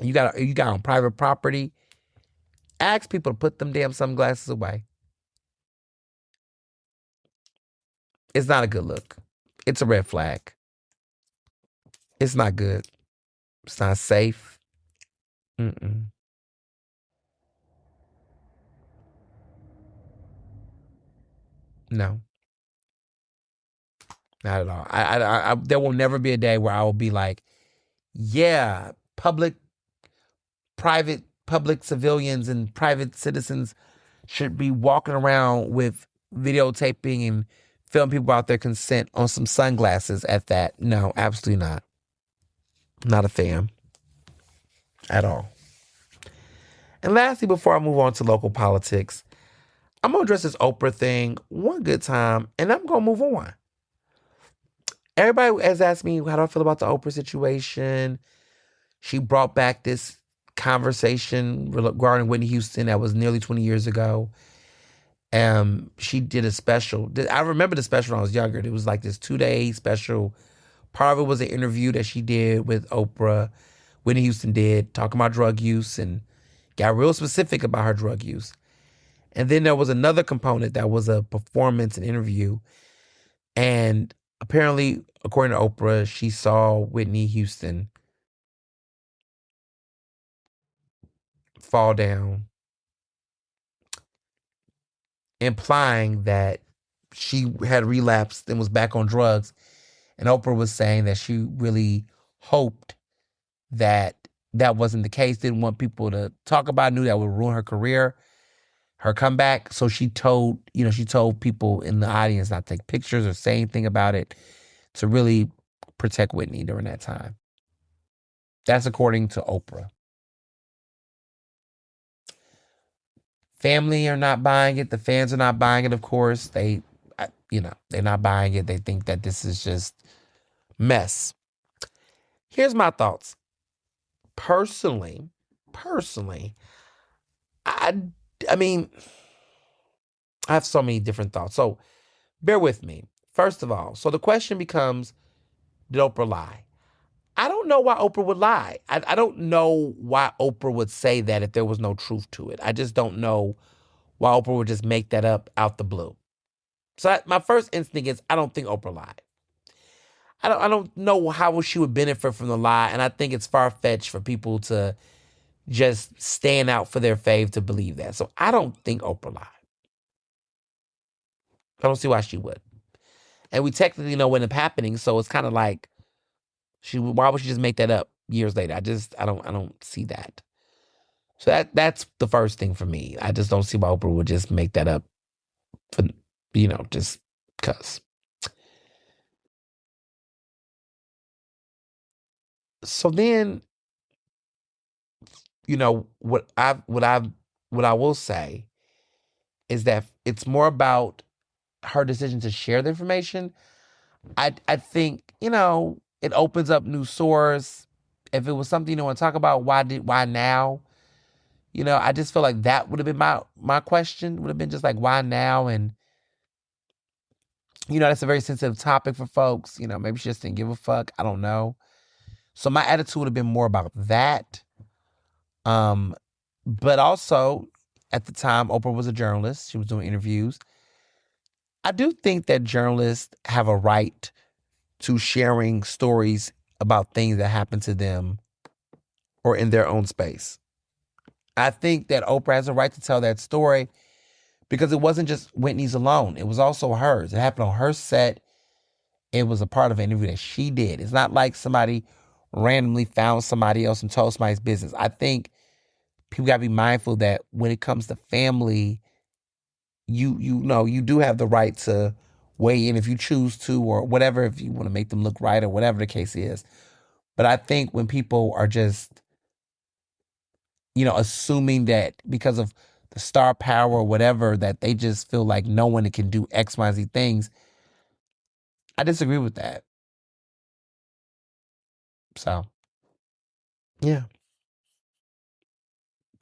you got on private property, ask people to put them damn sunglasses away. It's not a good look. It's a red flag. It's not good. It's not safe. No, not at all. I there will never be a day where I will be like, yeah, public civilians and private citizens should be walking around with videotaping and filming people out their consent on some sunglasses at that. No, absolutely not. Not a fan at all. And lastly, before I move on to local politics, I'm going to address this Oprah thing one good time, and I'm going to move on. Everybody has asked me, how do I feel about the Oprah situation? She brought back this conversation regarding Whitney Houston that was nearly 20 years ago. She did a special. I remember the special when I was younger. It was like this 2-day special. Part of it was an interview that she did with Oprah, Whitney Houston did, talking about drug use and got real specific about her drug use. And then there was another component that was a performance and interview. And apparently, according to Oprah, she saw Whitney Houston fall down, implying that she had relapsed and was back on drugs. And Oprah was saying that she really hoped that that wasn't the case, didn't want people to talk about it, knew that would ruin her career, her comeback. So she told people in the audience not to take pictures or say anything about it to really protect Whitney during that time. That's according to Oprah. Family are not buying it. The fans are not buying it, of course. they're not buying it. They think that this is just mess. Here's my thoughts. Personally, I mean, I have so many different thoughts. So bear with me. First of all, so the question becomes, did Oprah lie? I don't know why Oprah would lie. I don't know why Oprah would say that if there was no truth to it. I just don't know why Oprah would just make that up out the blue. So my first instinct is I don't think Oprah lied. I don't know how she would benefit from the lie, and I think it's far-fetched for people to just stand out for their fave to believe that. So I don't think Oprah lied. I don't see why she would. And we technically know what ended up happening, so it's kind of like why would she just make that up years later? I don't see that. So that's the first thing for me. I just don't see why Oprah would just make that up for, just because. So then, what I will say is that it's more about her decision to share the information. I think, it opens up new source. If it was something you want to talk about, why now? I just feel like that would have been my question. Would have been just like, why now? And that's a very sensitive topic for folks. Maybe she just didn't give a fuck. I don't know. So my attitude would have been more about that. But also, at the time, Oprah was a journalist. She was doing interviews. I do think that journalists have a right to sharing stories about things that happen to them or in their own space. I think that Oprah has a right to tell that story because it wasn't just Whitney's alone. It was also hers. It happened on her set. It was a part of an interview that she did. It's not like somebody randomly found somebody else and told somebody's business. I think people got to be mindful that when it comes to family, you do have the right to weigh in if you choose to or whatever, if you want to make them look right or whatever the case is. But I think when people are just, assuming that because of the star power or whatever, that they just feel like no one can do X, Y, Z things, I disagree with that. So, yeah.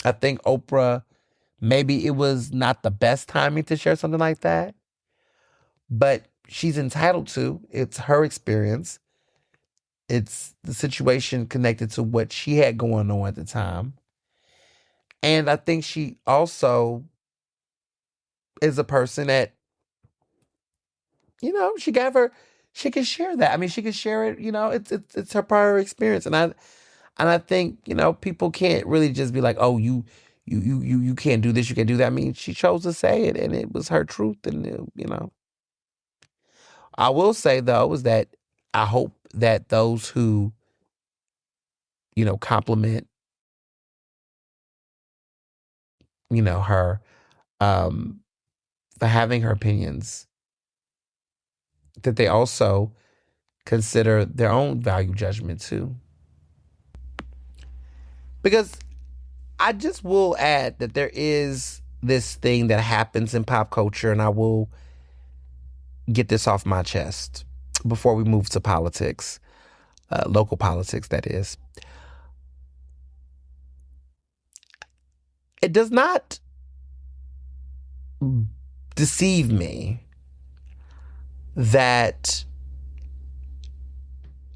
I think Oprah, maybe it was not the best timing to share something like that, but she's entitled to. It's her experience. It's the situation connected to what she had going on at the time. And I think she also is a person that, she can share that. I mean, she can share it, it's her prior experience. And I think, people can't really just be like, oh, you can't do this, you can't do that. I mean, she chose to say it and it was her truth. And, I will say, though, is that I hope that those who, compliment, her for having her opinions, that they also consider their own value judgment, too. Because I just will add that there is this thing that happens in pop culture, and I will get this off my chest before we move to politics, local politics, that is. It does not deceive me that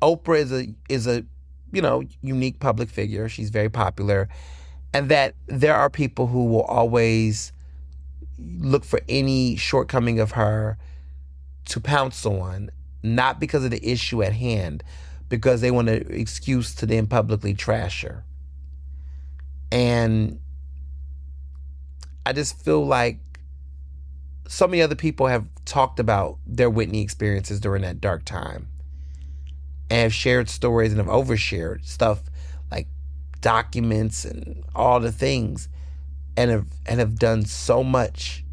Oprah is a unique public figure. She's very popular, and that there are people who will always look for any shortcoming of her to pounce on, not because of the issue at hand, because they want an excuse to then publicly trash her. And I just feel like so many other people have talked about their Whitney experiences during that dark time and have shared stories and have overshared stuff like documents and all the things, and have done so much,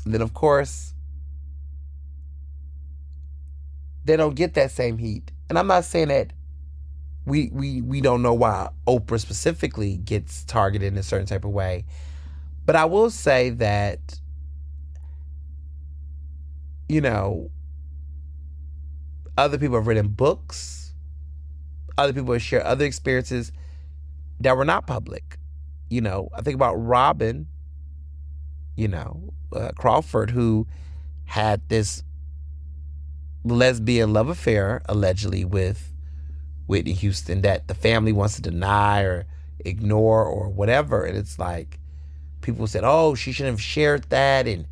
Then, of course, they don't get that same heat. And I'm not saying that we don't know why Oprah specifically gets targeted in a certain type of way. But I will say that, you know, other people have written books. Other people have shared other experiences that were not public. You know, I think about Robin, Crawford, who had this lesbian love affair, allegedly, with Whitney Houston that the family wants to deny or ignore or whatever. And it's like, people said, oh, she shouldn't have shared that. And,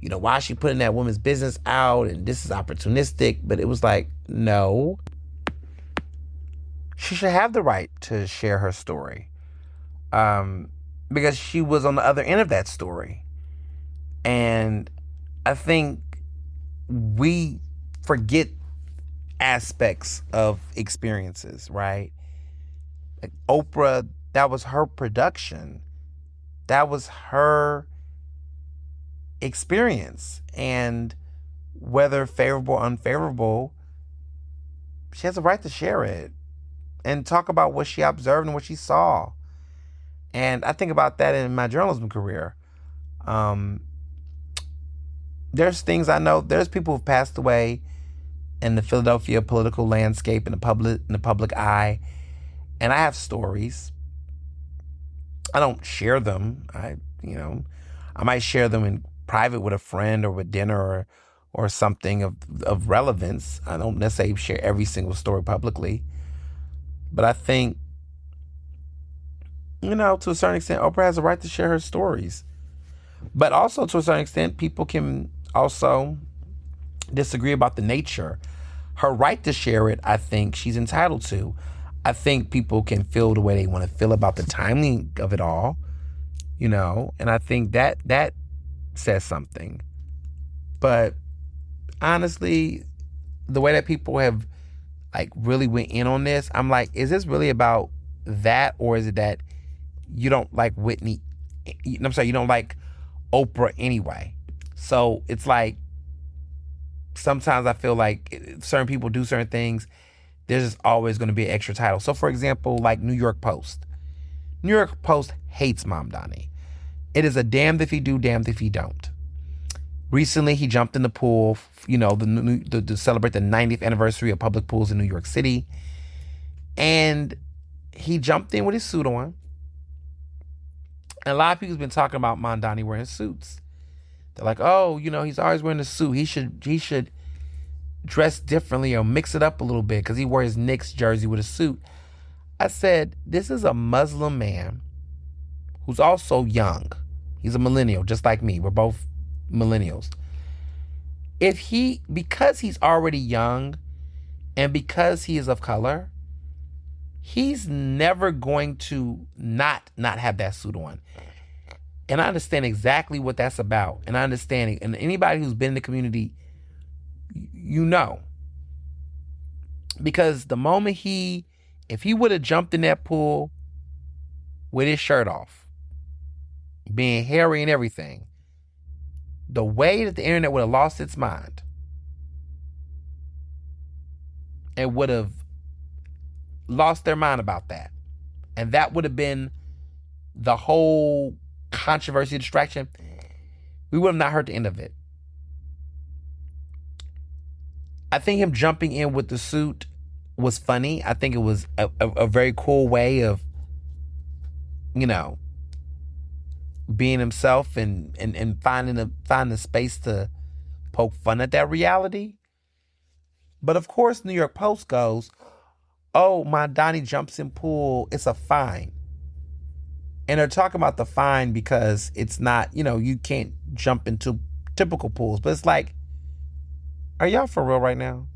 why is she putting that woman's business out? And this is opportunistic. But it was like, no. She should have the right to share her story. Because she was on the other end of that story. And I think we forget aspects of experiences, right? Like Oprah, that was her production. That was her experience. And whether favorable or unfavorable, she has a right to share it and talk about what she observed and what she saw. And I think about that in my journalism career. There's things I know. There's people who've passed away in the Philadelphia political landscape, in the public eye, and I have stories. I don't share them. I might share them in private with a friend or with dinner or something of relevance. I don't necessarily share every single story publicly, but I think, to a certain extent, Oprah has a right to share her stories. But also, to a certain extent, people can also disagree about the nature. Her right to share it, I think she's entitled to. I think people can feel the way they want to feel about the timing of it all, and I think that says something. But honestly, the way that people have really went in on this, I'm like, is this really about that, or is it that you don't like Whitney? I'm sorry, you don't like Oprah anyway. So it's like, sometimes I feel like certain people do certain things, there's just always going to be an extra title. So for example, like New York Post. New York Post hates Mamdani. It is a damned if he do, damned if he don't. Recently, he jumped in the pool, to celebrate the 90th anniversary of public pools in New York City. And he jumped in with his suit on. And a lot of people have been talking about Mamdani wearing suits. They're like, oh, he's always wearing a suit. He should dress differently or mix it up a little bit because he wore his Knicks jersey with a suit. I said, this is a Muslim man who's also young. He's a millennial, just like me. We're both millennials. Because he's already young and because he is of color, he's never going to not have that suit on. And I understand exactly what that's about. And I understand, and anybody who's been in the community, because the moment if he would have jumped in that pool with his shirt off, being hairy and everything, the way that the internet would have lost its mind and would have lost their mind about that. And that would have been the whole controversy, distraction. We would have not heard the end of it. I think him jumping in with the suit was funny. I think it was a very cool way of, being himself and finding a space to poke fun at that reality. But of course, New York Post goes, oh, Mamdani jumps in pool, it's a fine. And they're talking about the fine because it's not, you can't jump into typical pools. But it's like, are y'all for real right now?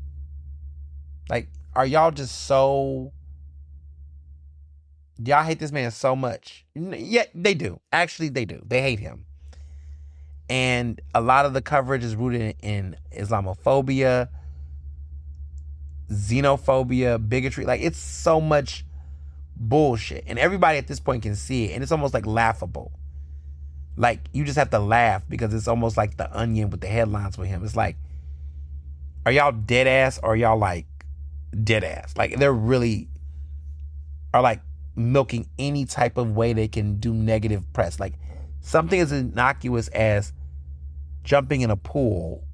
Like, are y'all just so... Y'all hate this man so much. Yeah, they do. Actually, they do. They hate him. And a lot of the coverage is rooted in Islamophobia, xenophobia, bigotry. Like, it's so much bullshit. And everybody at this point can see it. And it's almost like laughable. Like, you just have to laugh because it's almost like The Onion with the headlines with him. It's like, are y'all dead ass or are y'all like dead ass? Like, they're really are like milking any type of way they can do negative press. Like something as innocuous as jumping in a pool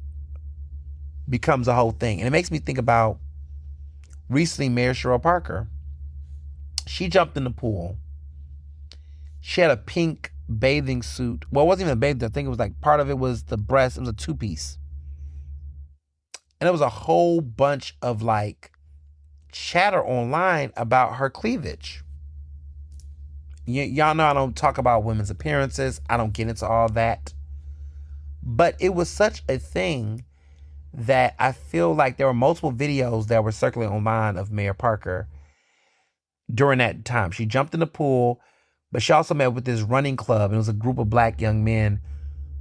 becomes a whole thing. And it makes me think about recently Mayor Cheryl Parker. She jumped in the pool. She had a pink bathing suit. Well, it wasn't even a bathing suit. I think it was like part of it was the breast. It was a two-piece. And there was a whole bunch of like chatter online about her cleavage. Y'all know I don't talk about women's appearances. I don't get into all that. But it was such a thing that I feel like there were multiple videos that were circulating online of Mayor Parker during that time. She jumped in the pool, but she also met with this running club. And it was a group of black young men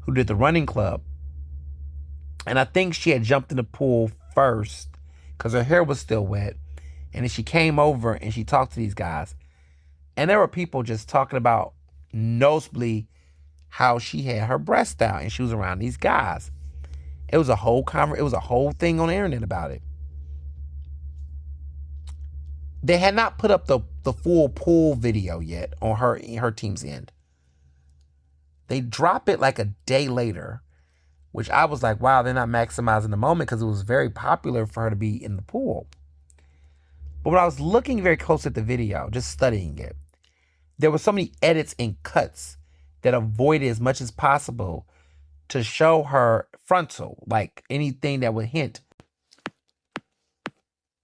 who did the running club. And I think she had jumped in the pool first because her hair was still wet. And then she came over and she talked to these guys. And there were people just talking about noticeably how she had her breast out and she was around these guys. It was a whole thing on the internet about it. They had not put up the full pool video yet on her team's end. They dropped it like a day later, which I was like, wow, they're not maximizing the moment because it was very popular for her to be in the pool. But when I was looking very close at the video, just studying it, there were so many edits and cuts that avoided as much as possible to show her frontal, like anything that would hint.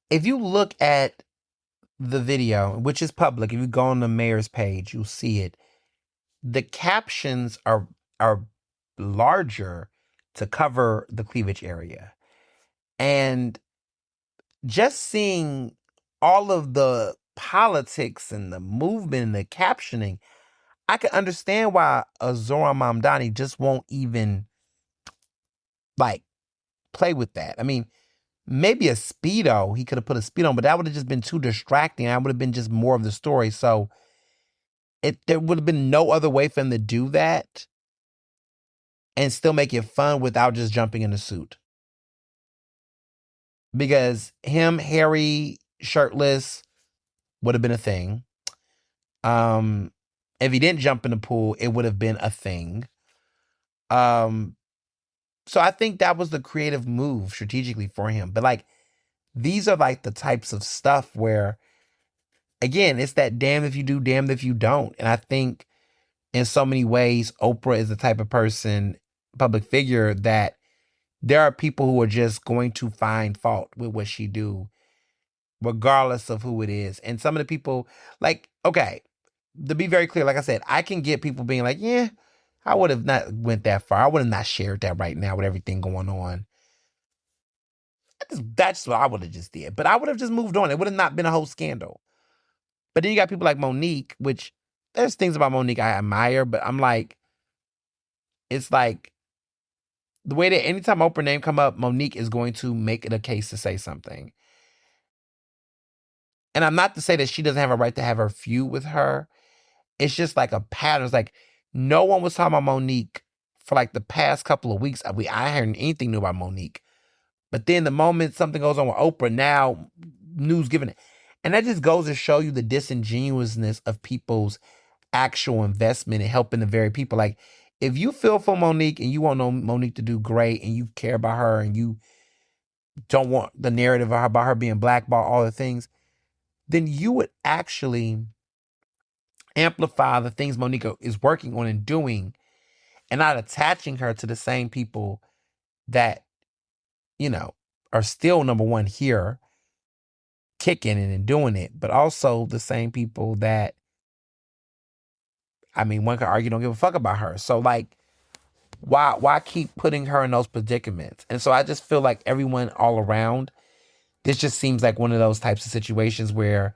If you look at the video, which is public, if you go on the mayor's page, you'll see it. The captions are larger to cover the cleavage area. And just seeing all of the politics and the movement and the captioning, I can understand why Zohran Mamdani just won't even like play with that. I mean, maybe a Speedo, he could have put a Speedo on, but that would have just been too distracting. That would have been just more of the story. So there would have been no other way for him to do that and still make it fun without just jumping in a suit. Because him, hairy, shirtless, would have been a thing. If he didn't jump in the pool, it would have been a thing. So I think that was the creative move strategically for him. But like, these are like the types of stuff where, again, it's that damned if you do, damned if you don't. And I think in so many ways, Oprah is the type of person, public figure, that there are people who are just going to find fault with what she do, regardless of who it is. And some of the people, like, okay, to be very clear, like I said, I can get people being like, yeah, I would have not went that far. I would have not shared that right now with everything going on. That's what I would have just did. But I would have just moved on. It would have not been a whole scandal. But then you got people like Monique, which there's things about Monique I admire, but I'm like, it's like the way that anytime Oprah name come up, Monique is going to make it a case to say something. And I'm not to say that she doesn't have a right to have her feud with her. It's just like a pattern. It's like no one was talking about Monique for like the past couple of weeks. I heard anything new about Monique. But then the moment something goes on with Oprah, now news given it. And that just goes to show you the disingenuousness of people's actual investment in helping the very people. Like, if you feel for Monique and you want Monique to do great and you care about her and you don't want the narrative about her being blackballed, all the things, then you would actually amplify the things Monique is working on and doing and not attaching her to the same people that, you know, are still number one here, kicking it and doing it, but also the same people that, I mean, one could argue don't give a fuck about her. So like, why keep putting her in those predicaments? And so I just feel like everyone all around, this just seems like one of those types of situations where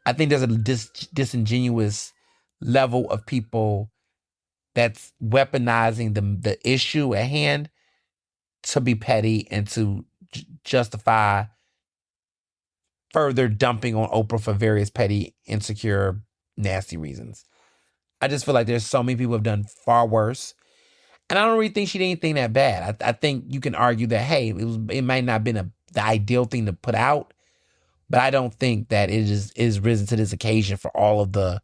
I think there's a disingenuous level of people that's weaponizing the issue at hand to be petty and to justify further dumping on Oprah for various petty, insecure, nasty reasons. I just feel like there's so many people who have done far worse. And I don't really think she did anything that bad. I think you can argue that, hey, it might not have been the ideal thing to put out, But I don't think that it is risen to this occasion for all of the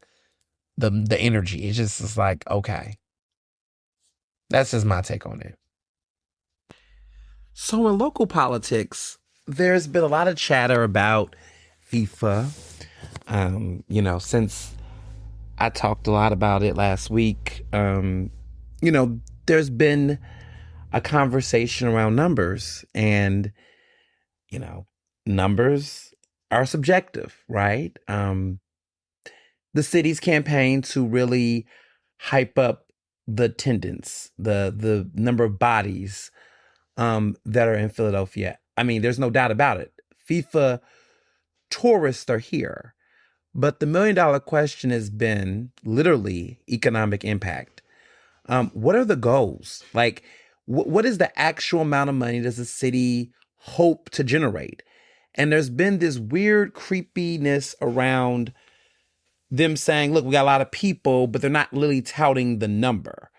energy. It's like, okay. That's just my take on it. So in local politics, there's been a lot of chatter about FIFA. Since I talked a lot about it last week, there's been a conversation around numbers, and numbers are subjective, right? The city's campaign to really hype up the attendance, the number of bodies that are in Philadelphia. I mean, there's no doubt about it. FIFA tourists are here. But the $1 million question has been literally economic impact. What are the goals? Like, what is the actual amount of money does the city hope to generate? And there's been this weird creepiness around them saying, look, we got a lot of people, but they're not really touting the number.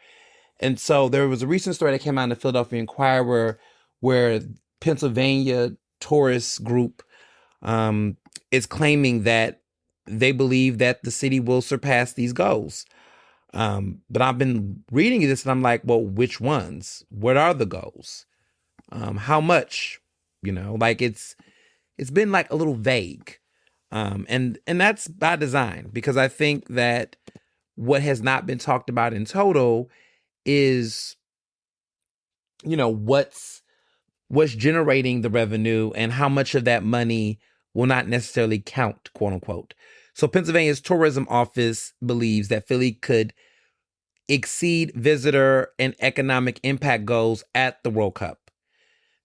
And so there was a recent story that came out in the Philadelphia Inquirer where Pennsylvania tourist group is claiming that they believe that the city will surpass these goals. But I've been reading this and I'm like, well, which ones? What are the goals? How much? Like it's been like a little vague. And that's by design, because I think that what has not been talked about in total is, what's generating the revenue and how much of that money will not necessarily count, quote unquote. So Pennsylvania's tourism office believes that Philly could exceed visitor and economic impact goals at the World Cup.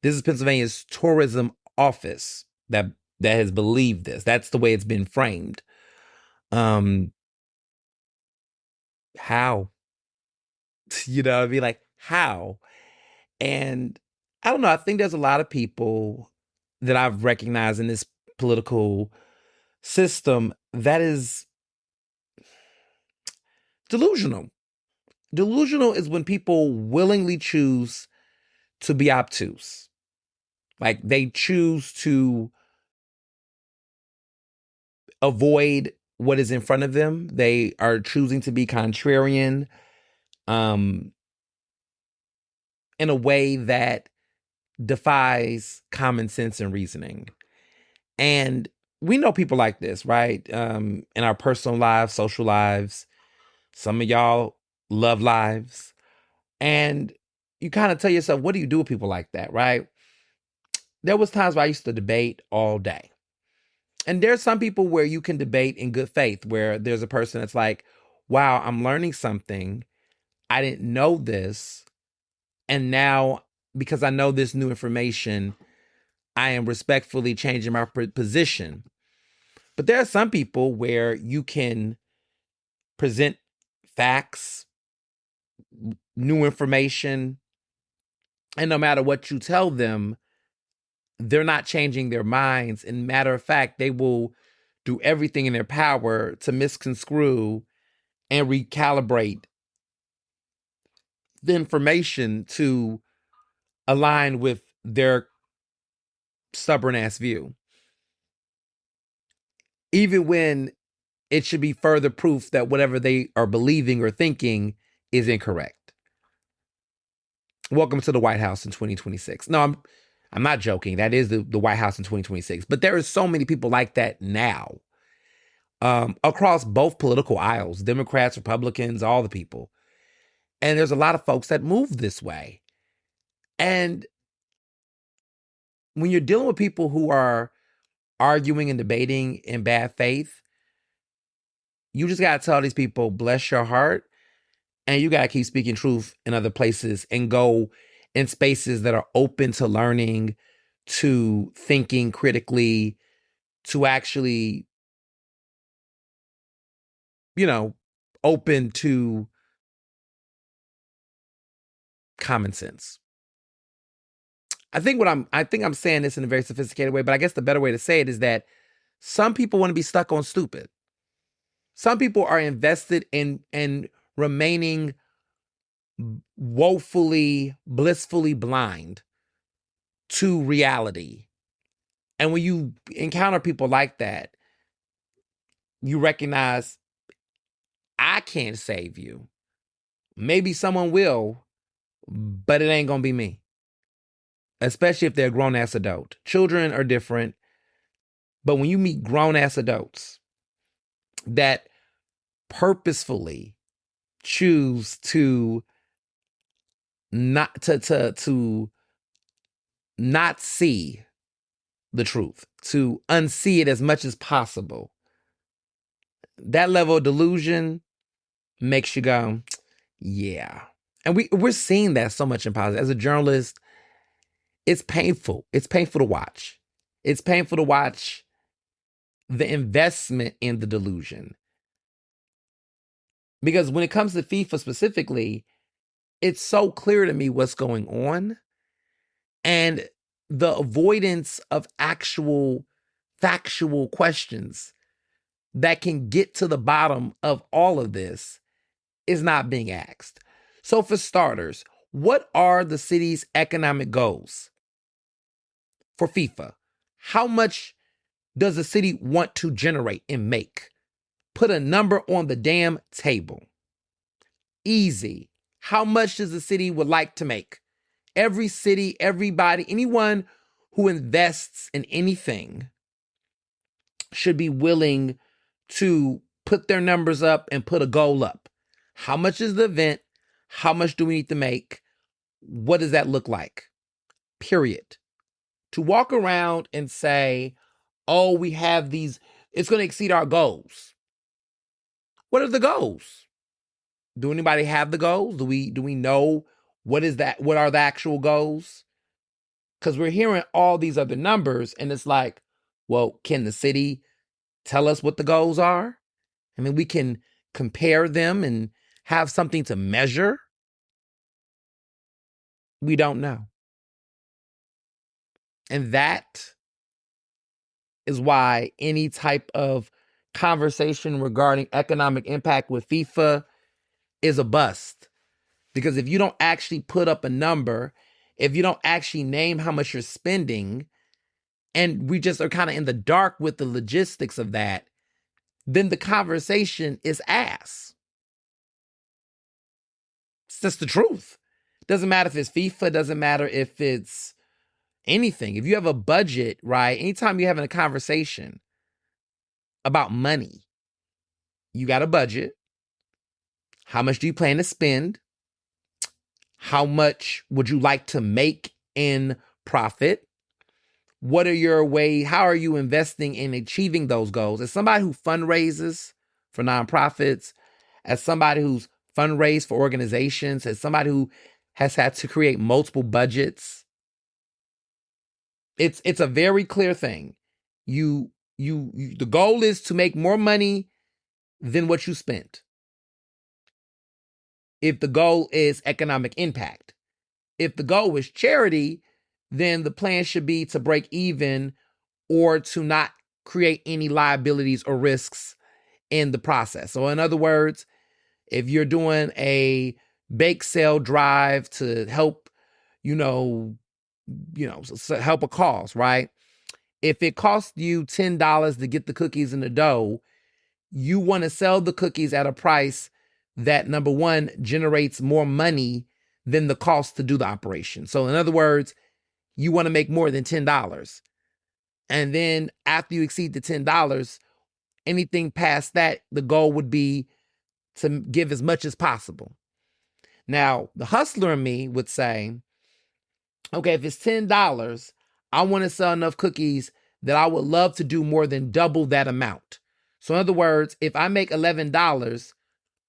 This is Pennsylvania's tourism office that has believed this. That's the way it's been framed. How? I'd be like, how? And I don't know. I think there's a lot of people that I've recognized in this political system that is delusional. Delusional is when people willingly choose to be obtuse. Like they choose to avoid what is in front of them. They are choosing to be contrarian in a way that defies common sense and reasoning. And we know people like this, right? In our personal lives, social lives. Some of y'all love lives. And you kind of tell yourself, what do you do with people like that, right? There was times where I used to debate all day. And there's some people where you can debate in good faith, where there's a person that's like, wow, I'm learning something. I didn't know this. And now, because I know this new information, I am respectfully changing my position. But there are some people where you can present facts, new information, and no matter what you tell them, they're not changing their minds. And matter of fact, they will do everything in their power to misconstrue and recalibrate the information to align with their stubborn ass view. Even when it should be further proof that whatever they are believing or thinking is incorrect. Welcome to the White House in 2026. No, I'm not joking. That is the White House in 2026. But there are so many people like that now. Across both political aisles, Democrats, Republicans, all the people. And there's a lot of folks that move this way. And when you're dealing with people who are arguing and debating in bad faith, you just got to tell these people, bless your heart. And you got to keep speaking truth in other places and go in spaces that are open to learning, to thinking critically, to actually, open to common sense. I think I'm saying this in a very sophisticated way, but I guess the better way to say it is that some people want to be stuck on stupid. Some people are invested in remaining woefully, blissfully blind to reality And when you encounter people like that, you recognize, I can't save you. Maybe someone will, but it ain't going to be me. Especially if they're a grown-ass adult. Children are different. But when you meet grown-ass adults that purposefully choose to not not see the truth, to unsee it as much as possible, that level of delusion makes you go, yeah. And we're seeing that so much in politics. As a journalist, it's painful. It's painful to watch. It's painful to watch the investment in the delusion. Because when it comes to FIFA specifically, it's so clear to me what's going on. And the avoidance of actual factual questions that can get to the bottom of all of this is not being asked. So for starters, what are the city's economic goals for FIFA? How much does the city want to generate and make? Put a number on the damn table. Easy. How much does the city would like to make? Every city, everybody, anyone who invests in anything should be willing to put their numbers up and put a goal up. How much is the event? How much do we need to make? What does that look like? Period. To walk around and say, oh, we have these, it's going to exceed our goals. What are the goals? Do anybody have the goals? Do we know what is that? What are the actual goals? Because we're hearing all these other numbers and it's like, well, can the city tell us what the goals are? I mean, we can compare them and have something to measure. We don't know. And that is why any type of conversation regarding economic impact with FIFA is a bust. Because if you don't actually put up a number, if you don't actually name how much you're spending, and we just are kind of in the dark with the logistics of that, then the conversation is ass. It's just the truth. Doesn't matter if it's FIFA, doesn't matter if it's anything. If you have a budget, right? Anytime you're having a conversation about money, you got a budget. How much do you plan to spend? How much would you like to make in profit? What are your ways? How are you investing in achieving those goals? As somebody who fundraises for nonprofits, as somebody who's fundraised for organizations, as somebody who has had to create multiple budgets, it's a very clear thing. The goal is to make more money than what you spent. If the goal is economic impact. If the goal is charity, then the plan should be to break even or to not create any liabilities or risks in the process. So in other words, if you're doing a bake sale drive to help, help a cause, right? If it costs you $10 to get the cookies in the dough, you want to sell the cookies at a price that, number one, generates more money than the cost to do the operation. So in other words, you want to make more than $10. And then after you exceed the $10, anything past that, the goal would be to give as much as possible. Now, the hustler in me would say, okay, if it's $10, I want to sell enough cookies that I would love to do more than double that amount. So in other words, if I make $11,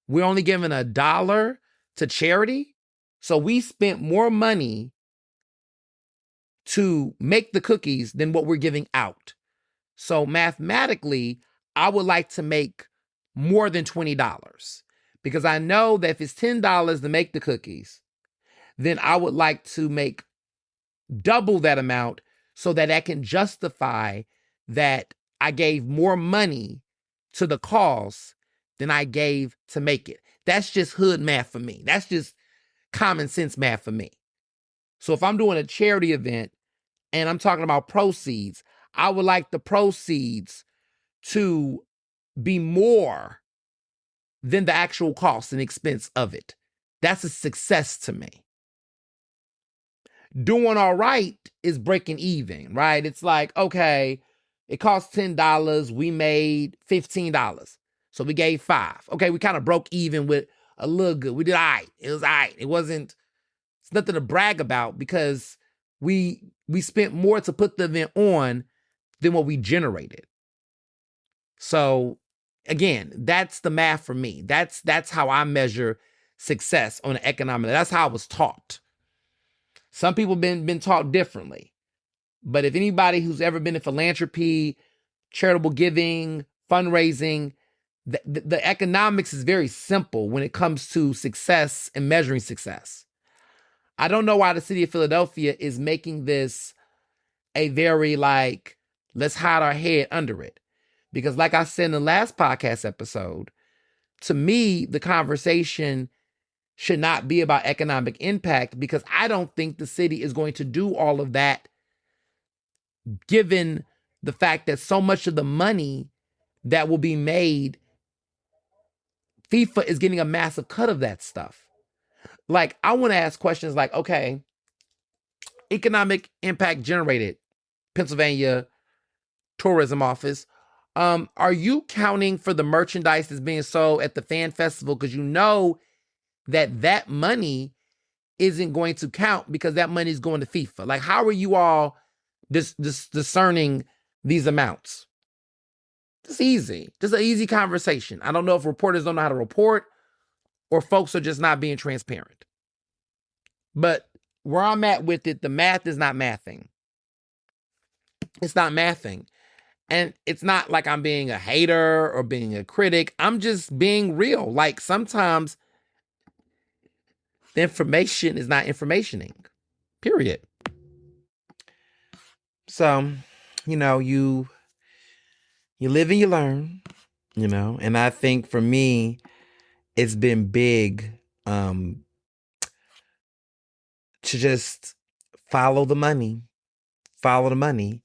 we're only giving $1 to charity. So we spent more money to make the cookies than what we're giving out. So mathematically, I would like to make more than $20 because I know that if it's $10 to make the cookies, then I would like to make double that amount so that I can justify that I gave more money to the cause than I gave to make it. That's just hood math for me. That's just common sense math for me. So if I'm doing a charity event and I'm talking about proceeds, I would like the proceeds to be more than the actual cost and expense of it. That's a success to me. Doing all right is breaking even, right? It's like, okay, it cost $10. We made $15. So we gave $5. Okay, we kind of broke even with a little good. We did all right. It was all right. It's nothing to brag about because we spent more to put the event on than what we generated. So again, that's the math for me. That's how I measure success on an economic. That's how I was taught. Some people been taught differently. But if anybody who's ever been in philanthropy, charitable giving, fundraising, the economics is very simple when it comes to success and measuring success. I don't know why the city of Philadelphia is making this a very let's hide our head under it. Because like I said in the last podcast episode, to me, the conversation should not be about economic impact because I don't think the city is going to do all of that given the fact that so much of the money that will be made, FIFA is getting a massive cut of that stuff. I want to ask questions like, okay, economic impact generated, Pennsylvania Tourism Office. Are you counting for the merchandise that's being sold at the fan festival? Because you know that money isn't going to count because that money is going to FIFA. How are you all discerning these amounts? It's easy. Just an easy conversation. I don't know if reporters don't know how to report or folks are just not being transparent. But where I'm at with it, the math is not mathing. It's not mathing. And it's not like I'm being a hater or being a critic. I'm just being real. Sometimes the information is not informationing. Period. So, you live and you learn, and I think for me, it's been big to just follow the money. I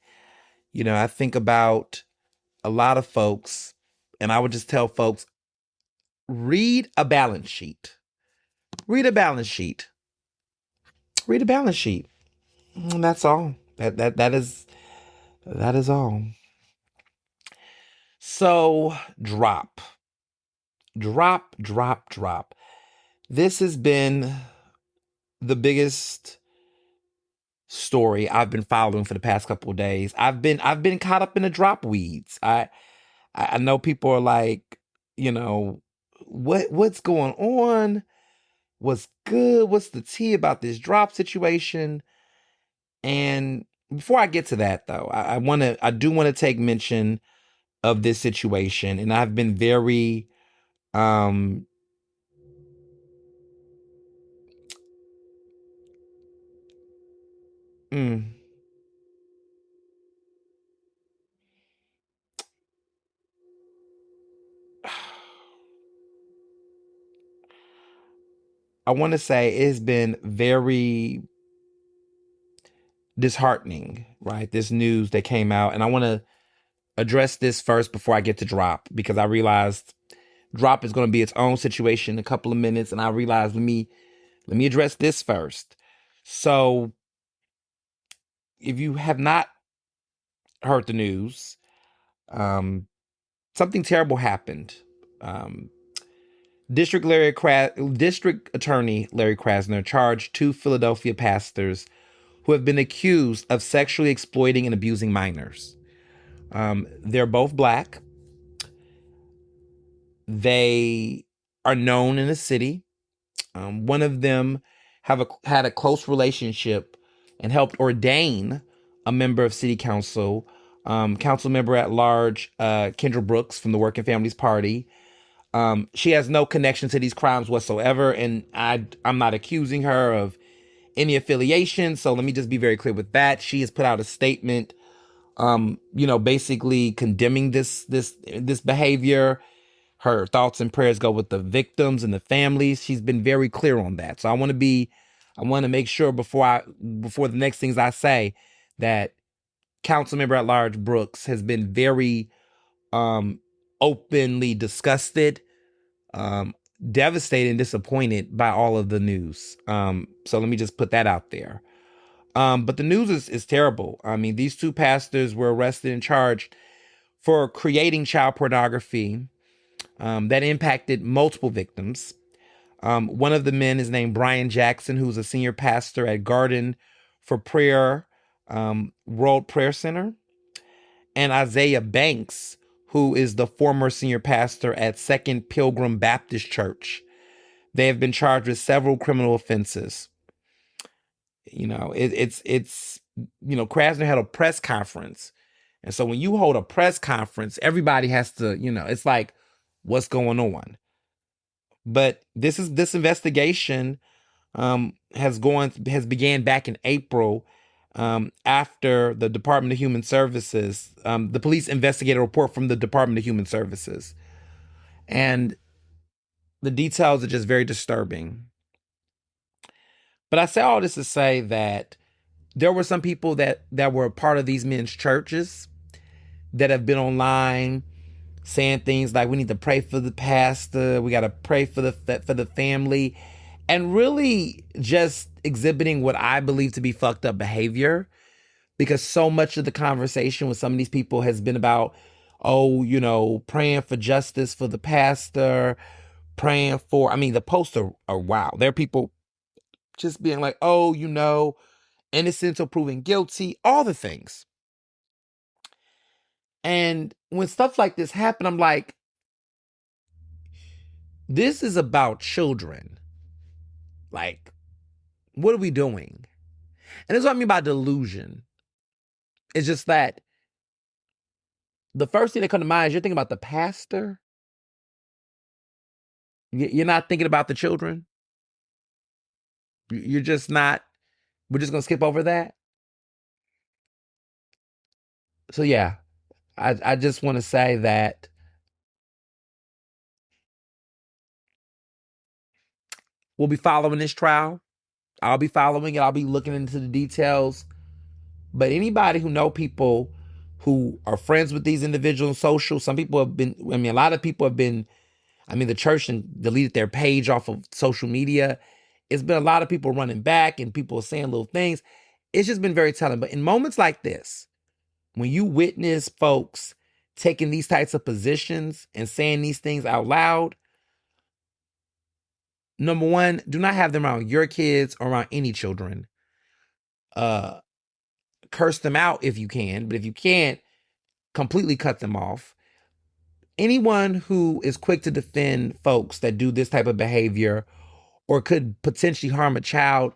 think about a lot of folks, and I would just tell folks, read a balance sheet. And that's all. That is all. So drop. This has been the biggest story I've been following for the past couple of days. I've been caught up in the drop weeds. I know people are like, what's going on? What's good? What's the tea about this drop situation? And before I get to that, though, I do want to take mention of this situation, and I've been very I want to say it has been very disheartening, right? This news that came out, and I want to address this first before I get to drop, because I realized drop is going to be its own situation in a couple of minutes, and I realized let me address this first. So, if you have not heard the news, something terrible happened. District Attorney Larry Krasner charged 2 Philadelphia pastors who have been accused of sexually exploiting and abusing minors. They're both Black. They are known in the city. One of them had a close relationship and helped ordain a member of city council, council member at large, Kendra Brooks from the Working Families Party. She has no connection to these crimes whatsoever, and I'm not accusing her of any affiliation. So let me just be very clear with that. She has put out a statement, basically condemning this behavior. Her thoughts and prayers go with the victims and the families. She's been very clear on that. So I want to make sure before the next things I say that council member at large Brooks has been very openly disgusted, devastated and disappointed by all of the news. So let me just put that out there. But the news is terrible. I mean, these two pastors were arrested and charged for creating child pornography that impacted multiple victims. One of the men is named Brian Jackson, who's a senior pastor at Garden for Prayer World Prayer Center, and Isaiah Banks, who is the former senior pastor at Second Pilgrim Baptist Church. They have been charged with several criminal offenses. It's Krasner had a press conference. And so when you hold a press conference, everybody has to, it's like, what's going on? But this investigation has began back in April after the Department of Human Services, the police investigated a report from the Department of Human Services. And the details are just very disturbing. But I say all this to say that there were some people that were a part of these men's churches that have been online saying things like, we need to pray for the pastor, we got to pray for the family, and really just exhibiting what I believe to be fucked up behavior, because so much of the conversation with some of these people has been about, praying for justice for the pastor, praying for, the posts are wow. There are people just being like, innocent until proven guilty, all the things. And when stuff like this happen, I'm like, this is about children. Like, what are we doing? And this is what I mean by delusion. It's just that the first thing that comes to mind is you're thinking about the pastor. You're not thinking about the children. You're just not. We're just going to skip over that. So yeah, I just want to say that we'll be following this trial. I'll be following it. I'll be looking into the details. But anybody who know people who are friends with these individuals on social, some people have been, a lot of people have been, the church deleted their page off of social media. It's been a lot of people running back and people are saying little things. It's just been very telling. But in moments like this, when you witness folks taking these types of positions and saying these things out loud, number one, do not have them around your kids or around any children. Curse them out if you can, but if you can't, completely cut them off. Anyone who is quick to defend folks that do this type of behavior or could potentially harm a child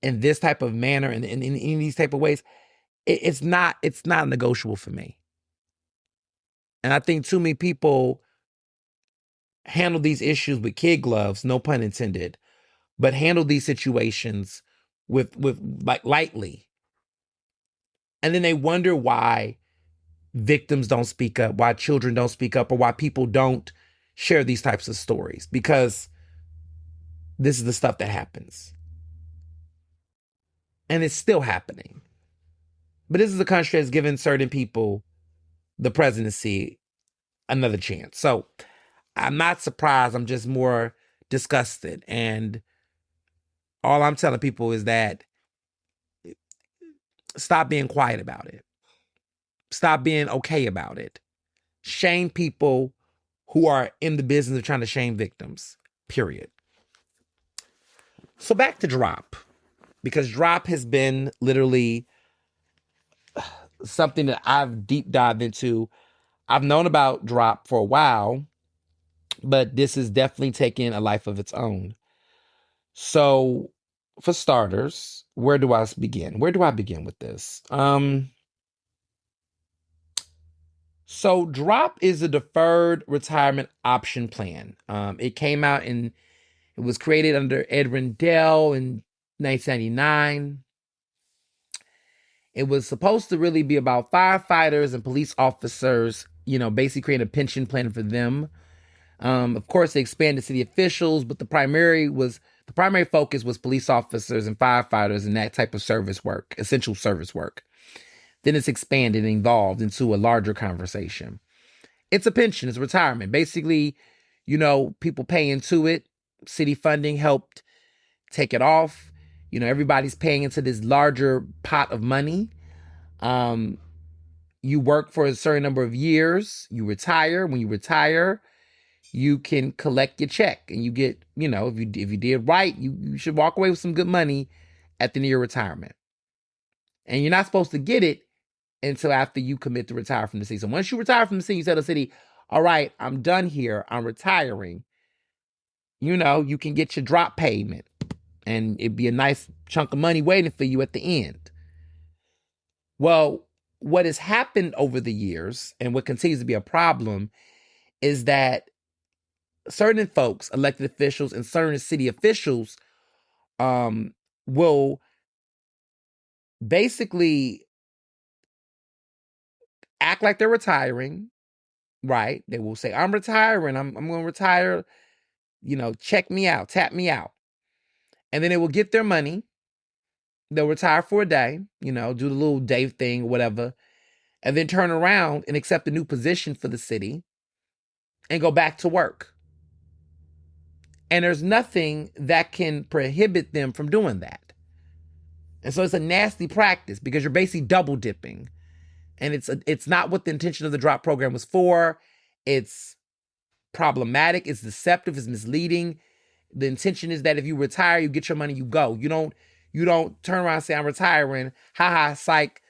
in this type of manner and in these type of ways, it's not negotiable for me. And I think too many people handle these issues with kid gloves, no pun intended, but handle these situations with like lightly. And then they wonder why victims don't speak up, why children don't speak up, or why people don't share these types of stories, because this is the stuff that happens. And it's still happening. But this is a country that's given certain people the presidency another chance. So I'm not surprised. I'm just more disgusted. And all I'm telling people is that stop being quiet about it. Stop being okay about it. Shame people who are in the business of trying to shame victims, period. So back to DROP, because DROP has been literally something that I've deep dived into. I've known about DROP for a while, but this is definitely taking a life of its own. So for starters, where do I begin? Where do I begin with this? So DROP is a deferred retirement option plan. It came out it was created under Edwin Dell in 1999. It was supposed to really be about firefighters and police officers, basically creating a pension plan for them. Of course, they expanded to the officials, but the primary focus was police officers and firefighters and that type of service work, essential service work. then it's expanded and evolved into a larger conversation. It's a pension, it's retirement. Basically, people pay into it. City funding helped take it off. Everybody's paying into this larger pot of money. You work for a certain number of years, you retire. When you retire, you can collect your check, and you get, if you did right, you should walk away with some good money at the end of your retirement. And you're not supposed to get it until after you commit to retire from the city. So once you retire from the city, you tell the city, all right, I'm done here, I'm retiring. You can get your drop payment, and it'd be a nice chunk of money waiting for you at the end. Well, what has happened over the years, and what continues to be a problem, is that certain folks, elected officials and certain city officials, will basically act like they're retiring, right? They will say, I'm retiring, I'm going to retire, check me out, tap me out. And then they will get their money. They'll retire for a day, do the little day thing or whatever, and then turn around and accept a new position for the city and go back to work. And there's nothing that can prohibit them from doing that. And so it's a nasty practice because you're basically double dipping. And it's not what the intention of the drop program was for. It's problematic, it's deceptive, it's misleading. The intention is that if you retire, you get your money, you go. You don't turn around and say, I'm retiring. Ha, psych,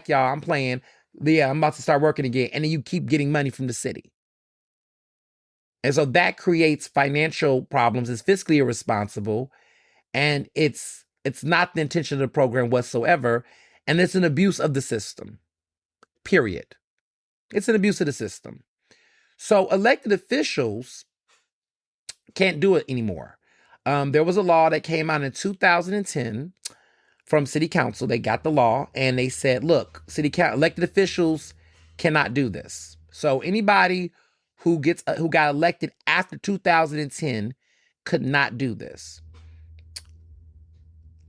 y'all, I'm playing. Yeah, I'm about to start working again. And then you keep getting money from the city. And so that creates financial problems. It's fiscally irresponsible. And it's not the intention of the program whatsoever. And it's an abuse of the system. Period. It's an abuse of the system. So elected officials can't do it anymore. There was a law that came out in 2010 from City Council. They got the law and they said, look, elected officials cannot do this. So anybody who got elected after 2010 could not do this.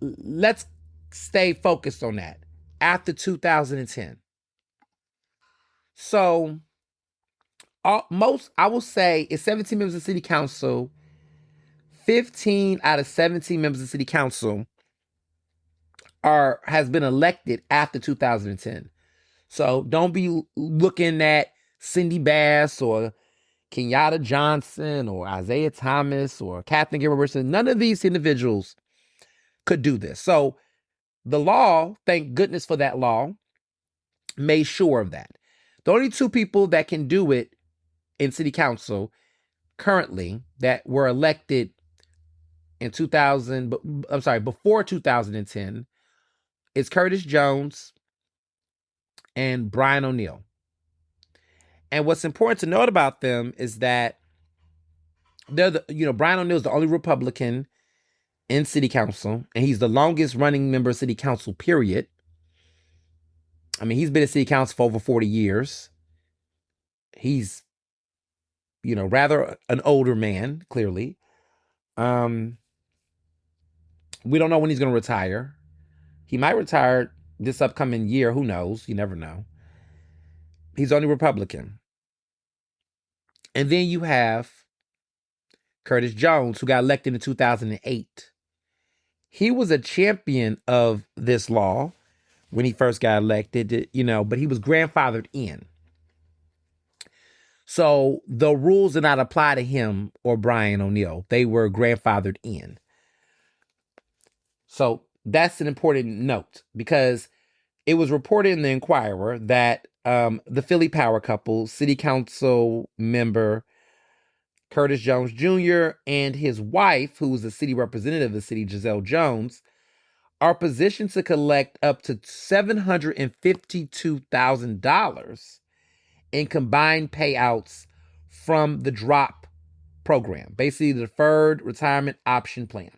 Let's stay focused on that. After 2010. So I will say, is 17 members of City Council. 15 out of 17 members of City Council has been elected after 2010. So don't be looking at Cindy Bass or Kenyatta Johnson or Isaiah Thomas or Catherine Gilbert. None of these individuals could do this. So the law, thank goodness for that law, made sure of that. The only two people that can do it in City Council currently that were elected in before 2010 is Curtis Jones and Brian O'Neill. And what's important to note about them is that Brian O'Neill is the only Republican in City Council, and he's the longest running member of City Council, period. I mean, he's been in City Council for over 40 years. He's, rather an older man, clearly. We don't know when he's going to retire. He might retire this upcoming year. Who knows? You never know. He's only Republican. And then you have Curtis Jones, who got elected in 2008. He was a champion of this law when he first got elected, but he was grandfathered in. So the rules did not apply to him or Brian O'Neill. They were grandfathered in. So that's an important note because it was reported in the Inquirer that the Philly power couple, City Council member Curtis Jones Jr. and his wife, who was a city representative of the city, Giselle Jones, are positioned to collect up to $752,000 in combined payouts from the DROP program, basically the Deferred Retirement Option Plan.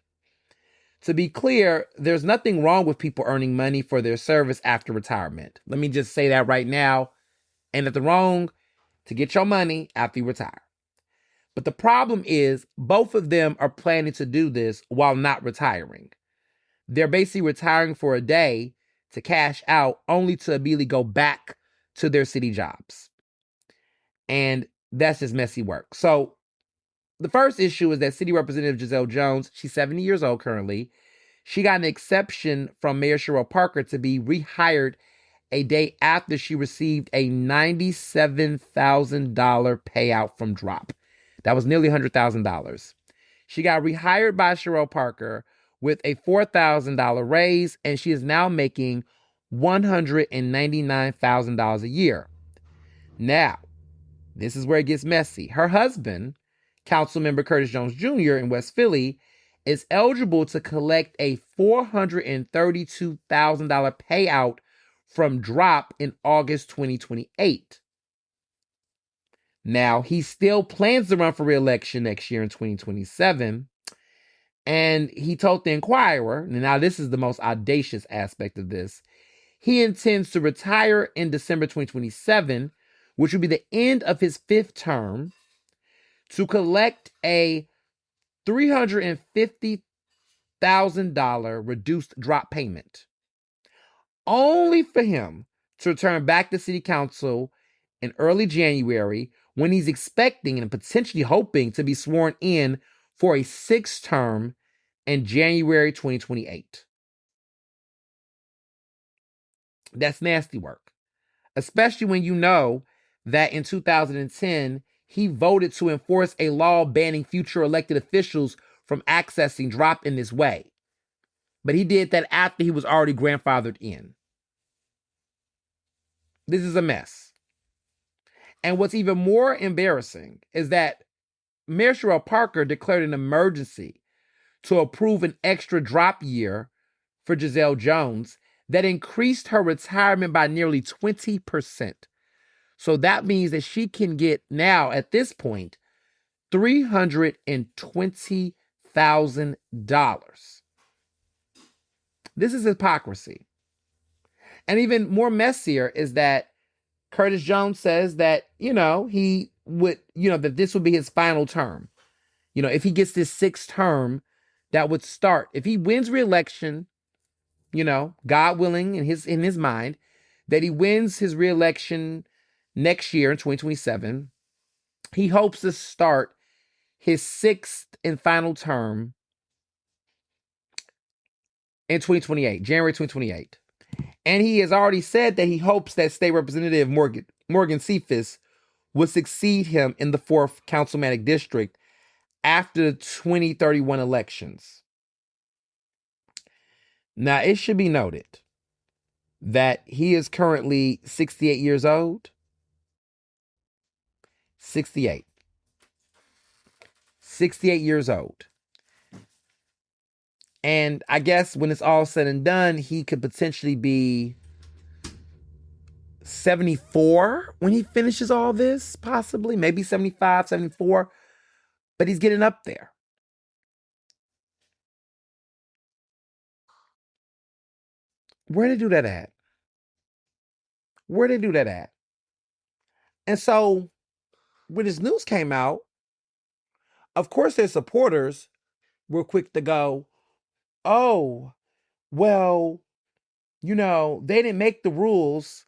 To be clear, there's nothing wrong with people earning money for their service after retirement. Let me just say that right now. Ain't nothing wrong to get your money after you retire. But the problem is both of them are planning to do this while not retiring. They're basically retiring for a day to cash out only to immediately go back to their city jobs. And that's just messy work. So the first issue is that City Representative Giselle Jones, she's 70 years old currently. She got an exception from Mayor Cheryl Parker to be rehired a day after she received a $97,000 payout from DROP. That was nearly $100,000. She got rehired by Cheryl Parker with a $4,000 raise, and she is now making $199,000 a year. Now, this is where it gets messy. Her husband, Councilmember Curtis Jones Jr. in West Philly, is eligible to collect a $432,000 payout from DROP in August 2028. Now, he still plans to run for re-election next year in 2027. And he told the Inquirer, and now this is the most audacious aspect of this, he intends to retire in December 2027, which will be the end of his 5th term, to collect a $350,000 reduced DROP payment, only for him to return back to City Council in early January when he's expecting and potentially hoping to be sworn in for a 6th term in January 2028. That's nasty work, especially when you know that in 2010, he voted to enforce a law banning future elected officials from accessing DROP in this way. But he did that after he was already grandfathered in. This is a mess. And what's even more embarrassing is that Mayor Cheryl Parker declared an emergency to approve an extra DROP year for Giselle Jones that increased her retirement by nearly 20%. So that means that she can get now, at this point, $320,000. This is hypocrisy. And even more messier is that Curtis Jones says that, he would, that this would be his final term. If he gets this 6th term, that would start. If he wins re-election, God willing, in his mind, that he wins his re-election next year in 2027, he hopes to start his 6th and final term in 2028, January 2028. And he has already said that he hopes that State Representative Morgan Cephas would succeed him in the 4th Councilmanic District after the 2031 elections. Now, it should be noted that he is currently 68 years old. 68 years old. And I guess when it's all said and done, he could potentially be 74 when he finishes all this, possibly, maybe 75, 74, but he's getting up there. Where'd they do that at? Where'd they do that at? And so when this news came out, of course their supporters were quick to go, oh, well, they didn't make the rules.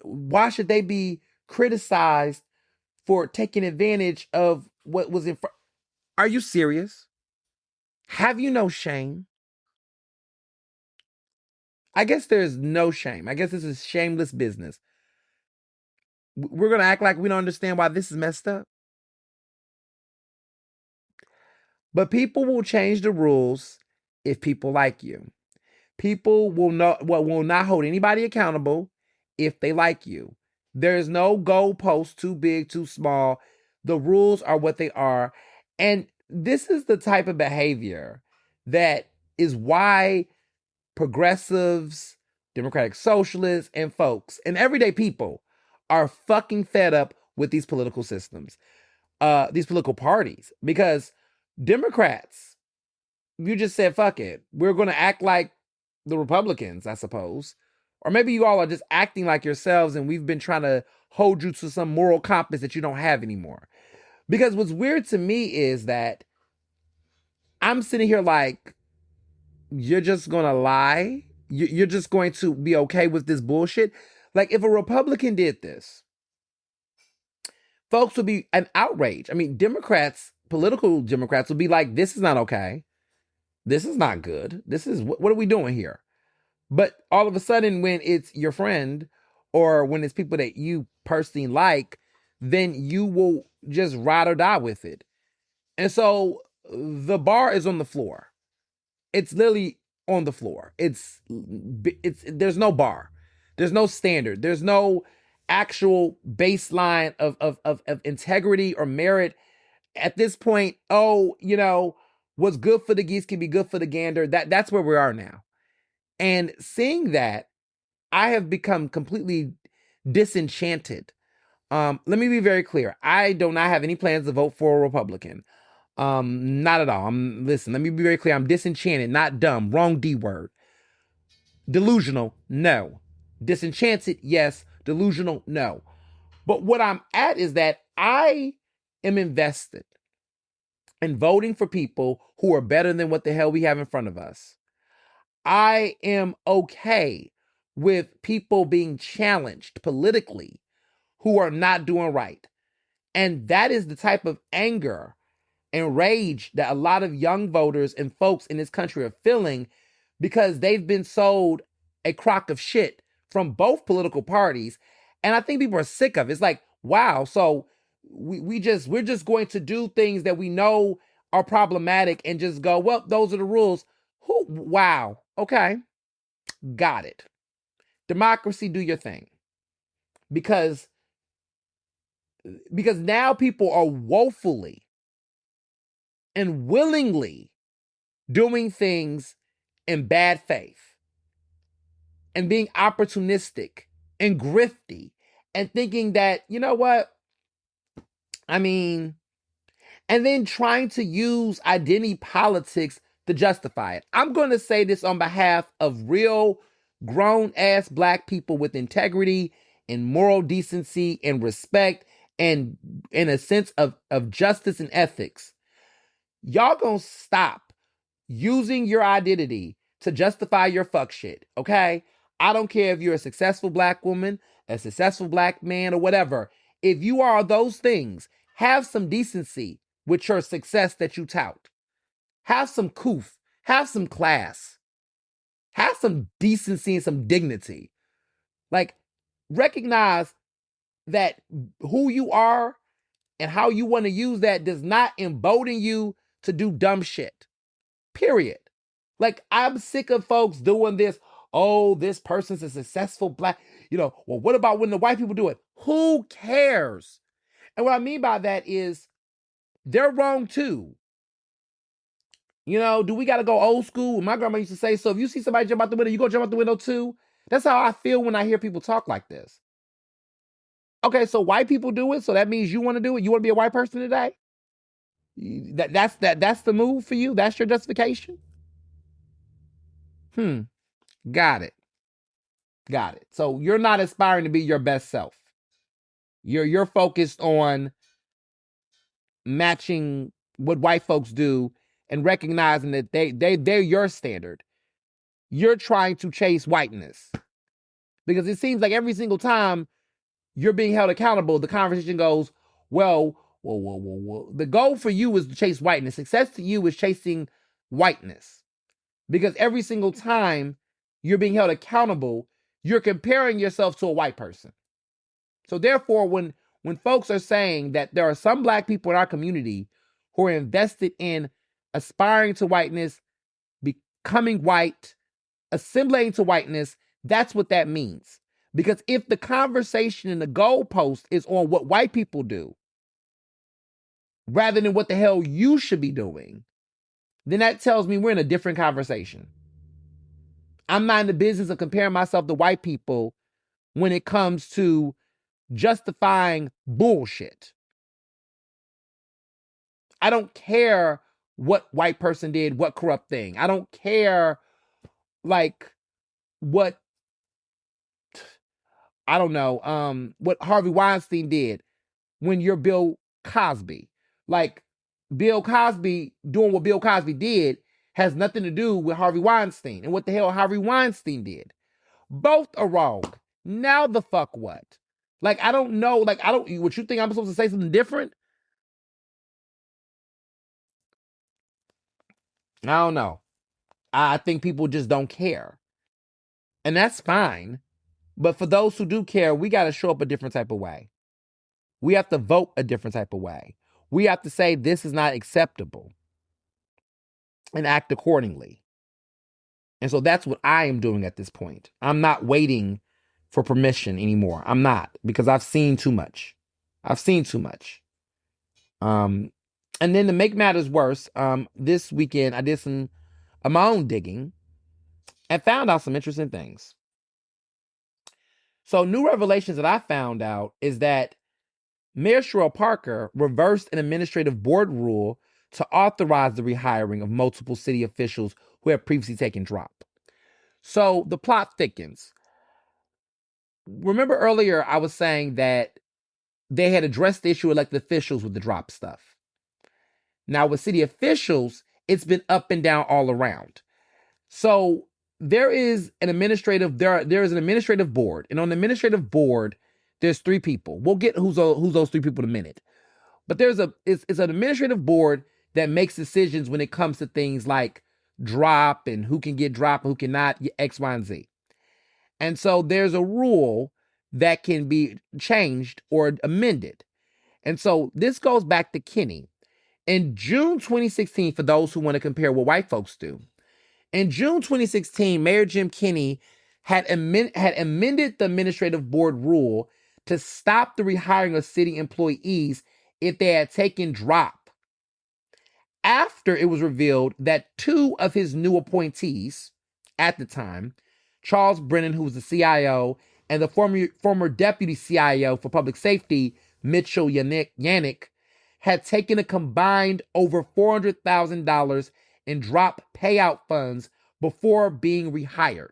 Why should they be criticized for taking advantage of what was in front? Are you serious? Have you no shame? I guess there's no shame. I guess this is shameless business. We're going to act like we don't understand why this is messed up. But people will change the rules if people like you. People will not hold anybody accountable if they like you. There is no goalpost too big, too small. The rules are what they are. And this is the type of behavior that is why progressives, democratic socialists, and folks, and everyday people are fucking fed up with these political systems, these political parties. Because Democrats, you just said, fuck it. We're going to act like the Republicans, I suppose. Or maybe you all are just acting like yourselves and we've been trying to hold you to some moral compass that you don't have anymore. Because what's weird to me is that I'm sitting here like, you're just going to lie you're just going to be okay with this bullshit. Like, if a Republican did this, folks would be an outrage. I mean, political Democrats would be like, this is not okay. This is not good. This is, what are we doing here? But all of a sudden, when it's your friend or when it's people that you personally like, then you will just ride or die with it. And so the bar is on the floor. It's literally on the floor. It's there's no bar. There's no standard. There's no actual baseline of integrity or merit. At this point, what's good for the geese can be good for the gander. That's where we are now. And seeing that, I have become completely disenchanted. Let me be very clear. I do not have any plans to vote for a Republican. Not at all. Listen, let me be very clear. I'm disenchanted, not dumb. Wrong D word. Delusional, no. Disenchanted, yes. Delusional, no. But what I'm at is that I am invested in voting for people who are better than what the hell we have in front of us. I am okay with people being challenged politically who are not doing right. And that is the type of anger and rage that a lot of young voters and folks in this country are feeling because they've been sold a crock of shit from both political parties. And I think people are sick of it. It's like, wow, so we're just going to do things that we know are problematic and just go, well, those are the rules. Wow. Okay. Got it. Democracy, do your thing. Because now people are woefully and willingly doing things in bad faith and being opportunistic and grifty and thinking that, you know what? I mean, and then trying to use identity politics to justify it. I'm going to say this on behalf of real grown-ass Black people with integrity and moral decency and respect and in a sense of justice and ethics. Y'all gonna stop using your identity to justify your fuck shit, okay? I don't care if you're a successful Black woman, a successful Black man, or whatever. If you are those things, have some decency with your success that you tout. Have some coof. Have some class. Have some decency and some dignity. Like, recognize that who you are and how you want to use that does not embolden you to do dumb shit. Period. Like, I'm sick of folks doing this. Oh, this person's a successful Black. Well, what about when the white people do it? Who cares? And what I mean by that is they're wrong too. Do we got to go old school? My grandma used to say, so if you see somebody jump out the window, you go jump out the window too. That's how I feel when I hear people talk like this. Okay, so white people do it, so that means you want to do it? You want to be a white person today? That's the move for you? That's your justification? Got it. So you're not aspiring to be your best self. You're focused on matching what white folks do and recognizing that they're your standard. You're trying to chase whiteness. Because it seems like every single time you're being held accountable, the conversation goes, well, the goal for you is to chase whiteness. Success to you is chasing whiteness. Because every single time you're being held accountable, you're comparing yourself to a white person. So therefore, when folks are saying that there are some Black people in our community who are invested in aspiring to whiteness, becoming white, assimilating to whiteness, that's what that means. Because if the conversation and the goalpost is on what white people do, rather than what the hell you should be doing, then that tells me we're in a different conversation. I'm not in the business of comparing myself to white people when it comes to justifying bullshit. I don't care what white person did, what corrupt thing. I don't care, what, I don't know, what Harvey Weinstein did when you're Bill Cosby. Bill Cosby doing what Bill Cosby did has nothing to do with Harvey Weinstein and what the hell Harvey Weinstein did. Both are wrong. Now the fuck what? Like, I don't know. Like, what you think I'm supposed to say something different? I don't know. I think people just don't care. And that's fine. But for those who do care, we got to show up a different type of way. We have to vote a different type of way. We have to say this is not acceptable and act accordingly. And so that's what I am doing at this point. I'm not waiting for permission anymore. I'm not, because I've seen too much. I've seen too much. And then to make matters worse, this weekend I did some of my own digging and found out some interesting things. So new revelations that I found out is that Mayor Sherrill Parker reversed an administrative board rule to authorize the rehiring of multiple city officials who had previously taken drop. So the plot thickens. Remember earlier I was saying that they had addressed the issue of elected officials with the drop stuff. Now with city officials, it's been up and down all around. So there is an administrative board, and on the administrative board, there's 3 people. We'll get who's those 3 people in a minute. But it's an administrative board that makes decisions when it comes to things like drop and who can get drop and who cannot, X, Y, and Z. And so there's a rule that can be changed or amended. And so this goes back to Kenny. In June 2016, for those who want to compare what white folks do, in June 2016, Mayor Jim Kenney had amended the administrative board rule to stop the rehiring of city employees if they had taken drop, after it was revealed that 2 of his new appointees at the time, Charles Brennan, who was the CIO, and the former deputy CIO for public safety, Mitchell Yannick, had taken a combined over $400,000 in drop payout funds before being rehired.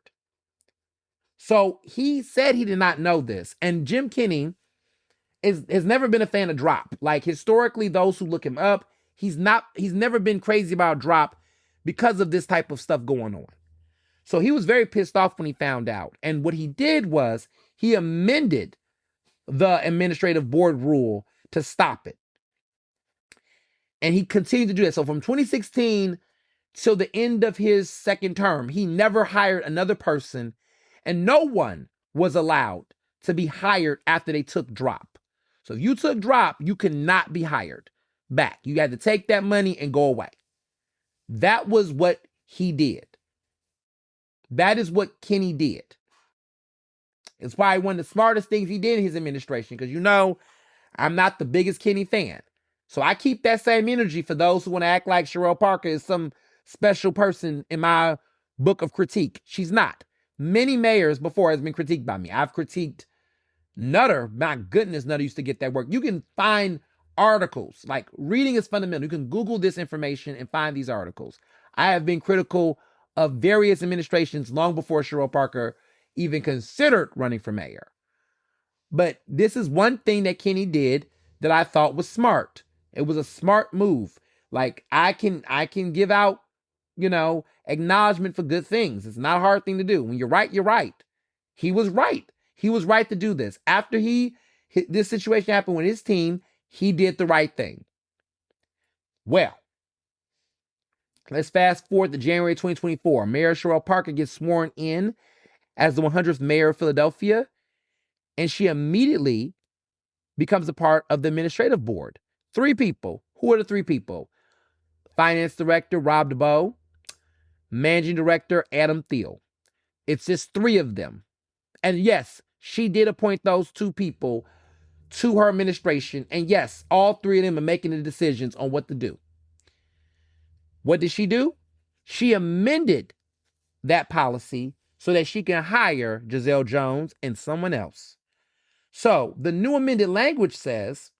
So he said he did not know this. And Jim Kenney has never been a fan of drop. Like, historically, those who look him up, he's never been crazy about drop because of this type of stuff going on. So he was very pissed off when he found out. And what he did was he amended the administrative board rule to stop it. And he continued to do that. So from 2016 till the end of his second term, he never hired another person, and no one was allowed to be hired after they took drop. So if you took drop, you cannot be hired back. You had to take that money and go away. That was what he did. That is what Kenny did. It's probably one of the smartest things he did in his administration, because I'm not the biggest Kenny fan. So I keep that same energy for those who want to act like Sherrill Parker is some special person in my book of critique. She's not. Many mayors before has been critiqued by me. I've critiqued Nutter. My goodness, Nutter used to get that work. You can find articles. Like, reading is fundamental. You can Google this information and find these articles. I have been critical of various administrations long before Sherrill Parker even considered running for mayor. But this is one thing that Kenny did that I thought was smart. It was a smart move. Like, I can give out, acknowledgement for good things. It's not a hard thing to do. When you're right, you're right. He was right. He was right to do this. After this situation happened with his team, he did the right thing. Well, let's fast forward to January 2024. Mayor Sherrill Parker gets sworn in as the 100th mayor of Philadelphia, and she immediately becomes a part of the administrative board. 3 people. Who are the 3 people? Finance Director Rob DeBoe, Managing Director Adam Thiel. It's just 3 of them. And yes, she did appoint those 2 people to her administration. And yes, all 3 of them are making the decisions on what to do. What did she do? She amended that policy so that she can hire Giselle Jones and someone else. So the new amended language says,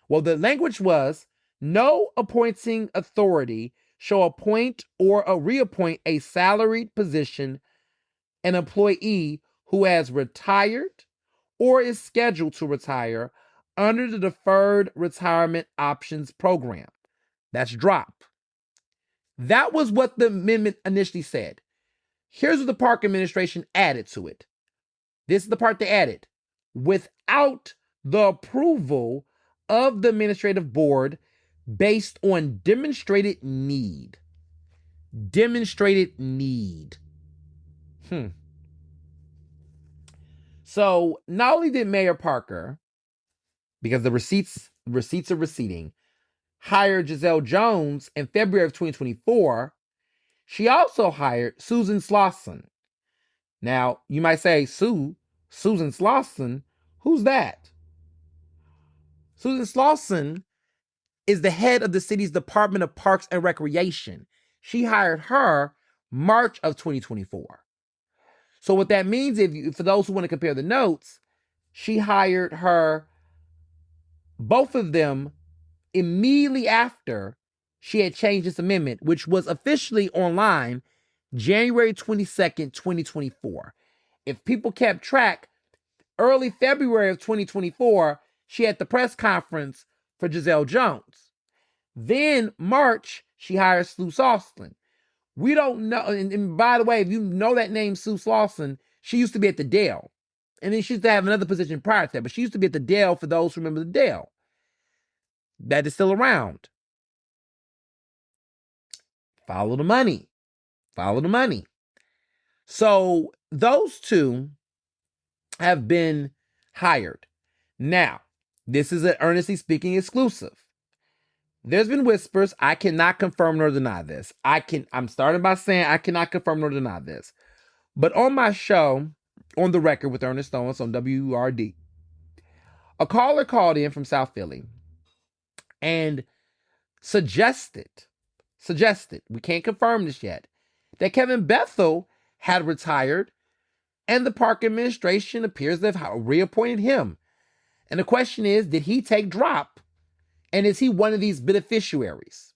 the language was, no appointing authority shall appoint or reappoint a salaried position an employee who has retired or is scheduled to retire under the Deferred Retirement Options Program. That's DROP. That was what the amendment initially said. Here's what the park administration added to it. This is the part they added. Without the approval of the administrative board based on demonstrated need. Demonstrated need. So not only did Mayor Parker, because the receipts are receding, hired Giselle Jones in February of 2024, she also hired Susan Slauson. Now, you might say, Susan Slauson, who's that? Susan Slauson is the head of the city's Department of Parks and Recreation. She hired her March of 2024. So what that means, for those who want to compare the notes, she hired her, both of them, immediately after she had changed this amendment, which was officially online January 22nd, 2024. If people kept track, early February of 2024, she had the press conference for Giselle Jones. Then March, she hired Sue Slauson. We don't know, and by the way, if you know that name, Sue Slauson, she used to be at the Dell. And then she used to have another position prior to that, but she used to be at the Dell, for those who remember the Dell. That is still around. Follow the money. Follow the money. So those two have been hired. Now, this is an Ernestly Speaking exclusive. There's been whispers. I cannot confirm nor deny this. I'm starting by saying I cannot confirm nor deny this. But on my show, On the Record with Ernest on WRD, a caller called in from South Philly and suggested, we can't confirm this yet, that Kevin Bethel had retired and the park administration appears to have reappointed him. And the question is, did he take drop? And is he one of these beneficiaries?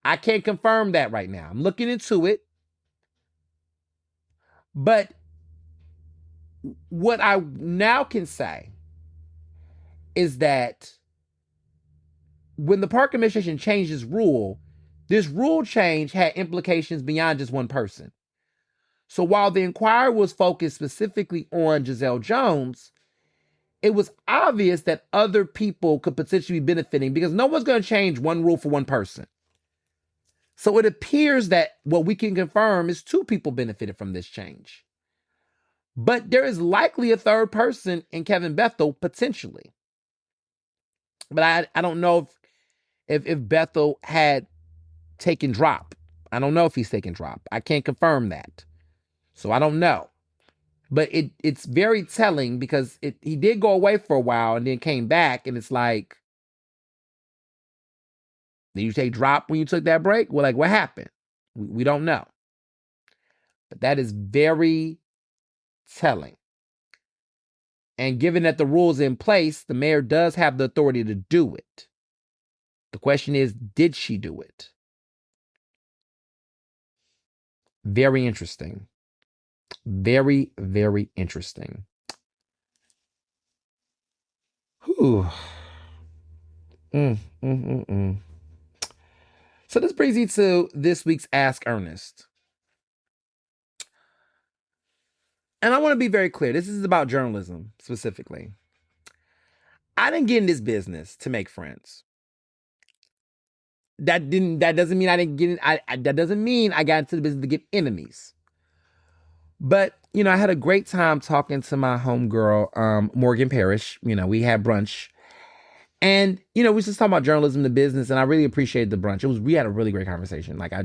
I can't confirm that right now. I'm looking into it. But what I now can say is that when the park administration changed this rule change had implications beyond just one person. So while the inquiry was focused specifically on Giselle Jones, it was obvious that other people could potentially be benefiting because no one's going to change one rule for one person. So it appears that what we can confirm is two people benefited from this change. But there is likely a third person in Kevin Bethel potentially. But I don't know if Bethel had taken drop. I don't know if he's taken drop. I can't confirm that. So I don't know. But it's very telling because he did go away for a while and then came back, and it's like, did you take drop when you took that break? Well, like, what happened? We don't know. But that is very telling. And given that the rules in place, the mayor does have the authority to do it. The question is, did she do it? Very interesting. Very, very interesting. Whew. So this brings me to this week's Ask Ernest. And I want to be very clear. This is about journalism specifically. I didn't get in this business to make friends. That doesn't mean I didn't get in. That doesn't mean I got into the business to get enemies. But, I had a great time talking to my homegirl, Morgan Parrish. We had brunch. And, we was just talking about journalism, the business, and I really appreciated the brunch. We had a really great conversation. Like, I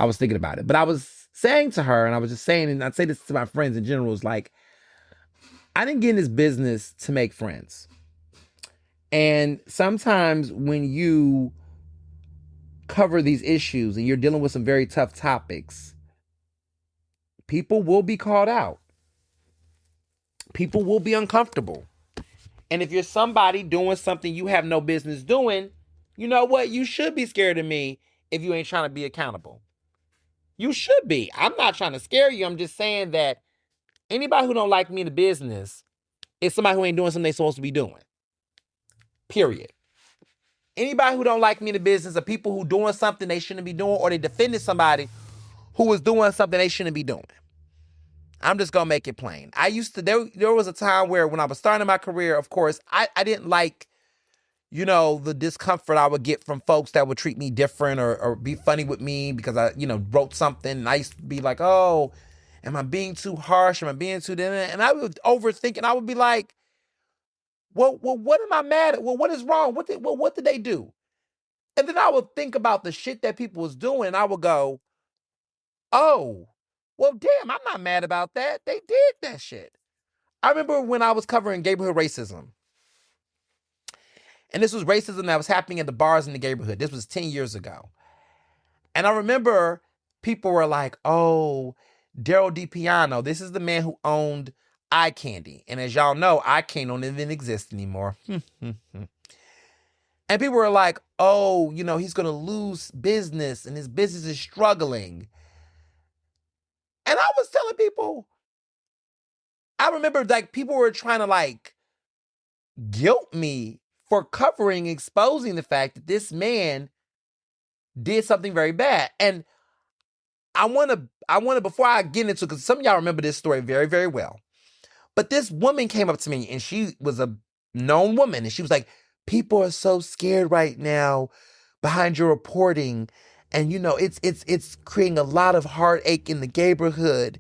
was thinking about it. But I was saying to her, and I was just saying, and I'd say this to my friends in general, is like, I didn't get in this business to make friends. And sometimes when you cover these issues and you're dealing with some very tough topics, people will be called out. People will be uncomfortable. And if you're somebody doing something you have no business doing, you know what? You should be scared of me if you ain't trying to be accountable. You should be. I'm not trying to scare you. I'm just saying that anybody who don't like me in the business is somebody who ain't doing something they're supposed to be doing. Period. Anybody who don't like me in the business are people who doing something they shouldn't be doing, or they defended somebody who was doing something they shouldn't be doing. I'm just going to make it plain. I used to, there was a time where when I was starting my career, of course, I didn't like, the discomfort I would get from folks that would treat me different or be funny with me because I, wrote something. And I used to be like, oh, am I being too harsh? Am I being too... And I would overthink, and I would be like, well, what am I mad at? Well, what is wrong? What did they do? And then I would think about the shit that people was doing, and I would go, oh, well, damn, I'm not mad about that. They did that shit. I remember when I was covering neighborhood racism, and this was racism that was happening in the bars in the neighborhood. This was 10 years ago. And I remember people were like, oh, Daryl DiPiano, this is the man who owned Eye Candy. And as y'all know, Eye Candy don't even exist anymore. And people were like, oh, he's going to lose business and his business is struggling. And I was telling people, I remember people were trying to guilt me for exposing the fact that this man did something very bad. And I want to, before I get into it, because some of y'all remember this story very, very well. But this woman came up to me, and she was a known woman, and she was like, people are so scared right now behind your reporting. And, it's creating a lot of heartache in the neighborhood.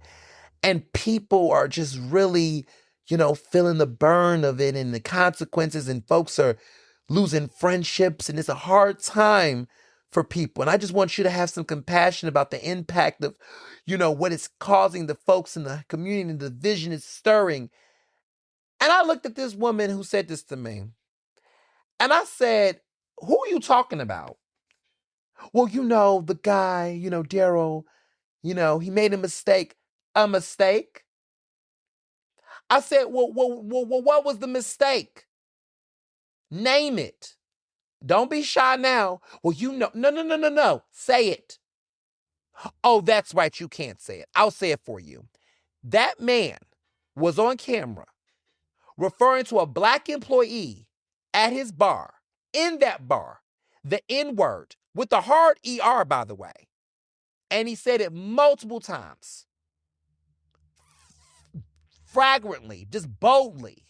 And people are just really, feeling the burn of it and the consequences. And folks are losing friendships. And it's a hard time for people. And I just want you to have some compassion about the impact of, what it's causing the folks in the community, and the division is stirring. And I looked at this woman who said this to me. And I said, who are you talking about? Well, the guy, Daryl, he made a mistake. A mistake? I said, well, what was the mistake? Name it. Don't be shy now. Well, no. Say it. Oh, that's right. You can't say it. I'll say it for you. That man was on camera referring to a black employee at his bar, in that bar, the N-word, with the hard ER, by the way. And he said it multiple times. Flagrantly, just boldly.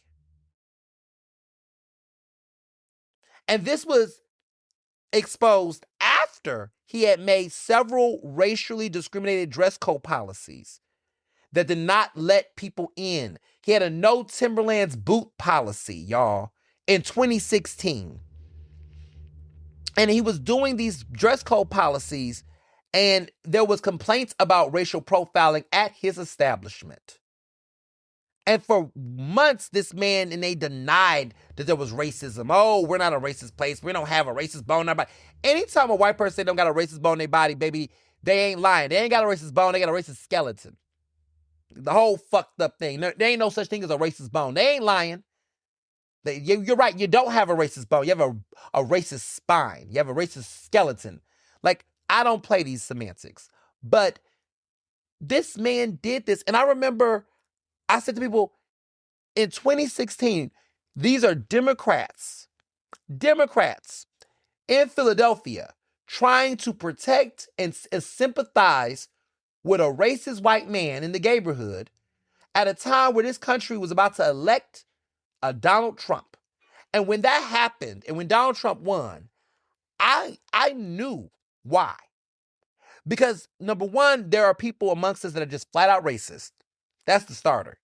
And this was exposed after he had made several racially discriminated dress code policies that did not let people in. He had a no Timberlands boot policy, y'all, in 2016. And he was doing these dress code policies, and there was complaints about racial profiling at his establishment. And for months, this man, and they denied that there was racism. Oh, we're not a racist place. We don't have a racist bone in our body. Anytime a white person say they don't got a racist bone in their body, baby, they ain't lying. They ain't got a racist bone. They got a racist skeleton. The whole fucked up thing. There ain't no such thing as a racist bone. They ain't lying. You're right. You don't have a racist bone. You have a racist spine. You have a racist skeleton. I don't play these semantics. But this man did this. And I remember I said to people, in 2016, these are Democrats in Philadelphia trying to protect and sympathize with a racist white man in the neighborhood at a time where this country was about to elect a Donald Trump. And when that happened, and when Donald Trump won, I knew why. Because number one, there are people amongst us that are just flat out racist. That's the starter.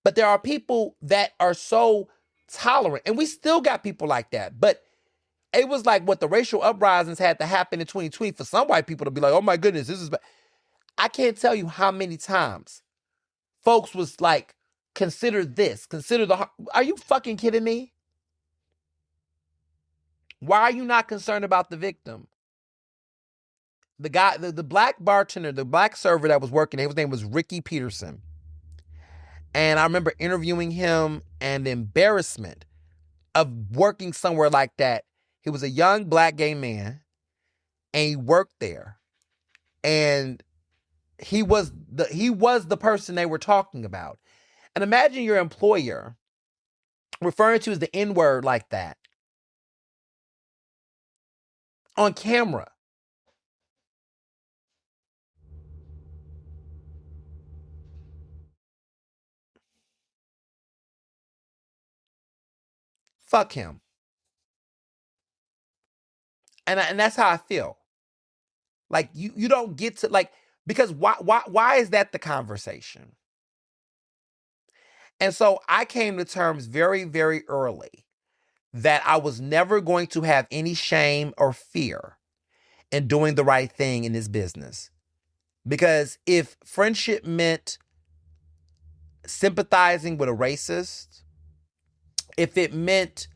But there are people that are so tolerant, and we still got people like that. But it was like what the racial uprisings had to happen in 2020 for some white people to be like, oh my goodness, this is bad. I can't tell you how many times folks was like, consider this, are you fucking kidding me? Why are you not concerned about the victim? The guy, the black bartender, the black server that was working, his name was Ricky Peterson. And I remember interviewing him, and the embarrassment of working somewhere like that. He was a young black gay man, and he worked there. And he was the person they were talking about. And imagine your employer referring to as the N-word like that. on camera. Fuck him. And that's how I feel. Like you don't get to like, because why is that the conversation? And so I came to terms very, very early that I was never going to have any shame or fear in doing the right thing in this business. Because if friendship meant sympathizing with a racist, if it meant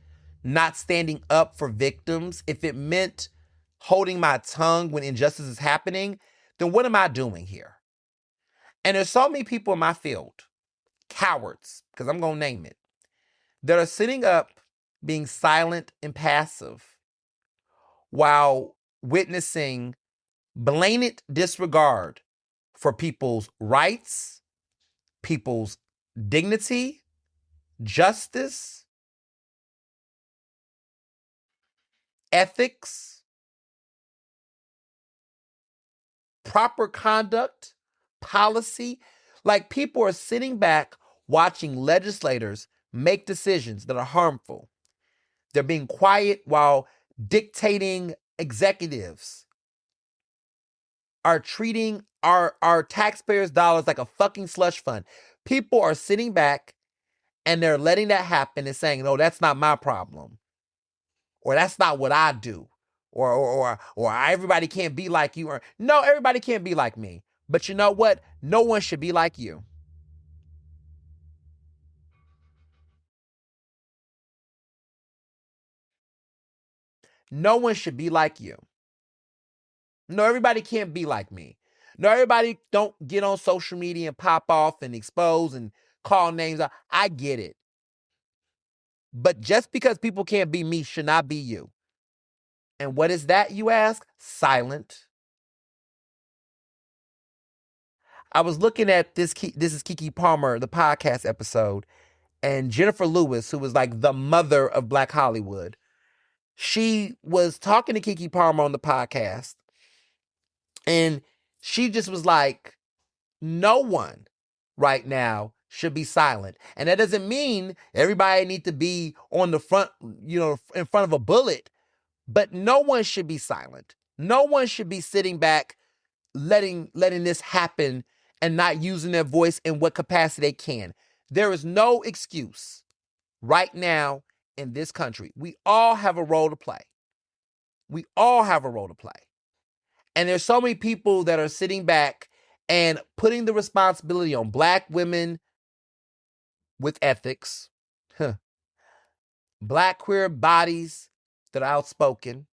not standing up for victims, if it meant holding my tongue when injustice is happening, then what am I doing here? And there's so many people in my field, cowards, because I'm going to name it, that are sitting up being silent and passive while witnessing blatant disregard for people's rights, people's dignity, justice, ethics, proper conduct, policy. Like, people are sitting back watching legislators make decisions that are harmful. They're being quiet while dictating executives are treating our taxpayers' dollars like a fucking slush fund. People are sitting back and they're letting that happen and saying, no, that's not my problem. Or that's not what I do. Or everybody can't be like you. Or no, everybody can't be like me. But you know what? No one should be like you. No one should be like you. No, everybody can't be like me. No, everybody don't get on social media and pop off and expose and call names out. I get it. But just because people can't be me should not be you. And what is that, you ask? Silent. I was looking at this is Keke Palmer, the podcast episode, and Jennifer Lewis, who was like the mother of Black Hollywood. She was talking to Keke Palmer on the podcast, and she just was like, no one right now should be silent. And that doesn't mean everybody need to be on the front, in front of a bullet, but no one should be silent. No one should be sitting back letting this happen and not using their voice in what capacity they can. There is no excuse right now in this country. We all have a role to play. We all have a role to play. And there's so many people that are sitting back and putting the responsibility on Black women with ethics, Black queer bodies that are outspoken.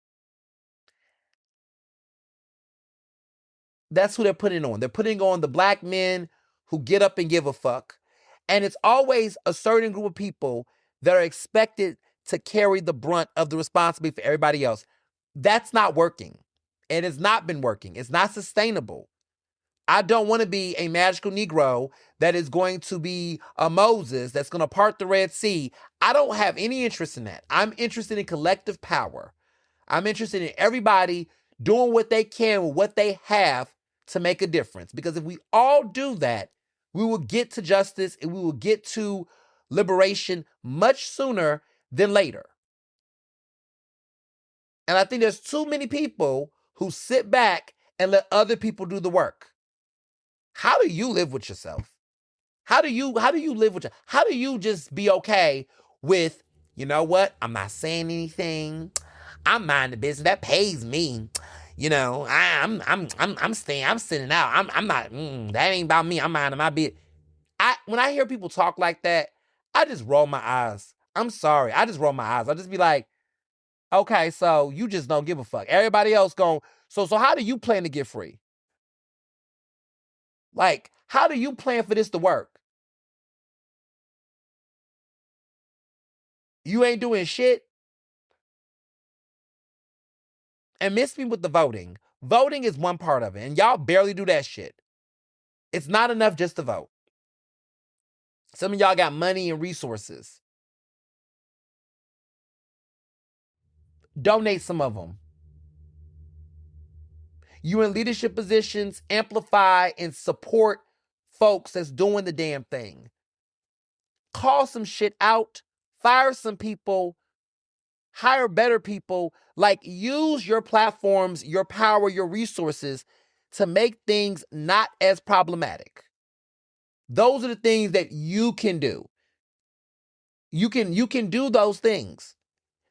That's who they're putting on. They're putting on the Black men who get up and give a fuck. And it's always a certain group of people that are expected to carry the brunt of the responsibility for everybody else. That's not working. It has not been working. It's not sustainable. I don't want to be a magical Negro that is going to be a Moses that's going to part the Red Sea. I don't have any interest in that. I'm interested in collective power. I'm interested in everybody doing what they can with what they have to make a difference. Because if we all do that, we will get to justice and we will get to liberation much sooner than later. And I think there's too many people who sit back and let other people do the work. How do you live with yourself? How do you live with how do you just be okay with, you know what? I'm not saying anything. I'm minding the business that pays me. I'm staying. I'm sitting out. I'm not. That ain't about me. I'm minding my business. When I hear people talk like that, I just roll my eyes. I'm sorry. I just roll my eyes. I'll just be like, okay, so you just don't give a fuck. Everybody else going. So how do you plan to get free? Like, how do you plan for this to work? You ain't doing shit. And miss me with the voting. Voting is one part of it, and y'all barely do that shit. It's not enough just to vote. Some of y'all got money and resources. Donate some of them. You in leadership positions, amplify and support folks that's doing the damn thing. Call some shit out, fire some people, hire better people. Like, use your platforms, your power, your resources to make things not as problematic. Those are the things that you can do. You can do those things.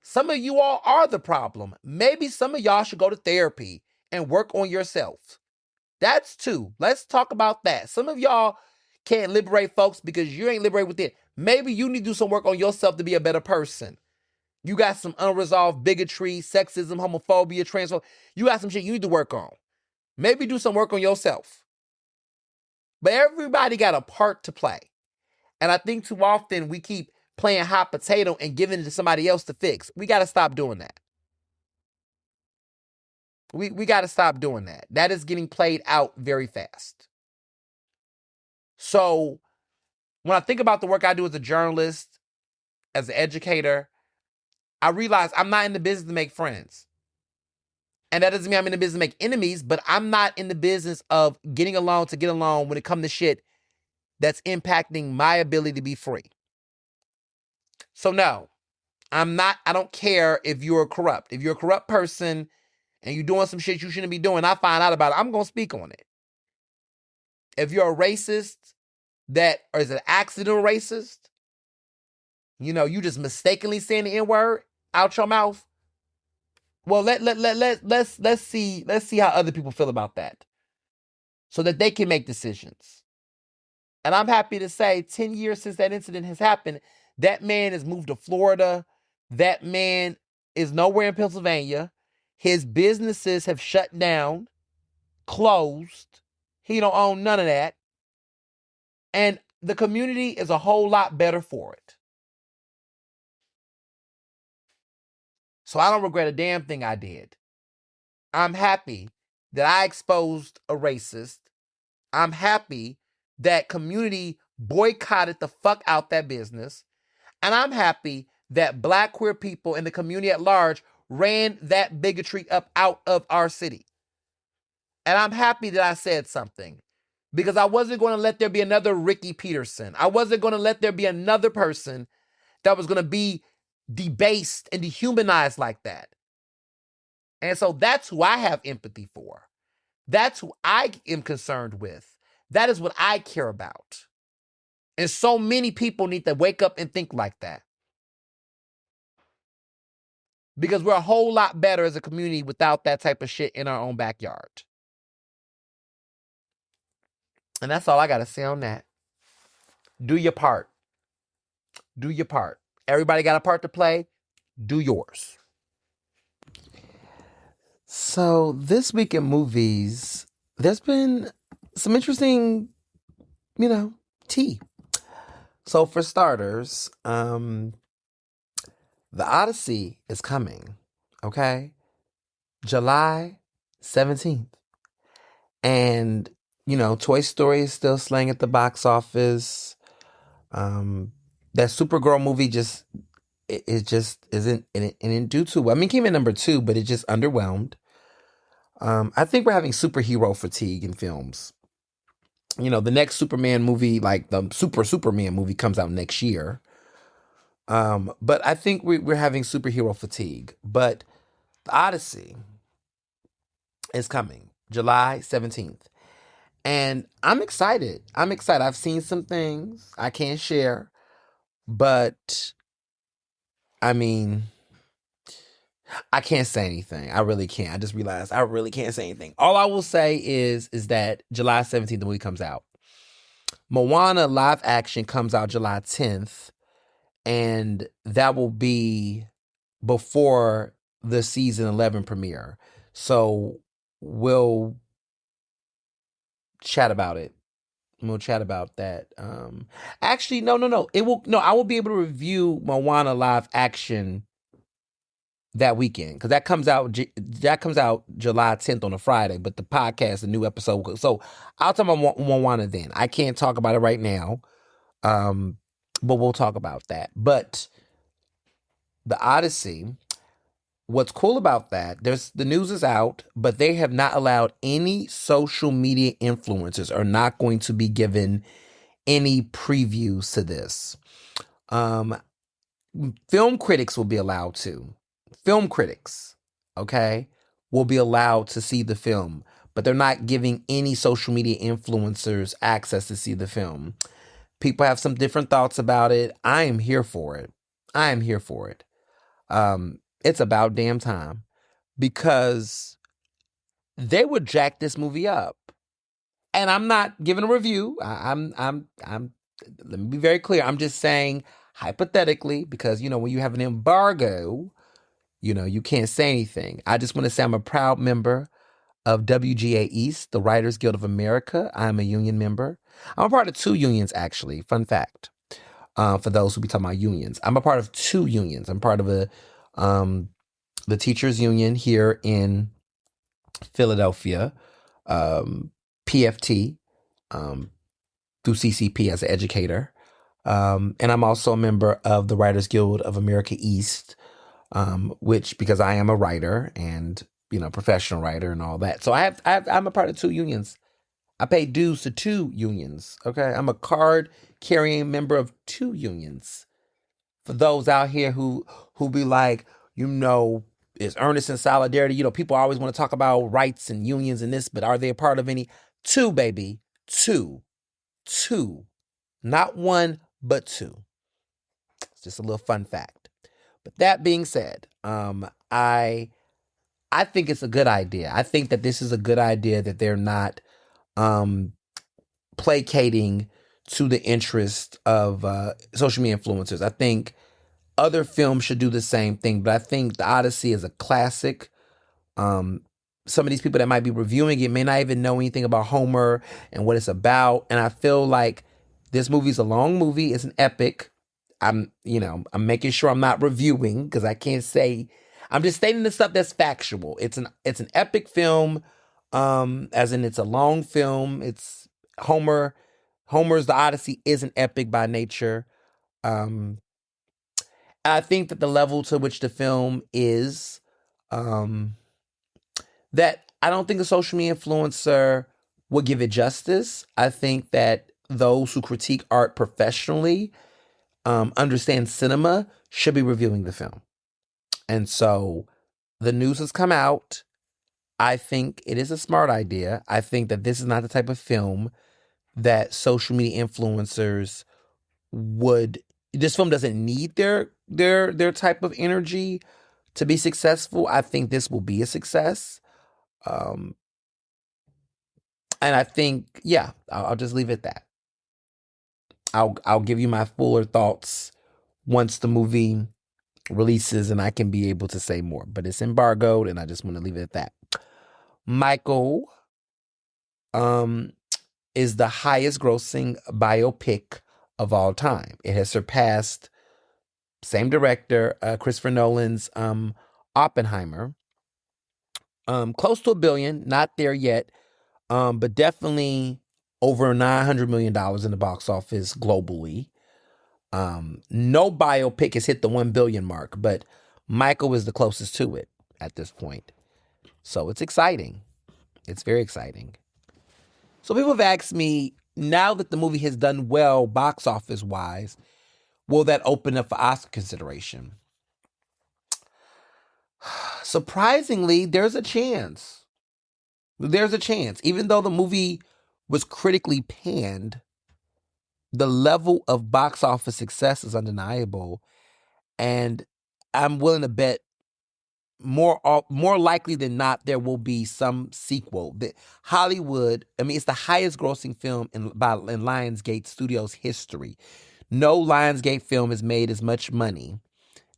Some of you all are the problem. Maybe some of y'all should go to therapy and work on yourself. That's two. Let's talk about that. Some of y'all can't liberate folks because you ain't liberated within. Maybe you need to do some work on yourself to be a better person. You got some unresolved bigotry, sexism, homophobia, transphobia. You got some shit you need to work on. Maybe do some work on yourself. But everybody got a part to play. And I think too often we keep playing hot potato and giving it to somebody else to fix. We got to stop doing that. We got to stop doing that. That is getting played out very fast. So when I think about the work I do as a journalist, as an educator, I realize I'm not in the business to make friends. And that doesn't mean I'm in the business to make enemies, but I'm not in the business of getting along to get along when it comes to shit that's impacting my ability to be free. So no, I don't care if you're corrupt. If you're a corrupt person and you're doing some shit you shouldn't be doing, I find out about it, I'm going to speak on it. If you're a racist that is an accidental racist, you just mistakenly saying the N-word out your mouth. Well, let's see how other people feel about that so that they can make decisions. And I'm happy to say 10 years since that incident has happened, that man has moved to Florida. That man is nowhere in Pennsylvania. His businesses have shut down, closed. He don't own none of that. And the community is a whole lot better for it. So I don't regret a damn thing I did. I'm happy that I exposed a racist. I'm happy that community boycotted the fuck out that business. And I'm happy that Black queer people in the community at large ran that bigotry up out of our city. And I'm happy that I said something because I wasn't going to let there be another Ricky Peterson. I wasn't going to let there be another person that was going to be debased and dehumanized like that. And so that's who I have empathy for. That's who I am concerned with. That is what I care about. And so many people need to wake up and think like that. Because we're a whole lot better as a community without that type of shit in our own backyard. And that's all I got to say on that. Do your part. Do your part. Everybody got a part to play. Do yours. So this week in movies, there's been some interesting, tea. So for starters, The Odyssey is coming, okay? July 17th. And, Toy Story is still slaying at the box office. That Supergirl movie isn't do too well. I mean, it came in number 2, but it just underwhelmed. I think we're having superhero fatigue in films. The next Superman movie, like the Superman movie, comes out next year. But I think we're having superhero fatigue. But The Odyssey is coming July 17th. And I'm excited. I've seen some things I can't share. But, I mean, I can't say anything. I really can't. I just realized I really can't say anything. All I will say is that July 17th, the movie comes out. Moana live action comes out July 10th. And that will be before the season 11 premiere. So we'll chat about it. We'll chat about that. Actually, no. I will be able to review Moana live action that weekend because that comes out July 10th on a Friday. But the podcast, the new episode. So I'll talk about Moana then. I can't talk about it right now, but we'll talk about that. But The Odyssey, what's cool about that, the news is out, but they have not allowed any social media influencers are not going to be given any previews to this. Film critics will be allowed to. Film critics, okay, will be allowed to see the film, but they're not giving any social media influencers access to see the film. People have some different thoughts about it. I am here for it. I am here for it. It's about damn time, because they would jack this movie up. And I'm not giving a review. I'm let me be very clear. I'm just saying hypothetically, because when you have an embargo, you can't say anything. I just want to say I'm a proud member of WGA East, the Writers Guild of America. I'm a union member. I'm a part of 2 unions, actually. Fun fact. For those who be talking about unions, I'm a part of 2 unions. I'm part of the teachers union here in Philadelphia, PFT, through CCP as an educator. And I'm also a member of the Writers Guild of America East, which, because I am a writer and, professional writer and all that. So I'm a part of 2 unions. I pay dues to 2 unions. Okay. I'm a card carrying member of 2 unions. For those out here who be like, is Ernest in solidarity? People always want to talk about rights and unions and this, but are they a part of any? 2, baby. 2. Not 1, but 2. It's just a little fun fact. But that being said, I think it's a good idea. I think that this is a good idea, that they're not placating to the interest of social media influencers. I think other films should do the same thing, but I think The Odyssey is a classic. Some of these people that might be reviewing it may not even know anything about Homer and what it's about. And I feel like this movie's a long movie. It's an epic. I'm making sure I'm not reviewing, because I can't say. I'm just stating the stuff that's factual. It's an epic film, as in it's a long film. It's Homer's The Odyssey is an epic by nature. I think that the level to which the film is, that I don't think a social media influencer would give it justice. I think that those who critique art professionally, understand cinema, should be reviewing the film. And so the news has come out. I think it is a smart idea. I think that this is not the type of film that social media influencers would. This film doesn't need their type of energy to be successful. I think this will be a success. And I think, yeah, I'll just leave it at that. I'll give you my fuller thoughts once the movie releases and I can be able to say more. But it's embargoed, and I just want to leave it at that. Michael is the highest grossing biopic of all time. It has surpassed, same director, Christopher Nolan's Oppenheimer. Close to $1 billion, not there yet, but definitely over $900 million in the box office globally. No biopic has hit the 1 billion mark, but Michael is the closest to it at this point. So it's exciting. It's very exciting. So people have asked me, now that the movie has done well box office wise, will that open up for Oscar consideration? Surprisingly, there's a chance. There's a chance. Even though the movie was critically panned, the level of box office success is undeniable. And I'm willing to bet more likely than not, there will be some sequel. Hollywood, it's the highest grossing film in Lionsgate Studios history. No Lionsgate film has made as much money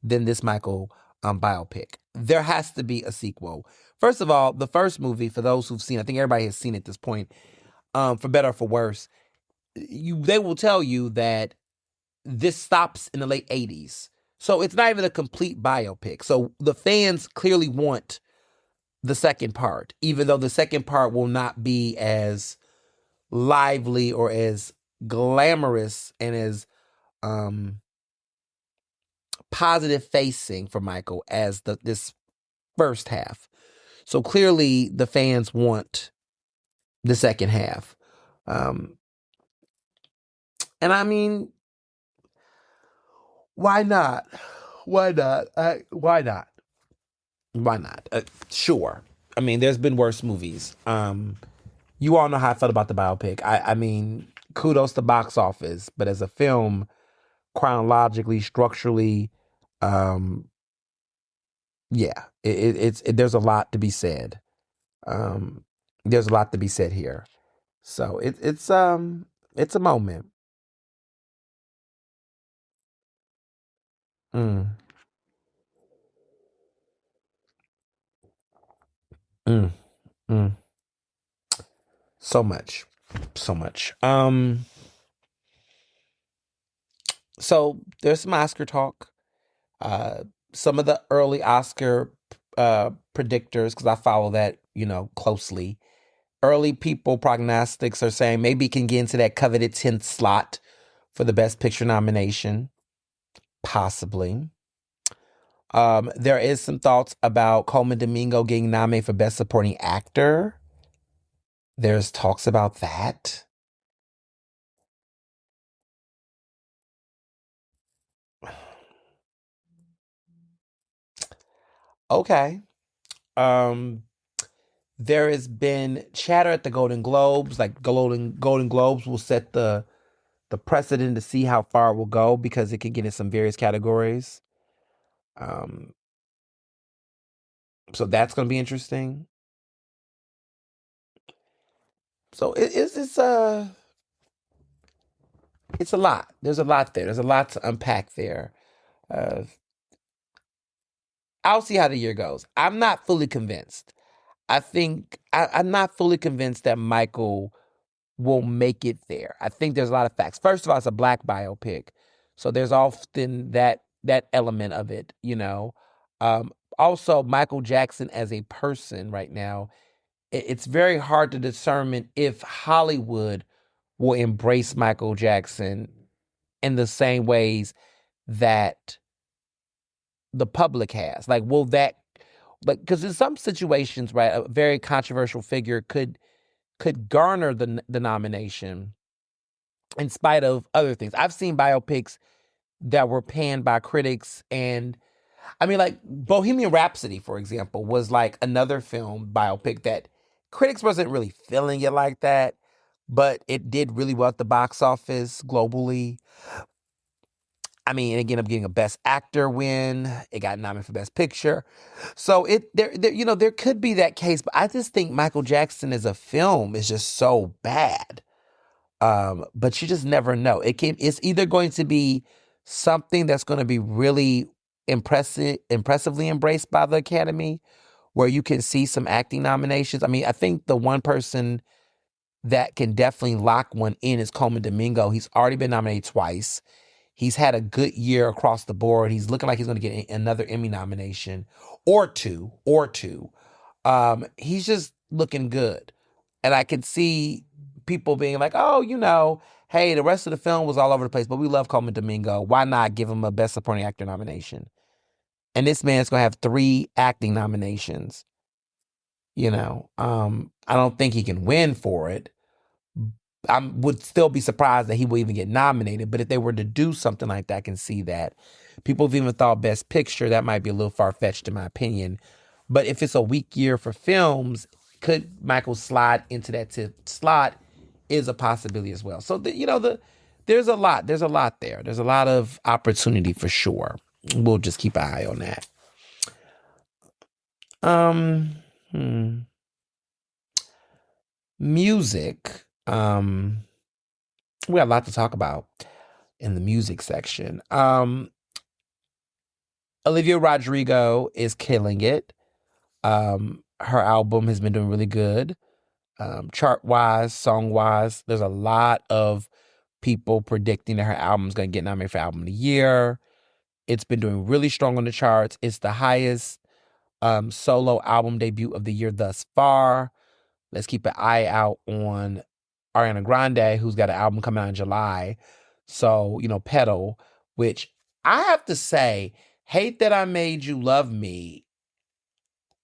than this Michael biopic. There has to be a sequel. First of all, the first movie, for those who've seen, I think everybody has seen it at this point, for better or for worse, they will tell you that this stops in the late 80s. So it's not even a complete biopic. So the fans clearly want the second part, even though the second part will not be as lively or as glamorous and as positive facing for Michael as this first half. So clearly the fans want the second half. And I mean, why not? Why not? Why not? Why not? Sure. I mean, there's been worse movies. You all know how I felt about the biopic. I mean, kudos to box office, but as a film, chronologically, structurally, um, yeah, there's a lot to be said. There's a lot to be said here. So it's a moment. Mm, mm, mm. So much, so much. So there's some Oscar talk. Uh, some of the early Oscar predictors, because I follow that, closely. Early people prognostics are saying maybe it can get into that coveted 10th slot for the Best Picture nomination, possibly. There is some thoughts about Coleman Domingo getting nominated for Best Supporting Actor. There's talks about that. Okay. Um, there has been chatter at the Golden Globes, like Golden Globes will set the precedent to see how far it will go because it can get in some various categories. Um, so that's going to be interesting. So it's a lot. There's a lot there. There's a lot to unpack there. Uh, I'll see how the year goes. I'm not fully convinced. I'm not fully convinced that Michael will make it there. I think there's a lot of facts. First of all, it's a black biopic, so there's often that element of it. Um, Also, Michael Jackson as a person right now, it's very hard to determine if Hollywood will embrace Michael Jackson in the same ways that the public has. Like, will that, like, because in some situations, right, a very controversial figure could garner the nomination in spite of other things. I've seen biopics that were panned by critics, and I mean, like Bohemian Rhapsody, for example, was like another film biopic that critics wasn't really feeling it like that, but it did really well at the box office globally. I mean, it ended up getting a Best Actor win. It got nominated for Best Picture. So there could be that case, but I just think Michael Jackson as a film is just so bad. But you just never know. It's either going to be something that's going to be really impressively embraced by the Academy, where you can see some acting nominations. I mean, I think the one person that can definitely lock one in is Coleman Domingo. He's already been nominated twice. He's had a good year across the board. He's looking like he's going to get another Emmy nomination or two. He's just looking good. And I can see people being like, oh, hey, the rest of the film was all over the place, but we love Coleman Domingo. Why not give him a Best Supporting Actor nomination? And this man's going to have 3 acting nominations. I don't think he can win for it. I would still be surprised that he will even get nominated. But if they were to do something like that, I can see that. People have even thought Best Picture. That might be a little far-fetched in my opinion. But if it's a weak year for films, could Michael slide into that slot is a possibility as well. So, there's a lot. There's a lot there. There's a lot of opportunity for sure. We'll just keep an eye on that. Um, hmm. Music. We got a lot to talk about in the music section. Olivia Rodrigo is killing it. Her album has been doing really good. Chart-wise, song-wise, there's a lot of people predicting that her album is going to get nominated for Album of the Year. It's been doing really strong on the charts. It's the highest solo album debut of the year thus far. Let's keep an eye out on Ariana Grande, who's got an album coming out in July. So, Pedal, which I have to say, Hate That I Made You Love Me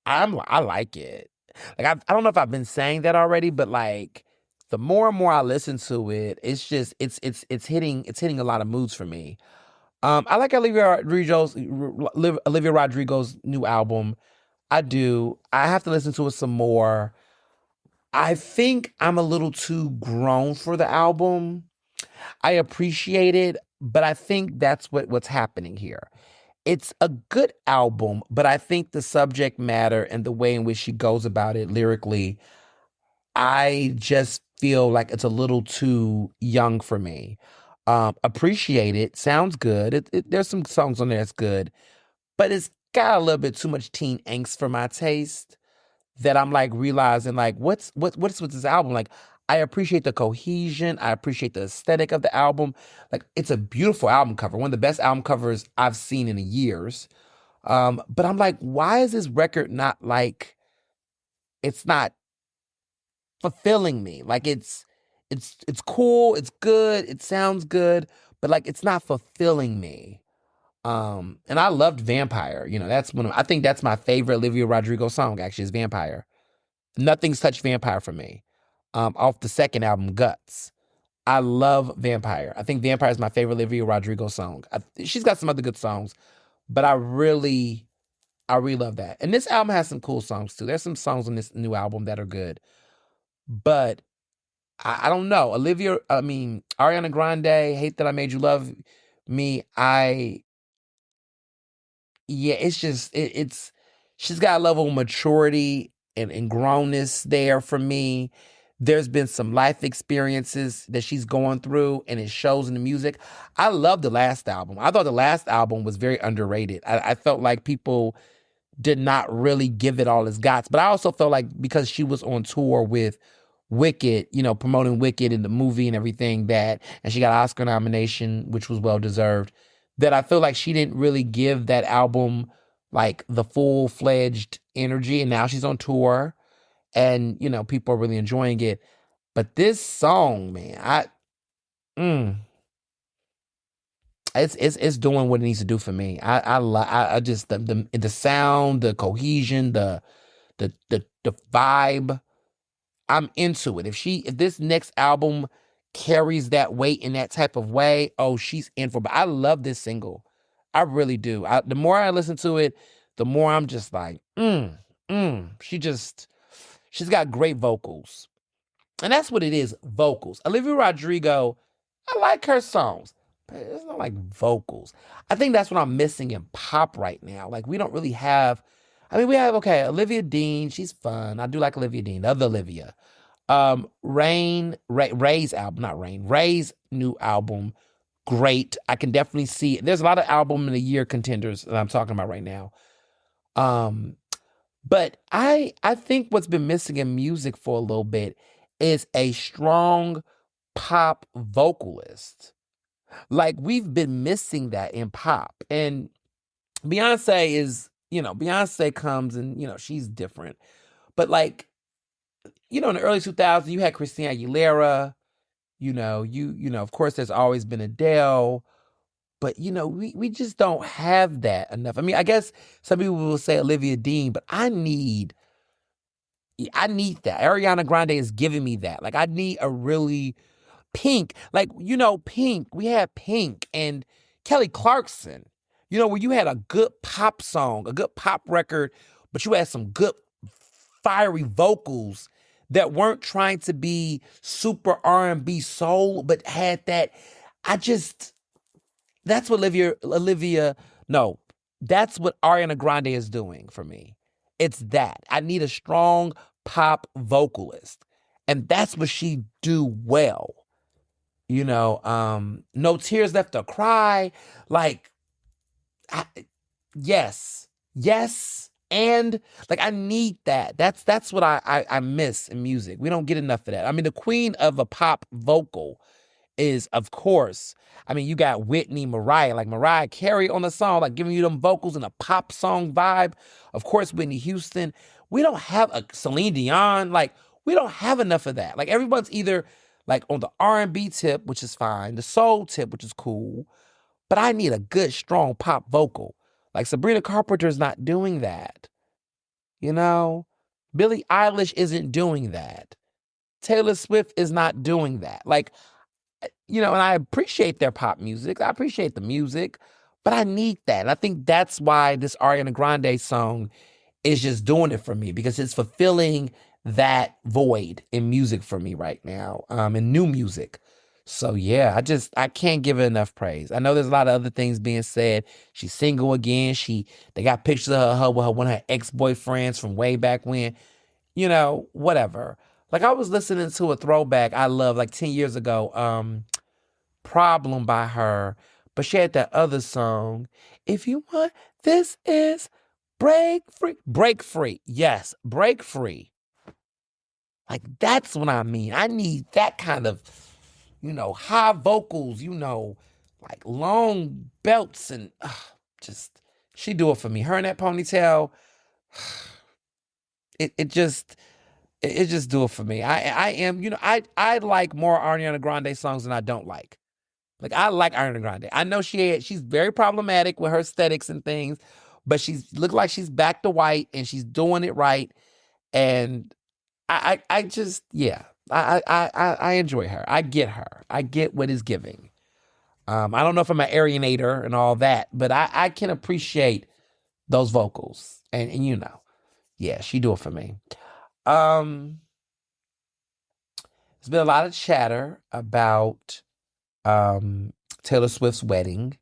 I like it. Like I don't know if I've been saying that already, but like the more and more I listen to it, it's just it's hitting a lot of moods for me. I like Olivia Rodrigo's new album. I do. I have to listen to it some more. I think I'm a little too grown for the album. I appreciate it, but I think that's what's happening here. It's a good album, but I think the subject matter and the way in which she goes about it lyrically, I just feel like it's a little too young for me. Appreciate it. Sounds good. There's some songs on there that's good, but it's got a little bit too much teen angst for my taste that I'm like realizing like what's with this album? Like I appreciate the cohesion, I appreciate the aesthetic of the album. Like it's a beautiful album cover, one of the best album covers I've seen in years. But I'm like, why is this record not like it's not fulfilling me? Like it's cool, it's good, it sounds good, but like it's not fulfilling me. And I loved Vampire. That's I think that's my favorite Olivia Rodrigo song actually is Vampire. Nothing's touched Vampire for me. Off the second album, Guts. I love Vampire. I think Vampire is my favorite Olivia Rodrigo song. She's got some other good songs, but I really love that. And this album has some cool songs too. There's some songs on this new album that are good, but I don't know. Ariana Grande, Hate That I Made You Love Me. Yeah, it's just it's she's got a level of maturity and grownness there for me. There's been some life experiences that she's going through, and it shows in the music. I love the last album. I thought the last album was very underrated. I felt like people did not really give it all its guts, but I also felt like because she was on tour with Wicked, promoting Wicked in the movie and everything and she got an Oscar nomination, which was well deserved, that I feel like she didn't really give that album like the full-fledged energy. And now she's on tour and, people are really enjoying it. But this song, man, it's doing what it needs to do for me. I just the sound, the cohesion, the vibe. I'm into it. If this next album carries that weight in that type of way, oh, she's in for. But I love this single. I really do. The more I listen to it, the more I'm just like, she's got great vocals. And that's what it is, vocals. Olivia Rodrigo, I like her songs, but it's not like vocals. I think that's what I'm missing in pop right now. Like we don't really have, we have, okay, Olivia Dean, she's fun. I do like Olivia Dean, the other Olivia. Ray's album, not Rain, Ray's new album, great. I can definitely see, there's a lot of album in the year contenders that I'm talking about right now. But I think what's been missing in music for a little bit is a strong pop vocalist. Like we've been missing that in pop. And Beyonce comes and, she's different. But like, in the early 2000s, you had Christina Aguilera, of course, there's always been Adele, but, we just don't have that enough. I guess some people will say Olivia Dean, but I need that. Ariana Grande is giving me that. Like, I need a really Pink. Like, Pink. We had Pink and Kelly Clarkson, where you had a good pop song, a good pop record, but you had some good fiery vocals that weren't trying to be super R&B soul, but had that. That's what that's what Ariana Grande is doing for me. It's that. I need a strong pop vocalist. And that's what she do well. No Tears Left to Cry. Like, yes. And like, I need that. That's what I miss in music. We don't get enough of that. The queen of a pop vocal is, of course, you got Whitney, Mariah, like Mariah Carey on the song, like giving you them vocals and a pop song vibe. Of course, Whitney Houston. We don't have a Celine Dion. Like, we don't have enough of that. Like, everyone's either like on the R&B tip, which is fine, the soul tip, which is cool, but I need a good, strong pop vocal. Like Sabrina Carpenter's not doing that. You know, Billie Eilish isn't doing that. Taylor Swift is not doing that. Like, and I appreciate their pop music. I appreciate the music, but I need that. And I think that's why this Ariana Grande song is just doing it for me, because it's fulfilling that void in music for me right now, in new music. So yeah, I can't give it enough praise. I know there's a lot of other things being said. She's single again. They got pictures of her with one of her ex-boyfriends from way back when. Whatever. Like, I was listening to a throwback I love like 10 years ago, Problem by her, but she had that other song, If You Want, This Is Break Free. Break Free. Yes, Break Free. Like, that's what I mean. I need that kind of, high vocals, like long belts, and she do it for me. Her and that ponytail, it just do it for me. I like more Ariana Grande songs than I don't like. Like, I like Ariana Grande. I know she's very problematic with her aesthetics and things, but she's look like she's back to white and she's doing it right. And I just, yeah, I enjoy her. I get her. I get what is giving. I don't know if I'm an Arianator and all that, but I can appreciate those vocals. And yeah, she do it for me. There's been a lot of chatter about Taylor Swift's wedding.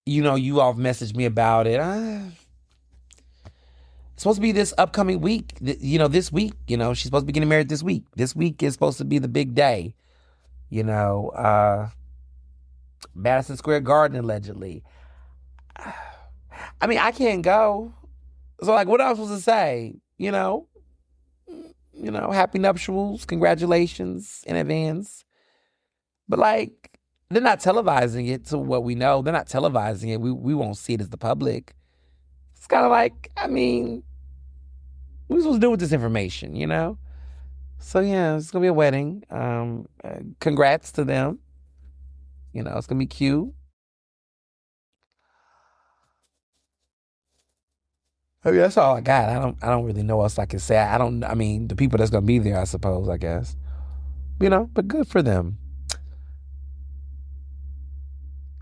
You all have messaged me about it. It's supposed to be this upcoming week. This week. She's supposed to be getting married this week. This week is supposed to be the big day. Madison Square Garden, allegedly. I mean, I can't go. So, like, what else was to say? Happy nuptials, congratulations in advance. But, like, they're not televising it, to what we know. They're not televising it. We won't see it as the public. It's kind of like, I mean, what are we supposed to do with this information, So, yeah, it's going to be a wedding. Congrats to them. It's going to be cute. I mean, that's all I got. I don't really know what else I can say. I mean, the people that's going to be there, I suppose, I guess. But good for them.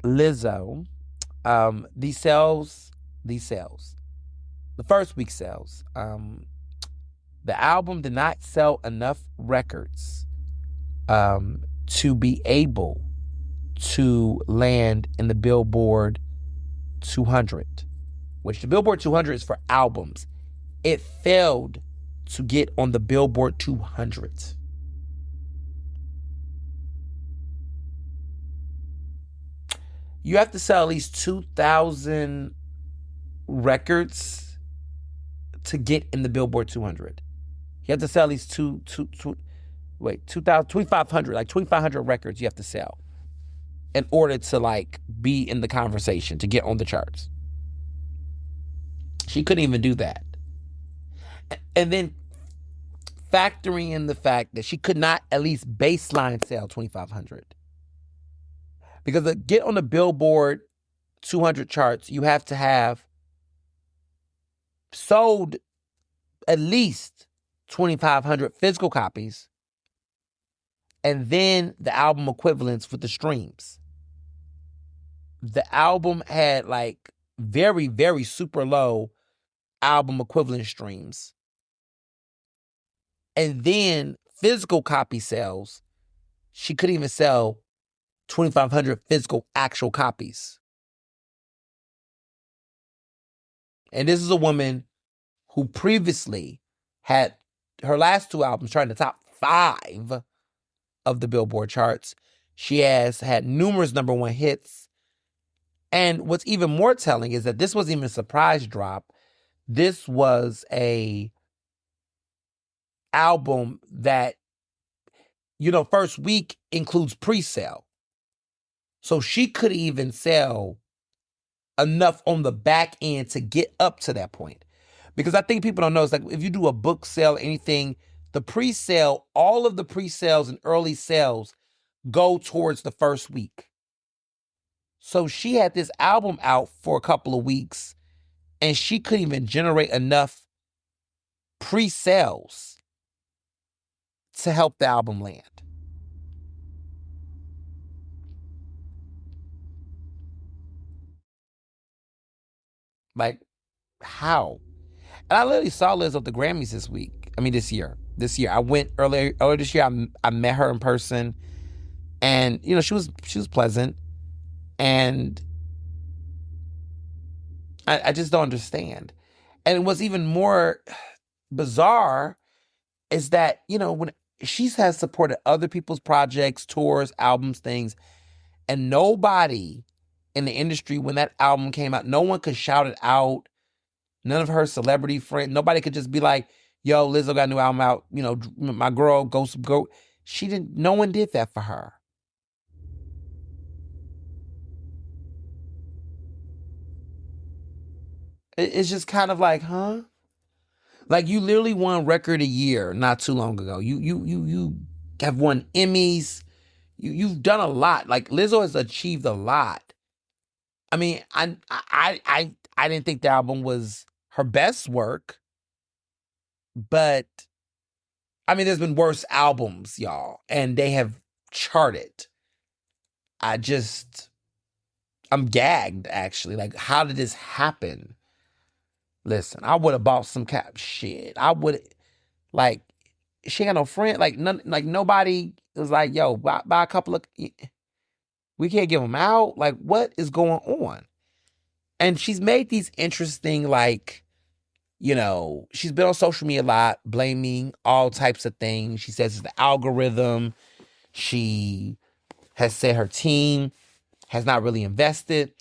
Lizzo, these sales, the first week sales, the album did not sell enough records to be able to land in the Billboard 200, which the Billboard 200 is for albums. It failed to get on the Billboard 200. You have to sell at least 2,000 records to get in the Billboard 200. You have to sell at least 2,500, like 2,500 records you have to sell in order to, like, be in the conversation, to get on the charts. She couldn't even do that. And then factoring in the fact that she could not at least baseline sell 2,500. Because to get on the Billboard 200 charts, you have to have sold at least 2,500 physical copies, and then the album equivalents with the streams. The album had, like, very, very super low album equivalent streams. And then physical copy sales, she couldn't even sell 2,500 physical actual copies. And this is a woman who previously had her last two albums trying to top 5 of the Billboard charts. She has had numerous number one hits. And what's even more telling is that this wasn't even a surprise drop. This was a album that, first week includes pre-sale. So she couldn't even sell enough on the back end to get up to that point. Because I think people don't know, it's like if you do a book sale, anything, the pre-sale, all of the pre-sales and early sales go towards the first week. So she had this album out for a couple of weeks and she couldn't even generate enough pre-sales to help the album land. Like, how? And I literally saw Liz at the Grammys this year. I went earlier this year. I met her in person, and she was pleasant, and I just don't understand. And what's even more bizarre is that when she has supported other people's projects, tours, albums, things, and nobody in the industry, when that album came out, no one could shout it out. None of her celebrity friends, nobody could just be like, yo, Lizzo got a new album out, my girl, go. She didn't, no one did that for her. It's just kind of like, huh? Like, you literally won record a year not too long ago. You have won Emmys. You've done a lot. Like, Lizzo has achieved a lot. I mean, I didn't think the album was her best work, but I mean, there's been worse albums, y'all, and they have charted. I'm gagged, actually. Like, how did this happen? Listen, I would have bought some cap shit. I would, like, she ain't got no friend. Like, nobody was like, yo, buy a couple of, we can't give them out. Like, what is going on? And she's made these interesting, like, she's been on social media a lot, blaming all types of things. She says it's the algorithm. She has said her team has not really invested.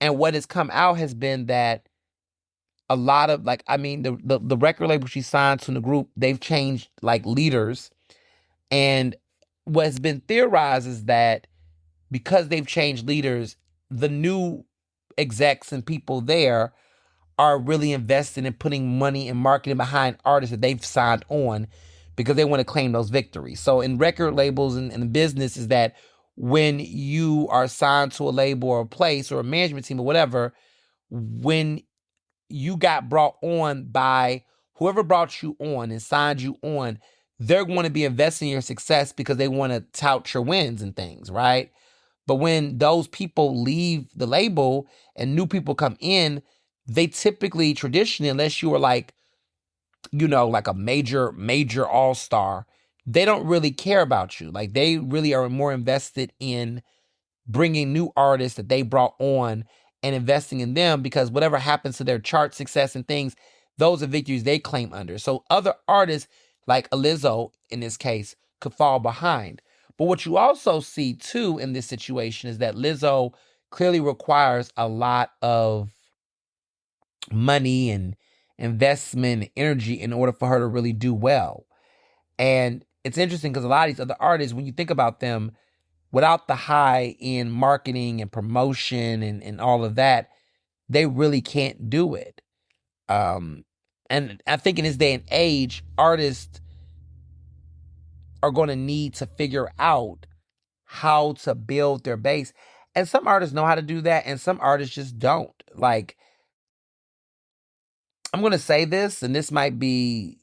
And what has come out has been that a lot of, the record label she signed to the group, they've changed, leaders. And what has been theorized is that because they've changed leaders, the new execs and people there are really invested in putting money and marketing behind artists that they've signed on because they want to claim those victories. So in record labels and the business is that when you are signed to a label or a place or a management team or whatever, when you got brought on by whoever brought you on and signed you on, they're going to be investing in your success because they want to tout your wins and things, right? But when those people leave the label and new people come in, they typically, traditionally, unless you were like a major all-star, they don't really care about you. Like, they really are more invested in bringing new artists that they brought on and investing in them, because whatever happens to their chart success and things, those are victories they claim under. So other artists, like Lizzo in this case, could fall behind. But what you also see too in this situation is that Lizzo clearly requires a lot of money and investment and energy in order for her to really do well. And it's interesting because a lot of these other artists, when you think about them, without the high-end marketing and promotion and all of that, they really can't do it. And I think in this day and age, artists are going to need to figure out how to build their base. And some artists know how to do that, and some artists just don't. Like, I'm going to say this, and this might be,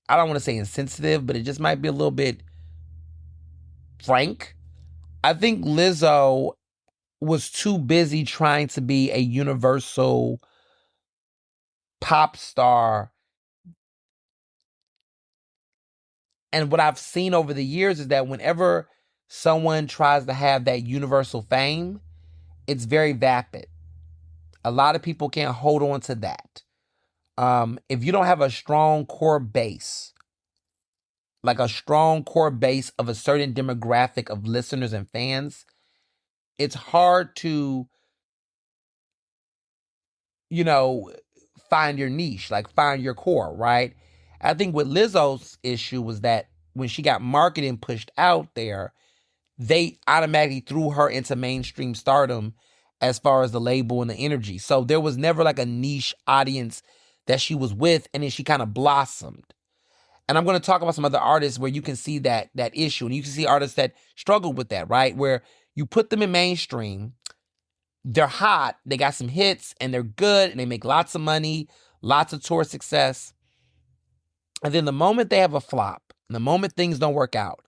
I don't want to say insensitive, but it just might be a little bit frank. I think Lizzo was too busy trying to be a universal pop star. And what I've seen over the years is that whenever someone tries to have that universal fame, it's very vapid. A lot of people can't hold on to that. If you don't have a strong core base, like a strong core base of a certain demographic of listeners and fans, it's hard to, find your niche, like find your core, right? I think what Lizzo's issue was that when she got marketing pushed out there, they automatically threw her into mainstream stardom as far as the label and the energy. So there was never like a niche audience that she was with, and then she kind of blossomed. And I'm going to talk about some other artists where you can see that issue, and you can see artists that struggle with that, right? Where you put them in mainstream, they're hot, they got some hits, and they're good, and they make lots of money, lots of tour success. And then the moment they have a flop, the moment things don't work out,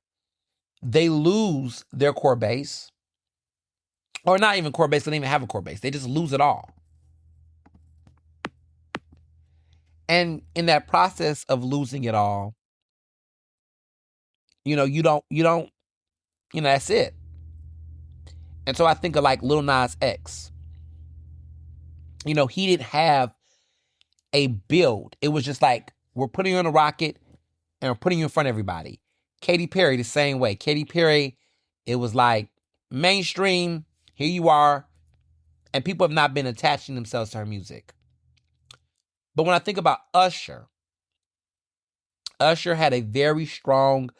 they lose their core base. Or not even core base, they don't even have a core base. They just lose it all. And in that process of losing it all, you don't, that's it. And so I think of like Lil Nas X. He didn't have a build. It was just like, we're putting you on a rocket and we're putting you in front of everybody. Katy Perry, the same way. Katy Perry, it was like mainstream, here you are, and people have not been attaching themselves to her music. But when I think about Usher had a very strong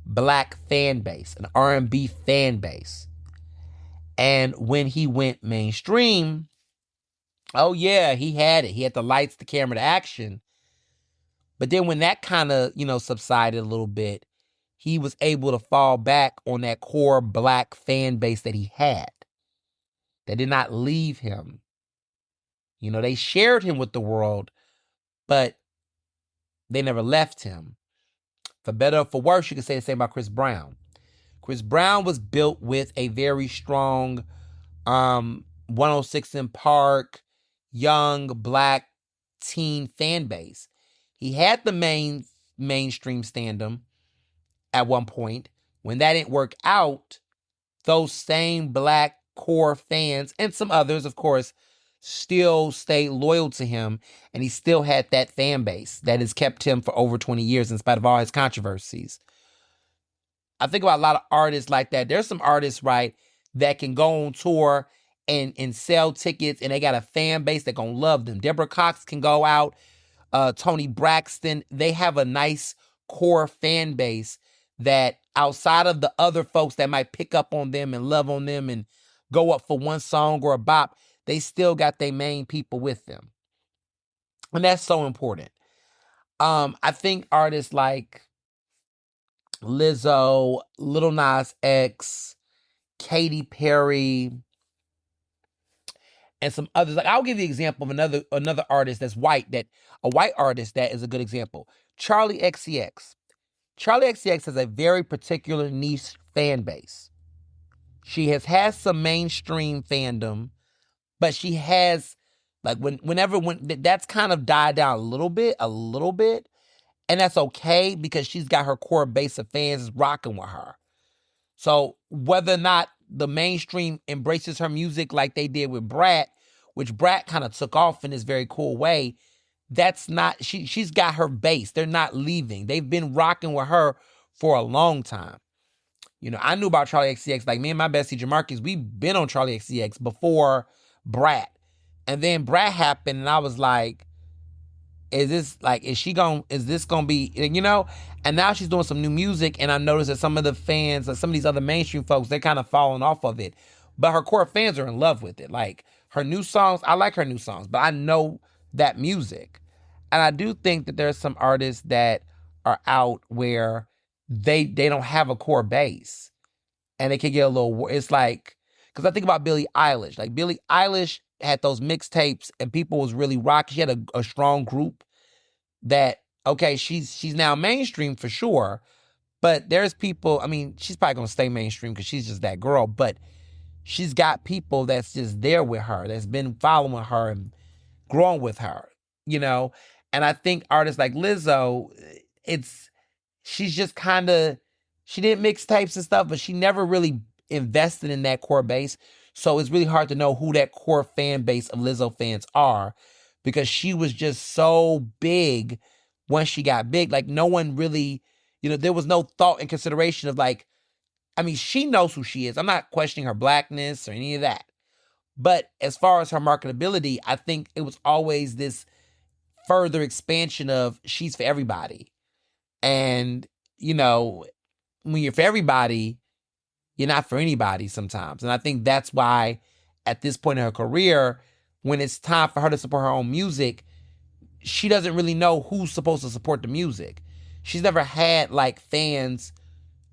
Black fan base, an R&B fan base. And when he went mainstream, oh yeah, he had it. He had the lights, the camera, the action. But then when that kind of, subsided a little bit, he was able to fall back on that core Black fan base that he had. That did not leave him. They shared him with the world, but they never left him. For better or for worse, you can say the same about Chris Brown. Chris Brown was built with a very strong 106 in Park, young Black teen fan base. He had the mainstream stand-up at one point. When that didn't work out, those same Black core fans, and some others, of course, still stayed loyal to him, and he still had that fan base that has kept him for over 20 years in spite of all his controversies. I think about a lot of artists like that. There's some artists, right, that can go on tour and sell tickets, and they got a fan base that gonna love them. Deborah Cox can go out, Tony Braxton. They have a nice core fan base that outside of the other folks that might pick up on them and love on them and go up for one song or a bop, they still got their main people with them. And that's so important. I think artists like Lizzo, Lil Nas X, Katy Perry, and some others. Like, I'll give you an example of another artist that's white, a white artist that is a good example. Charli XCX. Charli XCX has a very particular niche fan base. She has had some mainstream fandom, but she has, like, whenever that's kind of died down a little bit, and that's okay because she's got her core base of fans rocking with her. So whether or not the mainstream embraces her music like they did with Brat, which Brat kind of took off in this very cool way, that's not, she's got her base. They're not leaving. They've been rocking with her for a long time. I knew about Charli XCX. Like, me and my bestie Jamarcus, we've been on Charli XCX before Brat. And then Brat happened, and I was like, is this gonna be, and now she's doing some new music, and I noticed that some of the fans, some of these other mainstream folks, they're kind of falling off of it, but her core fans are in love with it. Like, her new songs, I like her new songs, but I know that music. And I do think that there's some artists that are out where they don't have a core base, and they can get a little, it's like, because I think about Billie Eilish. Like, Billie Eilish had those mixtapes and people was really rocking. She had a strong group that, okay, she's now mainstream for sure, but there's people, I mean, she's probably going to stay mainstream because she's just that girl, but she's got people that's just there with her, that's been following her and growing with her, And I think artists like Lizzo, she's just kind of, she did mixtapes and stuff, but she never really invested in that core base. So it's really hard to know who that core fan base of Lizzo fans are, because she was just so big once she got big. Like, no one really, there was no thought and consideration of, like, I mean, she knows who she is. I'm not questioning her Blackness or any of that. But as far as her marketability, I think it was always this further expansion of she's for everybody. And, when you're for everybody, you're not for anybody sometimes. And I think that's why at this point in her career, when it's time for her to support her own music, she doesn't really know who's supposed to support the music. She's never had, like, fans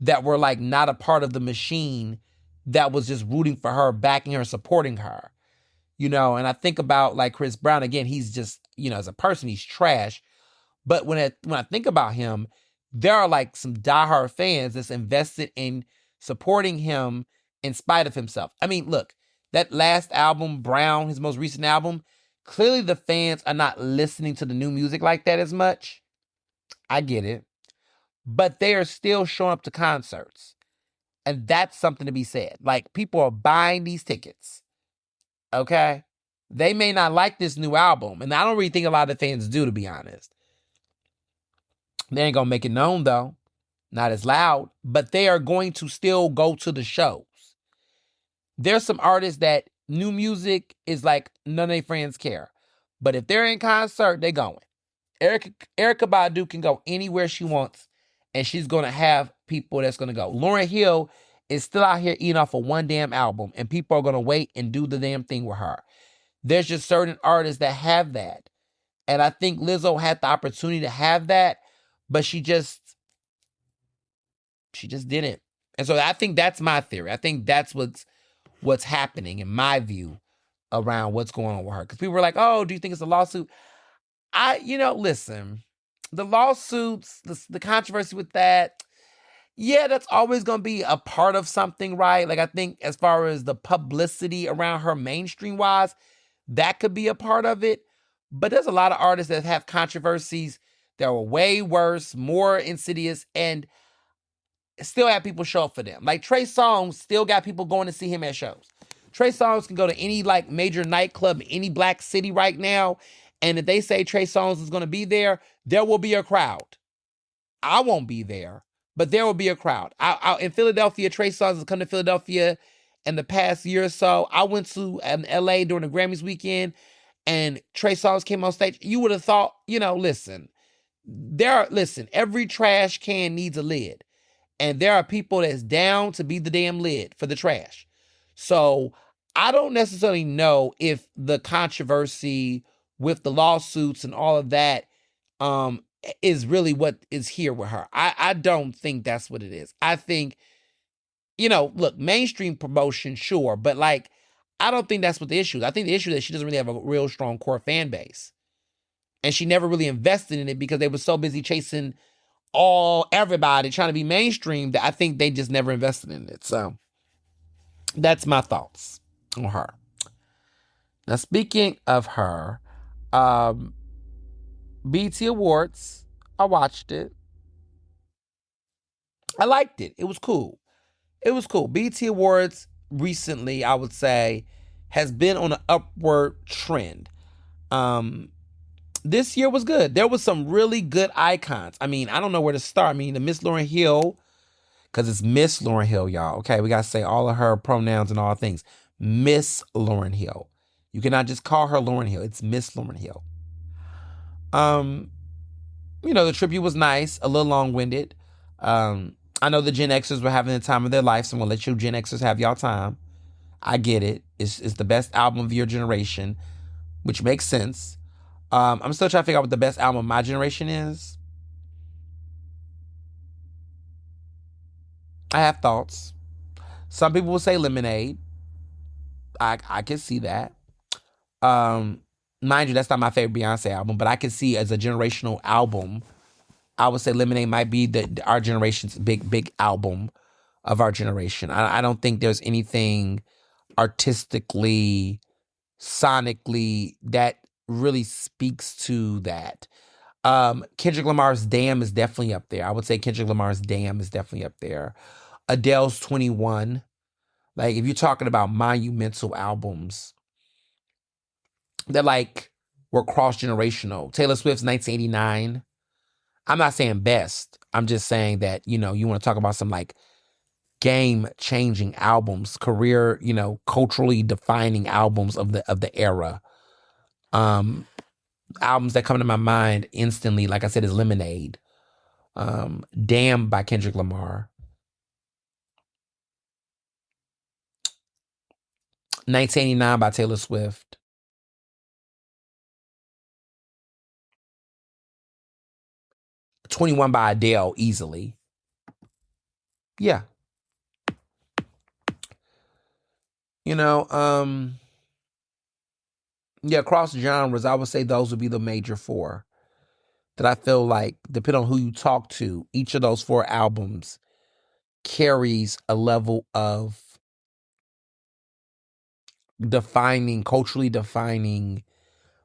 that were, like, not a part of the machine that was just rooting for her, backing her, supporting her. And I think about, like, Chris Brown, again, he's just, as a person, he's trash. But when I think about him, there are like some diehard fans that's invested in supporting him in spite of himself. I mean, look, that last album, Brown, his most recent album, clearly the fans are not listening to the new music like that as much. I get it. But they are still showing up to concerts. And that's something to be said. Like, people are buying these tickets. Okay? They may not like this new album. And I don't really think a lot of the fans do, to be honest. They ain't gonna make it known, though. Not as loud. But they are going to still go to the shows. There's some artists that new music is like none of their friends care. But if they're in concert, they going. Erykah Badu can go anywhere she wants, and she's going to have people that's going to go. Lauryn Hill is still out here eating off of one damn album, and people are going to wait and do the damn thing with her. There's just certain artists that have that. And I think Lizzo had the opportunity to have that, but she just didn't. And so I think that's my theory. I think that's what's happening, in my view, around what's going on with her. Because people were like, oh, do you think it's a lawsuit? Listen, the lawsuits, the controversy with that, yeah, that's always going to be a part of something, right? Like, I think as far as the publicity around her mainstream-wise, that could be a part of it. But there's a lot of artists that have controversies that were way worse, more insidious, and still have people show up for them. Like, Trey Songz still got people going to see him at shows. Trey Songz can go to any, like, major nightclub in any black city right now, and if they say Trey Songz is going to be there will be a crowd. I won't be there, but there will be a crowd. In Philadelphia, Trey Songz has come to Philadelphia in the past year or so. I went to LA during the Grammys weekend, and Trey Songz came on stage. You would have thought, listen, every trash can needs a lid. And there are people that's down to be the damn lid for the trash. So I don't necessarily know if the controversy with the lawsuits and all of that is really what is here with her. I don't think that's what it is. I think, look, mainstream promotion, sure, but like, I don't think that's what the issue is. I think the issue is that she doesn't really have a real strong core fan base. And she never really invested in it because they were so busy chasing everybody trying to be mainstream that I think they just never invested in it. So that's my thoughts on her. Now, speaking of her, BET Awards, I watched it. I liked it. It was cool. BET Awards recently, I would say, has been on an upward trend. This year was good. There was some really good icons. I mean, I don't know where to start. I mean, the Miss Lauryn Hill, because it's Miss Lauryn Hill, y'all. Okay, we got to say all of her pronouns and all things. Miss Lauryn Hill. You cannot just call her Lauryn Hill. It's Miss Lauryn Hill. The tribute was nice, a little long-winded. I know the Gen Xers were having the time of their life, so I'm going to let you Gen Xers have y'all time. I get it. It's the best album of your generation, which makes sense. I'm still trying to figure out what the best album of my generation is. I have thoughts. Some people will say Lemonade. I can see that. Mind you, that's not my favorite Beyonce album, but I can see as a generational album, I would say Lemonade might be our generation's big album of our generation. I don't think there's anything artistically, sonically that really speaks to that. Kendrick Lamar's Damn is definitely up there. I would say Kendrick Lamar's Damn is definitely up there. Adele's 21. Like, if you're talking about monumental albums that like were cross-generational. Taylor Swift's 1989. I'm not saying best. I'm just saying that, you want to talk about some like game-changing albums, career, culturally defining albums of the era. Albums that come to my mind instantly, like I said, is Lemonade. Damn by Kendrick Lamar. 1989 by Taylor Swift. "21" by Adele, easily. Yeah. Yeah, across genres, I would say those would be the major four. that I feel like, depending on who you talk to, each of those 4 albums carries a level of culturally defining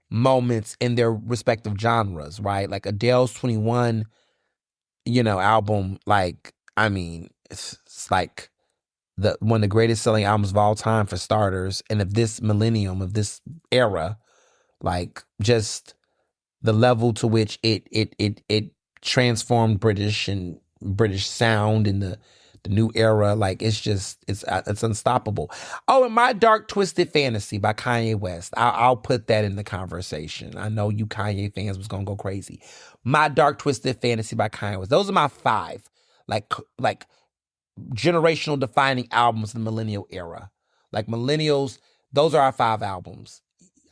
moments in their respective genres, right? Like Adele's 21, album, like, I mean, it's like one of the greatest selling albums of all time for starters, and of this millennium, of this era, like just the level to which it transformed British sound in the new era. Like it's unstoppable. Oh, and My Dark Twisted Fantasy by Kanye West. I'll put that in the conversation. I know you Kanye fans was gonna go crazy. My Dark Twisted Fantasy by Kanye West. Those are my 5 like generational defining albums in the millennial era. Like millennials, those are our 5 albums.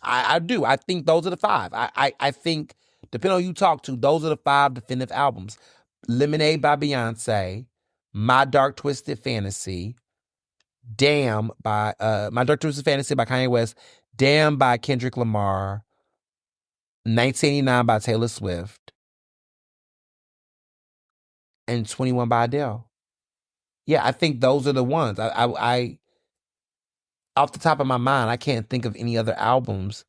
I do. I think those are the 5. I think, depending on who you talk to, those are the 5 definitive albums. Lemonade by Beyonce, My Dark Twisted Fantasy, Damn by My Dark Twisted Fantasy by Kanye West, Damn by Kendrick Lamar, 1989 by Taylor Swift, and 21 by Adele. Yeah, I think those are the ones. I off the top of my mind, I can't think of any other albums.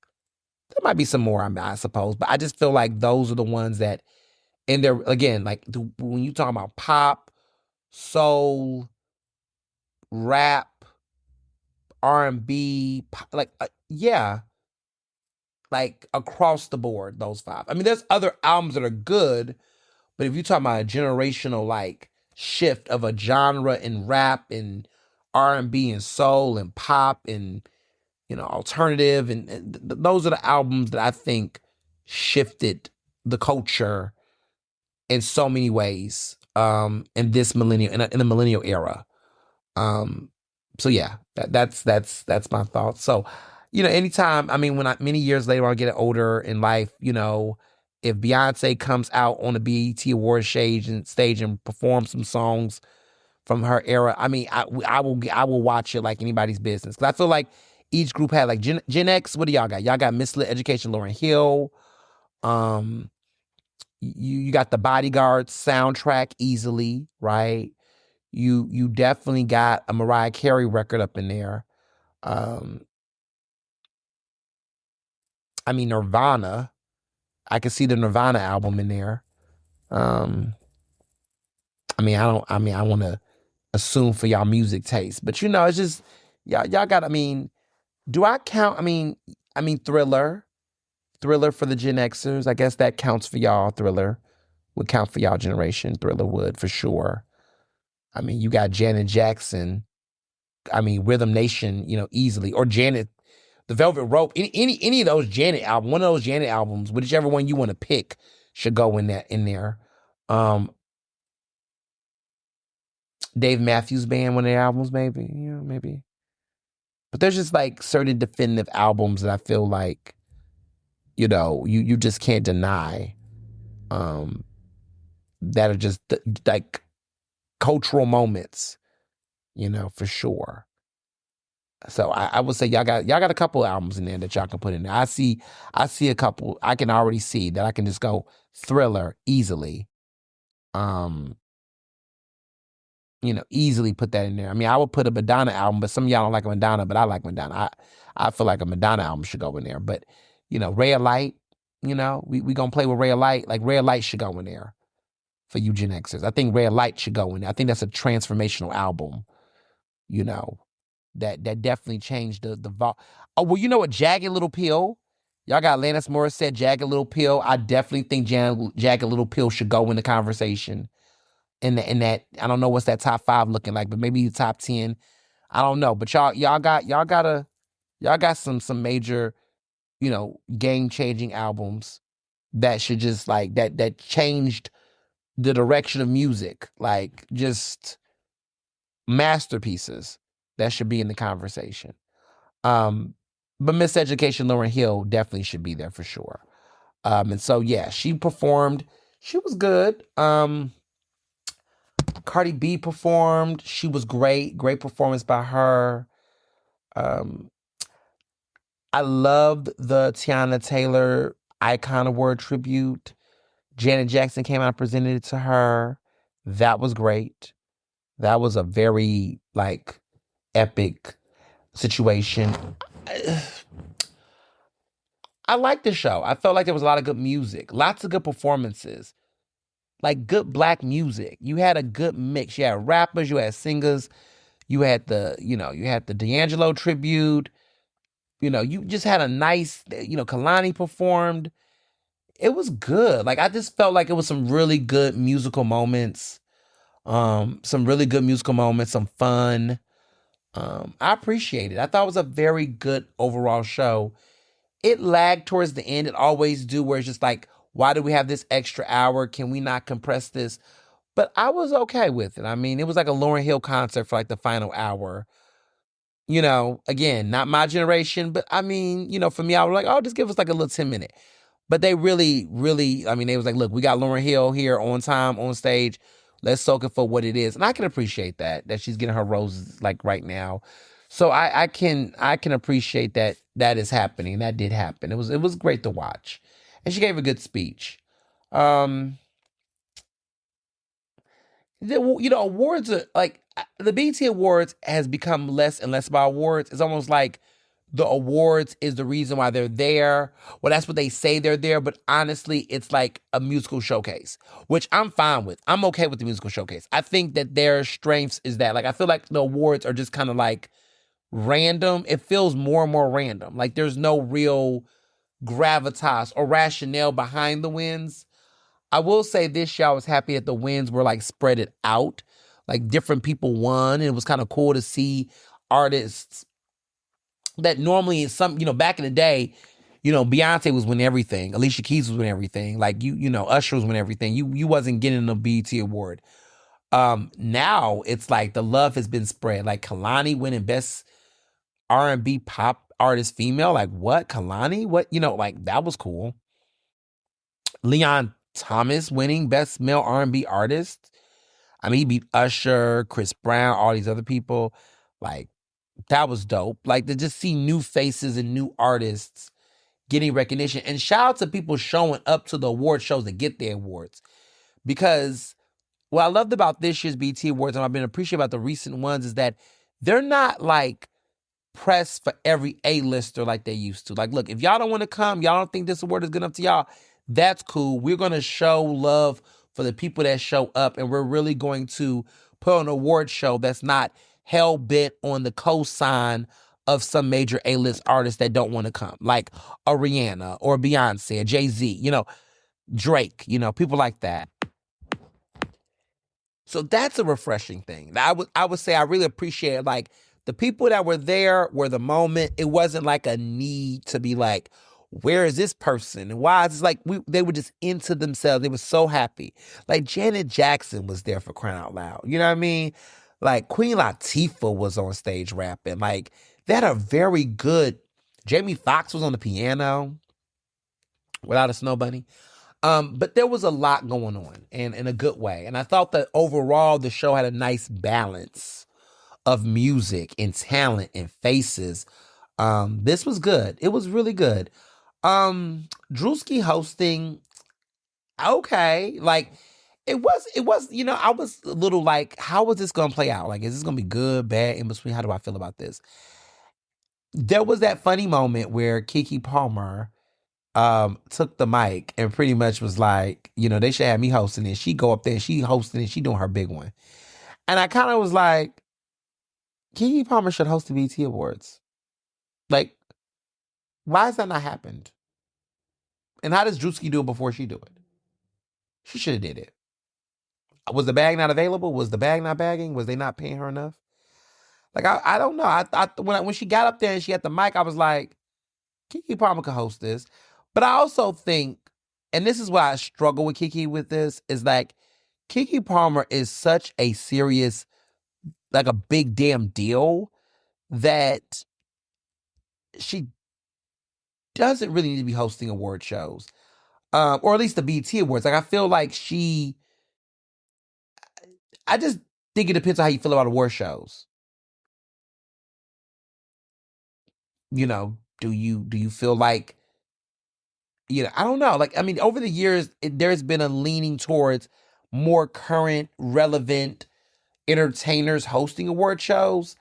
There might be some more, I suppose, but I just feel like those are the ones that, and they're, again, like when you talk about pop, soul, rap, R&B, like yeah, like across the board, those 5. I mean, there's other albums that are good, but if you talk about a generational like shift of a genre in rap and R&B and soul and pop and alternative, and those are the albums that I think shifted the culture in so many ways in this millennial, in the millennial era. So yeah, that's my thoughts. So, anytime, I mean, many years later, when I get older in life, if Beyonce comes out on the BET Awards stage and performs some songs from her era, I mean, I will watch it like anybody's business, because I feel like each group had like Gen X. What do y'all got? Y'all got Mislit Education, Lauryn Hill. You got the Bodyguard soundtrack easily, right? You definitely got a Mariah Carey record up in there. I mean, Nirvana. I can see the Nirvana album in there. I want to assume for y'all music taste, but it's just y'all got. I mean, do I count? I mean, Thriller for the Gen Xers. I guess that counts for y'all. Thriller would count for y'all generation. Thriller would, for sure. I mean, you got Janet Jackson. I mean, Rhythm Nation, easily, or Janet, The Velvet Rope. Any of those Janet albums, one of those Janet albums, whichever one you want to pick, should go in there. Dave Matthews Band, one of their albums, maybe, maybe. But there's just like certain definitive albums that I feel like, you just can't deny, that are just like cultural moments, for sure. So I would say y'all got a couple albums in there that y'all can put in there. I see a couple. I can already see that I can just go Thriller easily. Easily put that in there. I mean, I would put a Madonna album, but some of y'all don't like Madonna, but I like Madonna. I feel like a Madonna album should go in there. But, Ray of Light, we gonna play with Ray of Light. Like, Ray of Light should go in there for you Gen Xers. I think Ray of Light should go in there. I think that's a transformational album, that definitely changed the vol. Oh, well, you know what? Jagged Little Pill. Y'all got Alanis Morissette, Jagged Little Pill. I definitely think Jagged Little Pill should go in the conversation. In that, I don't know what's that top 5 looking like, but maybe the top 10. I don't know. But y'all got some major, game changing albums that should just like that changed the direction of music. Like, just masterpieces that should be in the conversation. But Miseducation, Lauryn Hill definitely should be there for sure. And so yeah, she performed. She was good. Cardi B performed. She was great. Great performance by her. I loved the Tiana Taylor Icon Award tribute Janet Jackson came out and presented it to her. That was great. That was a very like epic situation. I liked the show. I felt like there was a lot of good music, lots of good performances, like good black music. You had a good mix. You had rappers, you had singers, you had you had the D'Angelo tribute. You just had a nice, Kalani performed. It was good. Like I just felt like it was some really good musical moments. Some really good musical moments, some fun. I appreciate it. I thought it was a very good overall show. It lagged towards the end. It always do, where it's just like, why do we have this extra hour? Can we not compress this? But I was okay with it. I mean, it was like a Lauryn Hill concert for like the final hour. Again, not my generation, but I mean, for me, I was like, oh, just give us like a little 10-minute. But they really, really, I mean, they was like, look, we got Lauryn Hill here on time, on stage. Let's soak it for what it is. And I can appreciate that she's getting her roses like right now. So I can appreciate that is happening. That did happen. It was great to watch. And she gave a good speech. Awards are like the BET Awards has become less and less about awards. It's almost like the awards is the reason why they're there. Well, that's what they say they're there, but honestly, it's like a musical showcase, which I'm fine with. I'm okay with the musical showcase. I think that their strengths is that, like, I feel like the awards are just kind of like random. It feels more and more random. Like there's no real gravitas or rationale behind the wins. I will say this year I was happy that the wins were like spread it out. Like different people won. And it was kind of cool to see artists that normally back in the day, Beyonce was winning everything. Alicia Keys was winning everything. Like Usher was winning everything. You wasn't getting a BET award. Now it's like the love has been spread. Like Kalani winning best R&B pop artist female. Like what? Kalani? What? Like that was cool. Leon Thomas winning best male R&B artist. I mean, he beat Usher, Chris Brown, all these other people. Like that was dope. Like to just see new faces and new artists getting recognition. And shout out to people showing up to the award shows to get their awards. Because what I loved about this year's BET Awards, and I've been appreciative about the recent ones, is that they're not like pressed for every A-lister like they used to. Like, look, if y'all don't want to come, y'all don't think this award is good enough to y'all, that's cool. We're going to show love for the people that show up, and we're really going to put on an award show that's not hell-bent on the cosign of some major A-list artists that don't want to come, like a Rihanna or Beyonce or Jay-Z, Drake, people like that. So that's a refreshing thing. I would say I really appreciate, like, the people that were there were the moment. It wasn't like a need to be like, where is this person? And why is this like, they were just into themselves. They were so happy. Like Janet Jackson was there for crying out loud. You know what I mean? Like Queen Latifah was on stage rapping. Like they had a very good, Jamie Foxx was on the piano without a snow bunny. But there was a lot going on, and in a good way. And I thought that overall the show had a nice balance of music and talent and faces. This was good. It was really good. Drewski hosting, okay. Like it was, I was a little like, how was this gonna play out? Like, is this gonna be good, bad, in between? How do I feel about this? There was that funny moment where Keke Palmer took the mic and pretty much was like, they should have me hosting it. She go up there and she hosting it, she doing her big one. And I kind of was like, Keke Palmer should host the BET Awards. Like, why has that not happened? And how does Drewski do it before she do it? She should have did it. Was the bag not available? Was the bag not bagging? Was they not paying her enough? Like, I don't know. When she got up there and she had the mic, I was like, Keke Palmer could host this. But I also think, and this is why I struggle with Keke with this, is like, Keke Palmer is such a serious, like a big damn deal that she doesn't really need to be hosting award shows. Or at least the BET Awards. Like, I feel like I just think it depends on how you feel about award shows. Do you feel like I don't know. Like, I mean, over the years, there's been a leaning towards more current, relevant entertainers hosting award shows.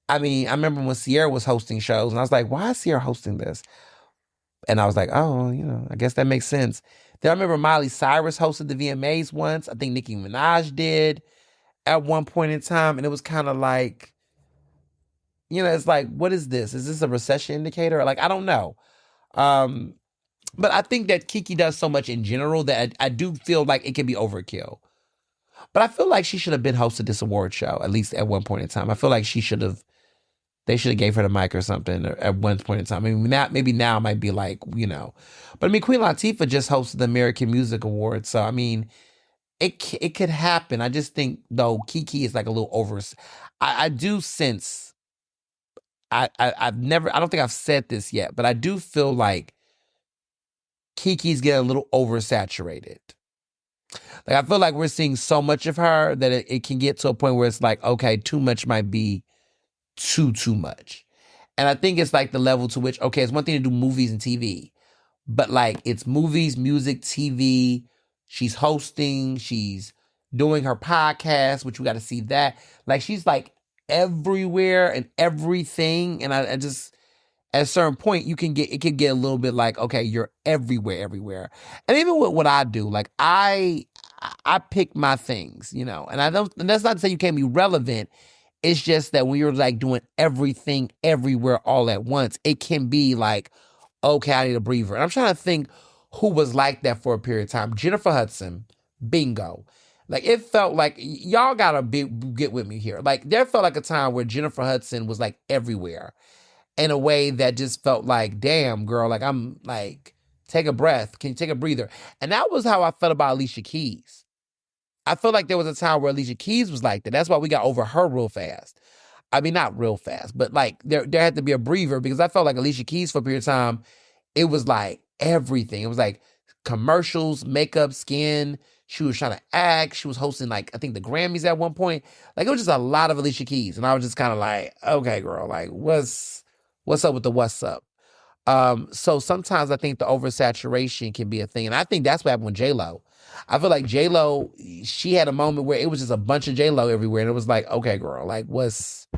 I mean, I remember when Sierra was hosting shows, and I was like, why is Sierra hosting this? And I was like, oh, I guess that makes sense. Then I remember Miley Cyrus hosted the VMAs once. I think Nicki Minaj did at one point in time. And it was kind of like, it's like, what is this? Is this a recession indicator? Like, I don't know. But I think that Kiki does so much in general that I do feel like it can be overkill. But I feel like she should have been hosted this award show, at least at one point in time. I feel like they should have gave her the mic or something at one point in time. I mean, maybe now might be like, But I mean, Queen Latifah just hosted the American Music Awards. So, I mean, it could happen. I just think, though, Kiki is like a little over. I do sense, I don't think I've said this yet, but I do feel like Kiki's getting a little oversaturated. Like, I feel like we're seeing so much of her that it can get to a point where it's like, okay, too much might be too much. And I think it's like the level to which, okay, it's one thing to do movies and TV, but like it's movies, music, TV. She's hosting, she's doing her podcast, which we got to see that. Like she's like everywhere and everything. And I just, at a certain point, it can get a little bit like, okay, you're everywhere. And even with what I do, like I pick my things, and that's not to say you can't be relevant. It's just that when you're like doing everything everywhere all at once, it can be like, okay, I need a breather. And I'm trying to think who was like that for a period of time. Jennifer Hudson, bingo. Like it felt like, y'all gotta get with me here. Like there felt like a time where Jennifer Hudson was like everywhere in a way that just felt like, damn, girl, like I'm like, take a breath. Can you take a breather? And that was how I felt about Alicia Keys. I feel like there was a time where Alicia Keys was like that. That's why we got over her real fast. I mean, not real fast, but like there had to be a breather because I felt like Alicia Keys for a period of time, it was like everything. It was like commercials, makeup, skin. She was trying to act. She was hosting like, I think the Grammys at one point. Like it was just a lot of Alicia Keys. And I was just kind of like, okay, girl, like what's up with the what's up? So sometimes I think the oversaturation can be a thing. And I think that's what happened with J-Lo. I feel like J-Lo, she had a moment where it was just a bunch of J-Lo everywhere. And it was like, okay, girl, like what's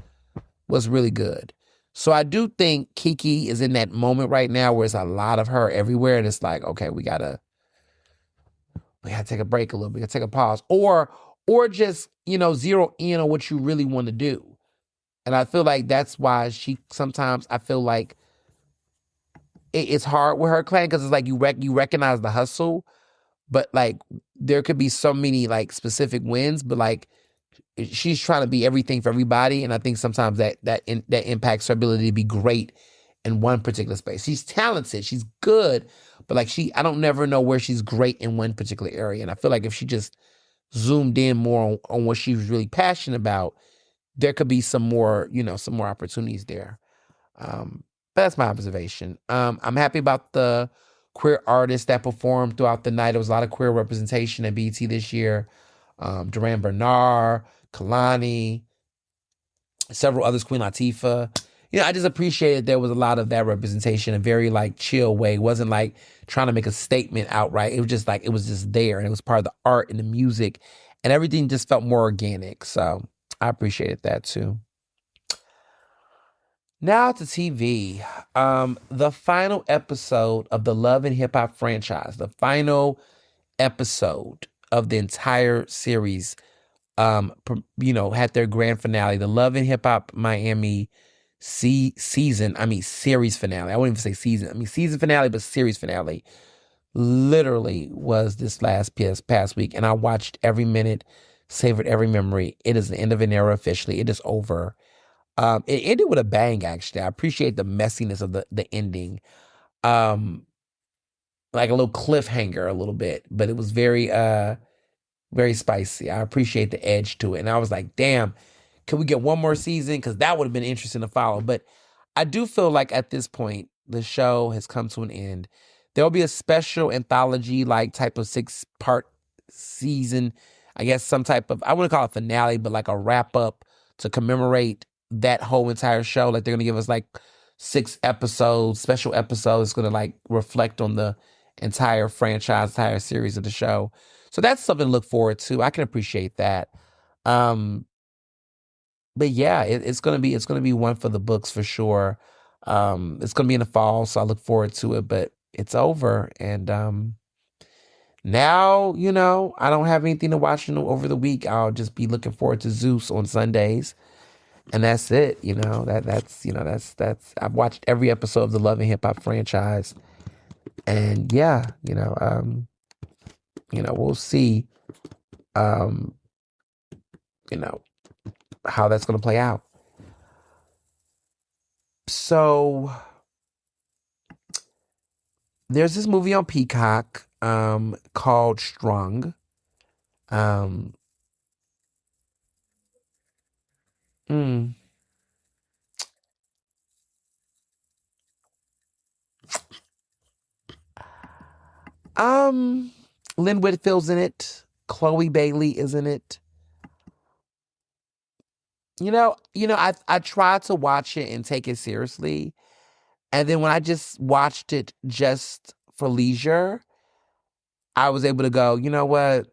really good? So I do think Kiki is in that moment right now where it's a lot of her everywhere. And it's like, okay, we gotta take a break a little bit. We gotta take a pause. Or just, zero in on what you really want to do. And I feel like that's why sometimes I feel like it's hard with her claim because it's like you recognize the hustle, but like there could be so many like specific wins, but like she's trying to be everything for everybody, and I think sometimes that impacts her ability to be great in one particular space. She's talented, she's good, but like I don't never know where she's great in one particular area, and I feel like if she just zoomed in more on what she was really passionate about, there could be some more opportunities there. But that's my observation. I'm happy about the queer artists that performed throughout the night. There was a lot of queer representation at BET this year. Duran Bernard, Kalani, several others, Queen Latifah. I just appreciated there was a lot of that representation in a very like chill way. It wasn't like trying to make a statement outright. It was just like, it was just there and it was part of the art and the music and everything just felt more organic. So I appreciated that too. Now to TV. The final episode of the Love and Hip Hop franchise, the final episode of the entire series, had their grand finale. The Love and Hip Hop Miami series finale. I wouldn't even say season. I mean season finale, but series finale literally was this past week. And I watched every minute, savored every memory. It is the end of an era officially. It is over. It ended with a bang, actually. I appreciate the messiness of the ending. Like a little cliffhanger a little bit, but it was very, very spicy. I appreciate the edge to it. And I was like, damn, can we get one more season? Because that would have been interesting to follow. But I do feel like at this point, the show has come to an end. There'll be a special anthology-like type of 6-part season. I guess some type of, I wouldn't call it finale, but like a wrap-up to commemorate that whole entire show. Like they're going to give us like 6 episodes, special episodes. It's going to like reflect on the entire franchise, entire series of the show. So that's something to look forward to. I can appreciate that. But yeah, it's gonna be one for the books for sure. It's gonna be in the fall, so I look forward to it. But it's over, and now I don't have anything to watch over the week. I'll just be looking forward to Zeus on Sundays, and that's it. That's I've watched every episode of the Love and Hip Hop franchise, and yeah, we'll see, um, you know, how that's gonna play out. So there's this movie on Peacock called Strung. Um, mm, um, Lynn Whitfield's in it. Chloe Bailey is in it. I tried to watch it and take it seriously, and then when I just watched it just for leisure, I was able to go, you know what?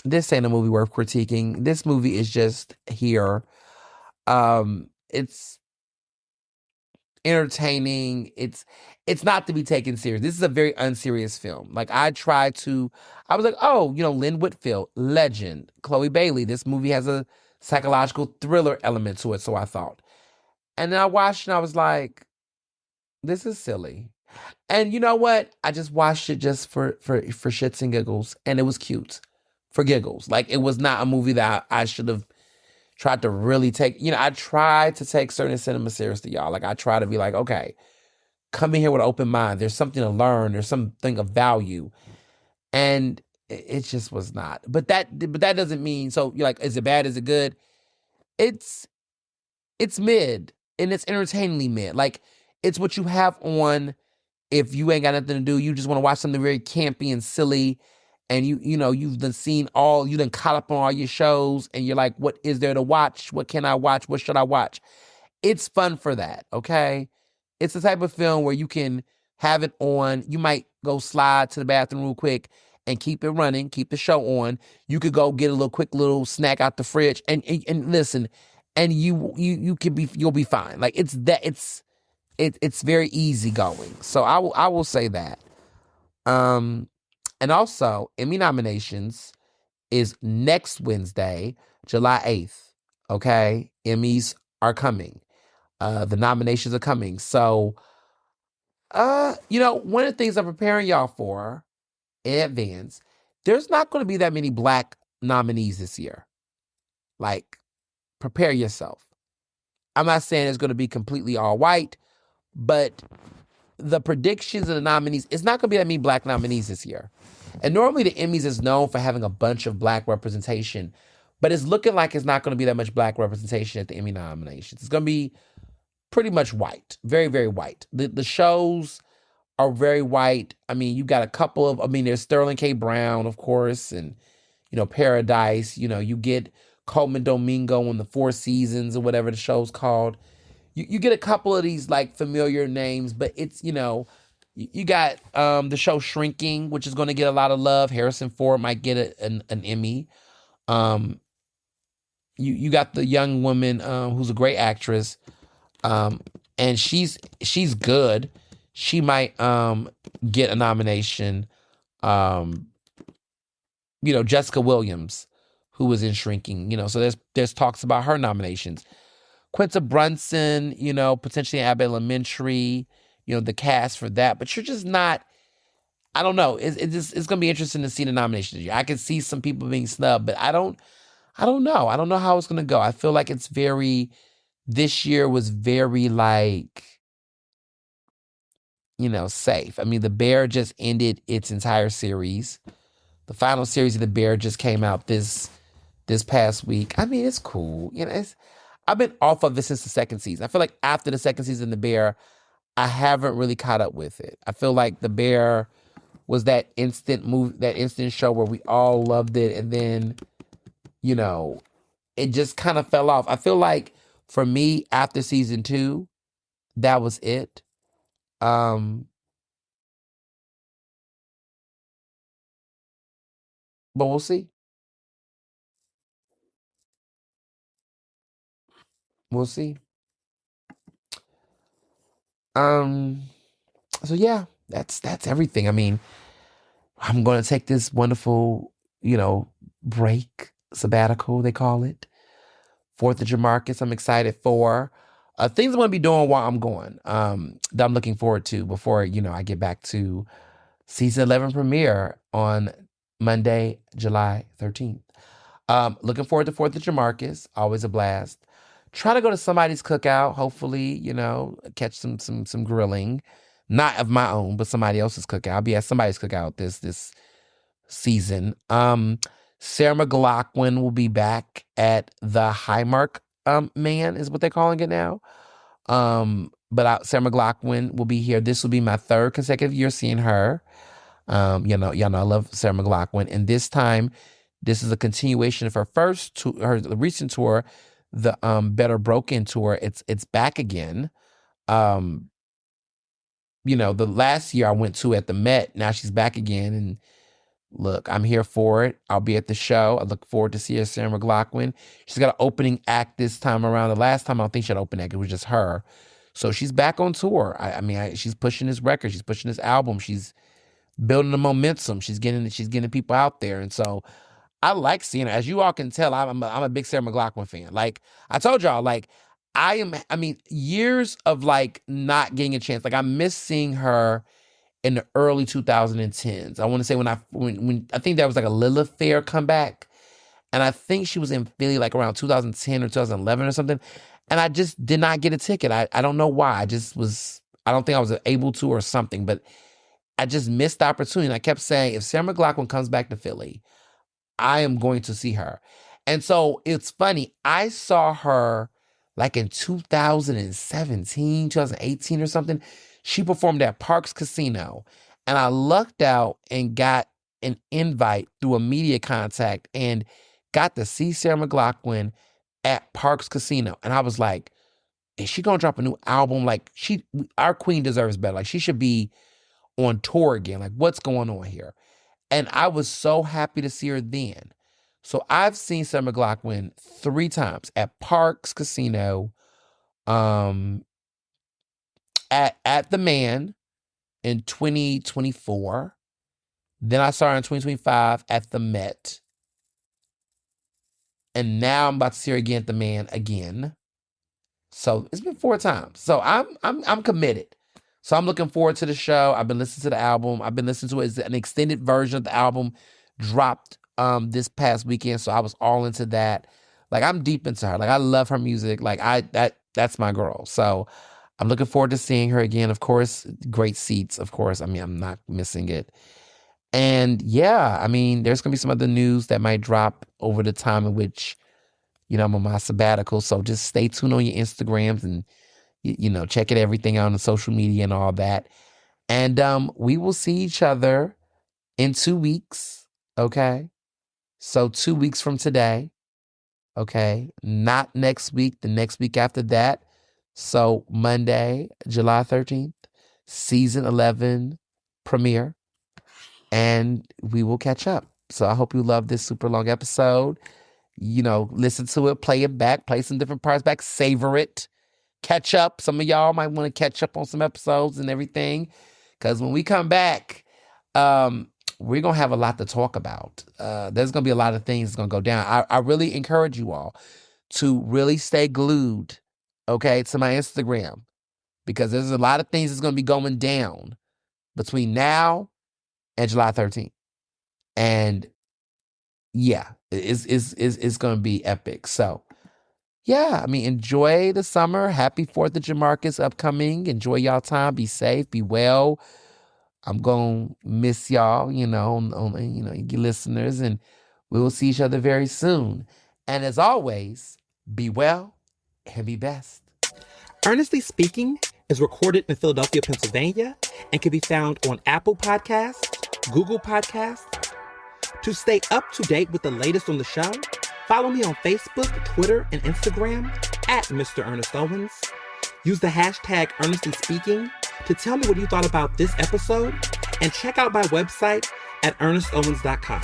This ain't a movie worth critiquing. This movie is just here. It's entertaining. It's not to be taken serious. This is a very unserious film. Like I was like, oh, Lynn Whitfield, legend. Chloe Bailey. This movie has a psychological thriller element to it, so I thought. And then I watched and I was like, this is silly. And you know what? I just watched it just for shits and giggles, and it was cute for giggles. Like it was not a movie that I should have tried to really take. I tried to take certain cinema seriously, y'all. Like I try to be like, okay, come in here with an open mind. There's something to learn. There's something of value, and it just was not. But that doesn't mean. So you're like, is it bad? Is it good? It's mid, and it's entertainingly mid. Like it's what you have on if you ain't got nothing to do. You just want to watch something very campy and silly. And you've you done caught up on all your shows, and you're like, what is there to watch? What can I watch? What should I watch? It's fun for that, okay? It's the type of film where you can have it on. You might go slide to the bathroom real quick and keep it running, keep the show on. You could go get a little quick little snack out the fridge and listen, and you'll be fine. Like it's very easygoing. So I will say that. And also, Emmy nominations is next Wednesday, July 8th. Okay? Emmys are coming. The nominations are coming. So, one of the things I'm preparing y'all for in advance, there's not going to be that many Black nominees this year. Like, prepare yourself. I'm not saying it's going to be completely all white, but the predictions of the nominees, it's not going to be that many Black nominees this year. And normally the Emmys is known for having a bunch of Black representation, but it's looking like it's not going to be that much Black representation at the Emmy nominations. It's going to be pretty much white, very, very white. The shows are very white. I mean, you got a couple of, there's Sterling K. Brown, of course, and, Paradise. You get Coleman Domingo on the Four Seasons or whatever the show's called. You get a couple of these like familiar names, but it's, you got the show Shrinking, which is going to get a lot of love. Harrison Ford might get an Emmy. You got the young woman who's a great actress, and she's good. She might get a nomination. Jessica Williams, who was in Shrinking. So there's talks about her nominations. Quinta Brunson, potentially Abbott Elementary, the cast for that. But you're just not, I don't know. It's going to be interesting to see the nominations. I can see some people being snubbed, but I don't know. I don't know how it's going to go. I feel like this year was very like, safe. The Bear just ended its entire series. The final series of The Bear just came out this past week. It's cool. I've been off of it since the second season. I feel like after the second season of The Bear, I haven't really caught up with it. I feel like The Bear was that instant show where we all loved it, and then, it just kind of fell off. I feel like for me, after season 2, that was it. But we'll see. We'll see. Um, so yeah, that's everything. I mean, I'm gonna take this wonderful, break, sabbatical, they call it. 4th of Jamarcus, I'm excited for. Things I'm gonna be doing while I'm going. That I'm looking forward to before, I get back to season 11 premiere on Monday, July 13th. Looking forward to 4th of Jamarcus. Always a blast. Try to go to somebody's cookout. Hopefully, catch some grilling, not of my own, but somebody else's cookout. I'll be at somebody's cookout this season. Sarah McLachlan will be back at the Highmark Man is what they're calling it now. But Sarah McLachlan will be here. This will be my 3rd consecutive year seeing her. Y'all know I love Sarah McLachlan, and this time, this is a continuation of her her recent tour, the Better Broken tour. It's back again. The last year I went to at the Met. Now she's back again, and look, I'm here for it. I'll be at the show. I look forward to seeing Sarah McLachlan. She's got an opening act this time around. The last time I don't think she had an opening act. It was just her. So she's back on tour. She's pushing this record. She's pushing this album. She's building the momentum. She's getting people out there. And so I like seeing her. As you all can tell, I'm a big Sarah McLachlan fan. Like I told y'all, like years of like not getting a chance. Like I miss seeing her in the early 2010s. I want to say when I think that was like a Lilith Fair comeback. And I think she was in Philly like around 2010 or 2011 or something. And I just did not get a ticket. I don't know why. I don't think I was able to or something, but I just missed the opportunity. And I kept saying, if Sarah McLachlan comes back to Philly, I am going to see her. And so it's funny. I saw her like in 2017, 2018 or something. She performed at Parks Casino. And I lucked out and got an invite through a media contact and got to see Sarah McLachlan at Parks Casino. And I was like, is she going to drop a new album? Like our queen deserves better. Like she should be on tour again. Like what's going on here? And I was so happy to see her then. So I've seen Sarah McLachlan 3 times at Parks Casino, at the Man in 2024. Then I saw her in 2025 at the Met. And now I'm about to see her again at the Man again. So it's been 4 times. So I'm committed. So I'm looking forward to the show. I've been listening to the album. I've been listening to it. It's an extended version of the album dropped this past weekend. So I was all into that. Like I'm deep into her. Like I love her music. Like that's my girl. So I'm looking forward to seeing her again. Of course, great seats. Of course. I'm not missing it. And yeah, there's going to be some other news that might drop over the time in which, I'm on my sabbatical. So just stay tuned on your Instagrams and, check everything out on the social media and all that. And we will see each other in 2 weeks. Okay. So 2 weeks from today. Okay. Not next week, the next week after that. So Monday, July 13th, season 11 premiere. And we will catch up. So I hope you love this super long episode. Listen to it, play it back, play some different parts back, savor it, catch up. Some of y'all might want to catch up on some episodes and everything. Because when we come back, we're going to have a lot to talk about. There's going to be a lot of things that's going to go down. I really encourage you all to really stay glued, okay, to my Instagram. Because there's a lot of things that's going to be going down between now and July 13th. And yeah, it's going to be epic. So yeah, enjoy the summer. Happy 4th of Jamarcus upcoming. Enjoy y'all time. Be safe. Be well. I'm going to miss y'all, on you listeners, and we will see each other very soon. And as always, be well and be best. Ernestly Speaking is recorded in Philadelphia, Pennsylvania, and can be found on Apple Podcasts, Google Podcasts. To stay up to date with the latest on the show, follow me on Facebook, Twitter, and Instagram at Mr. Ernest Owens. Use the hashtag Ernestly Speaking to tell me what you thought about this episode, and check out my website at ernestowens.com.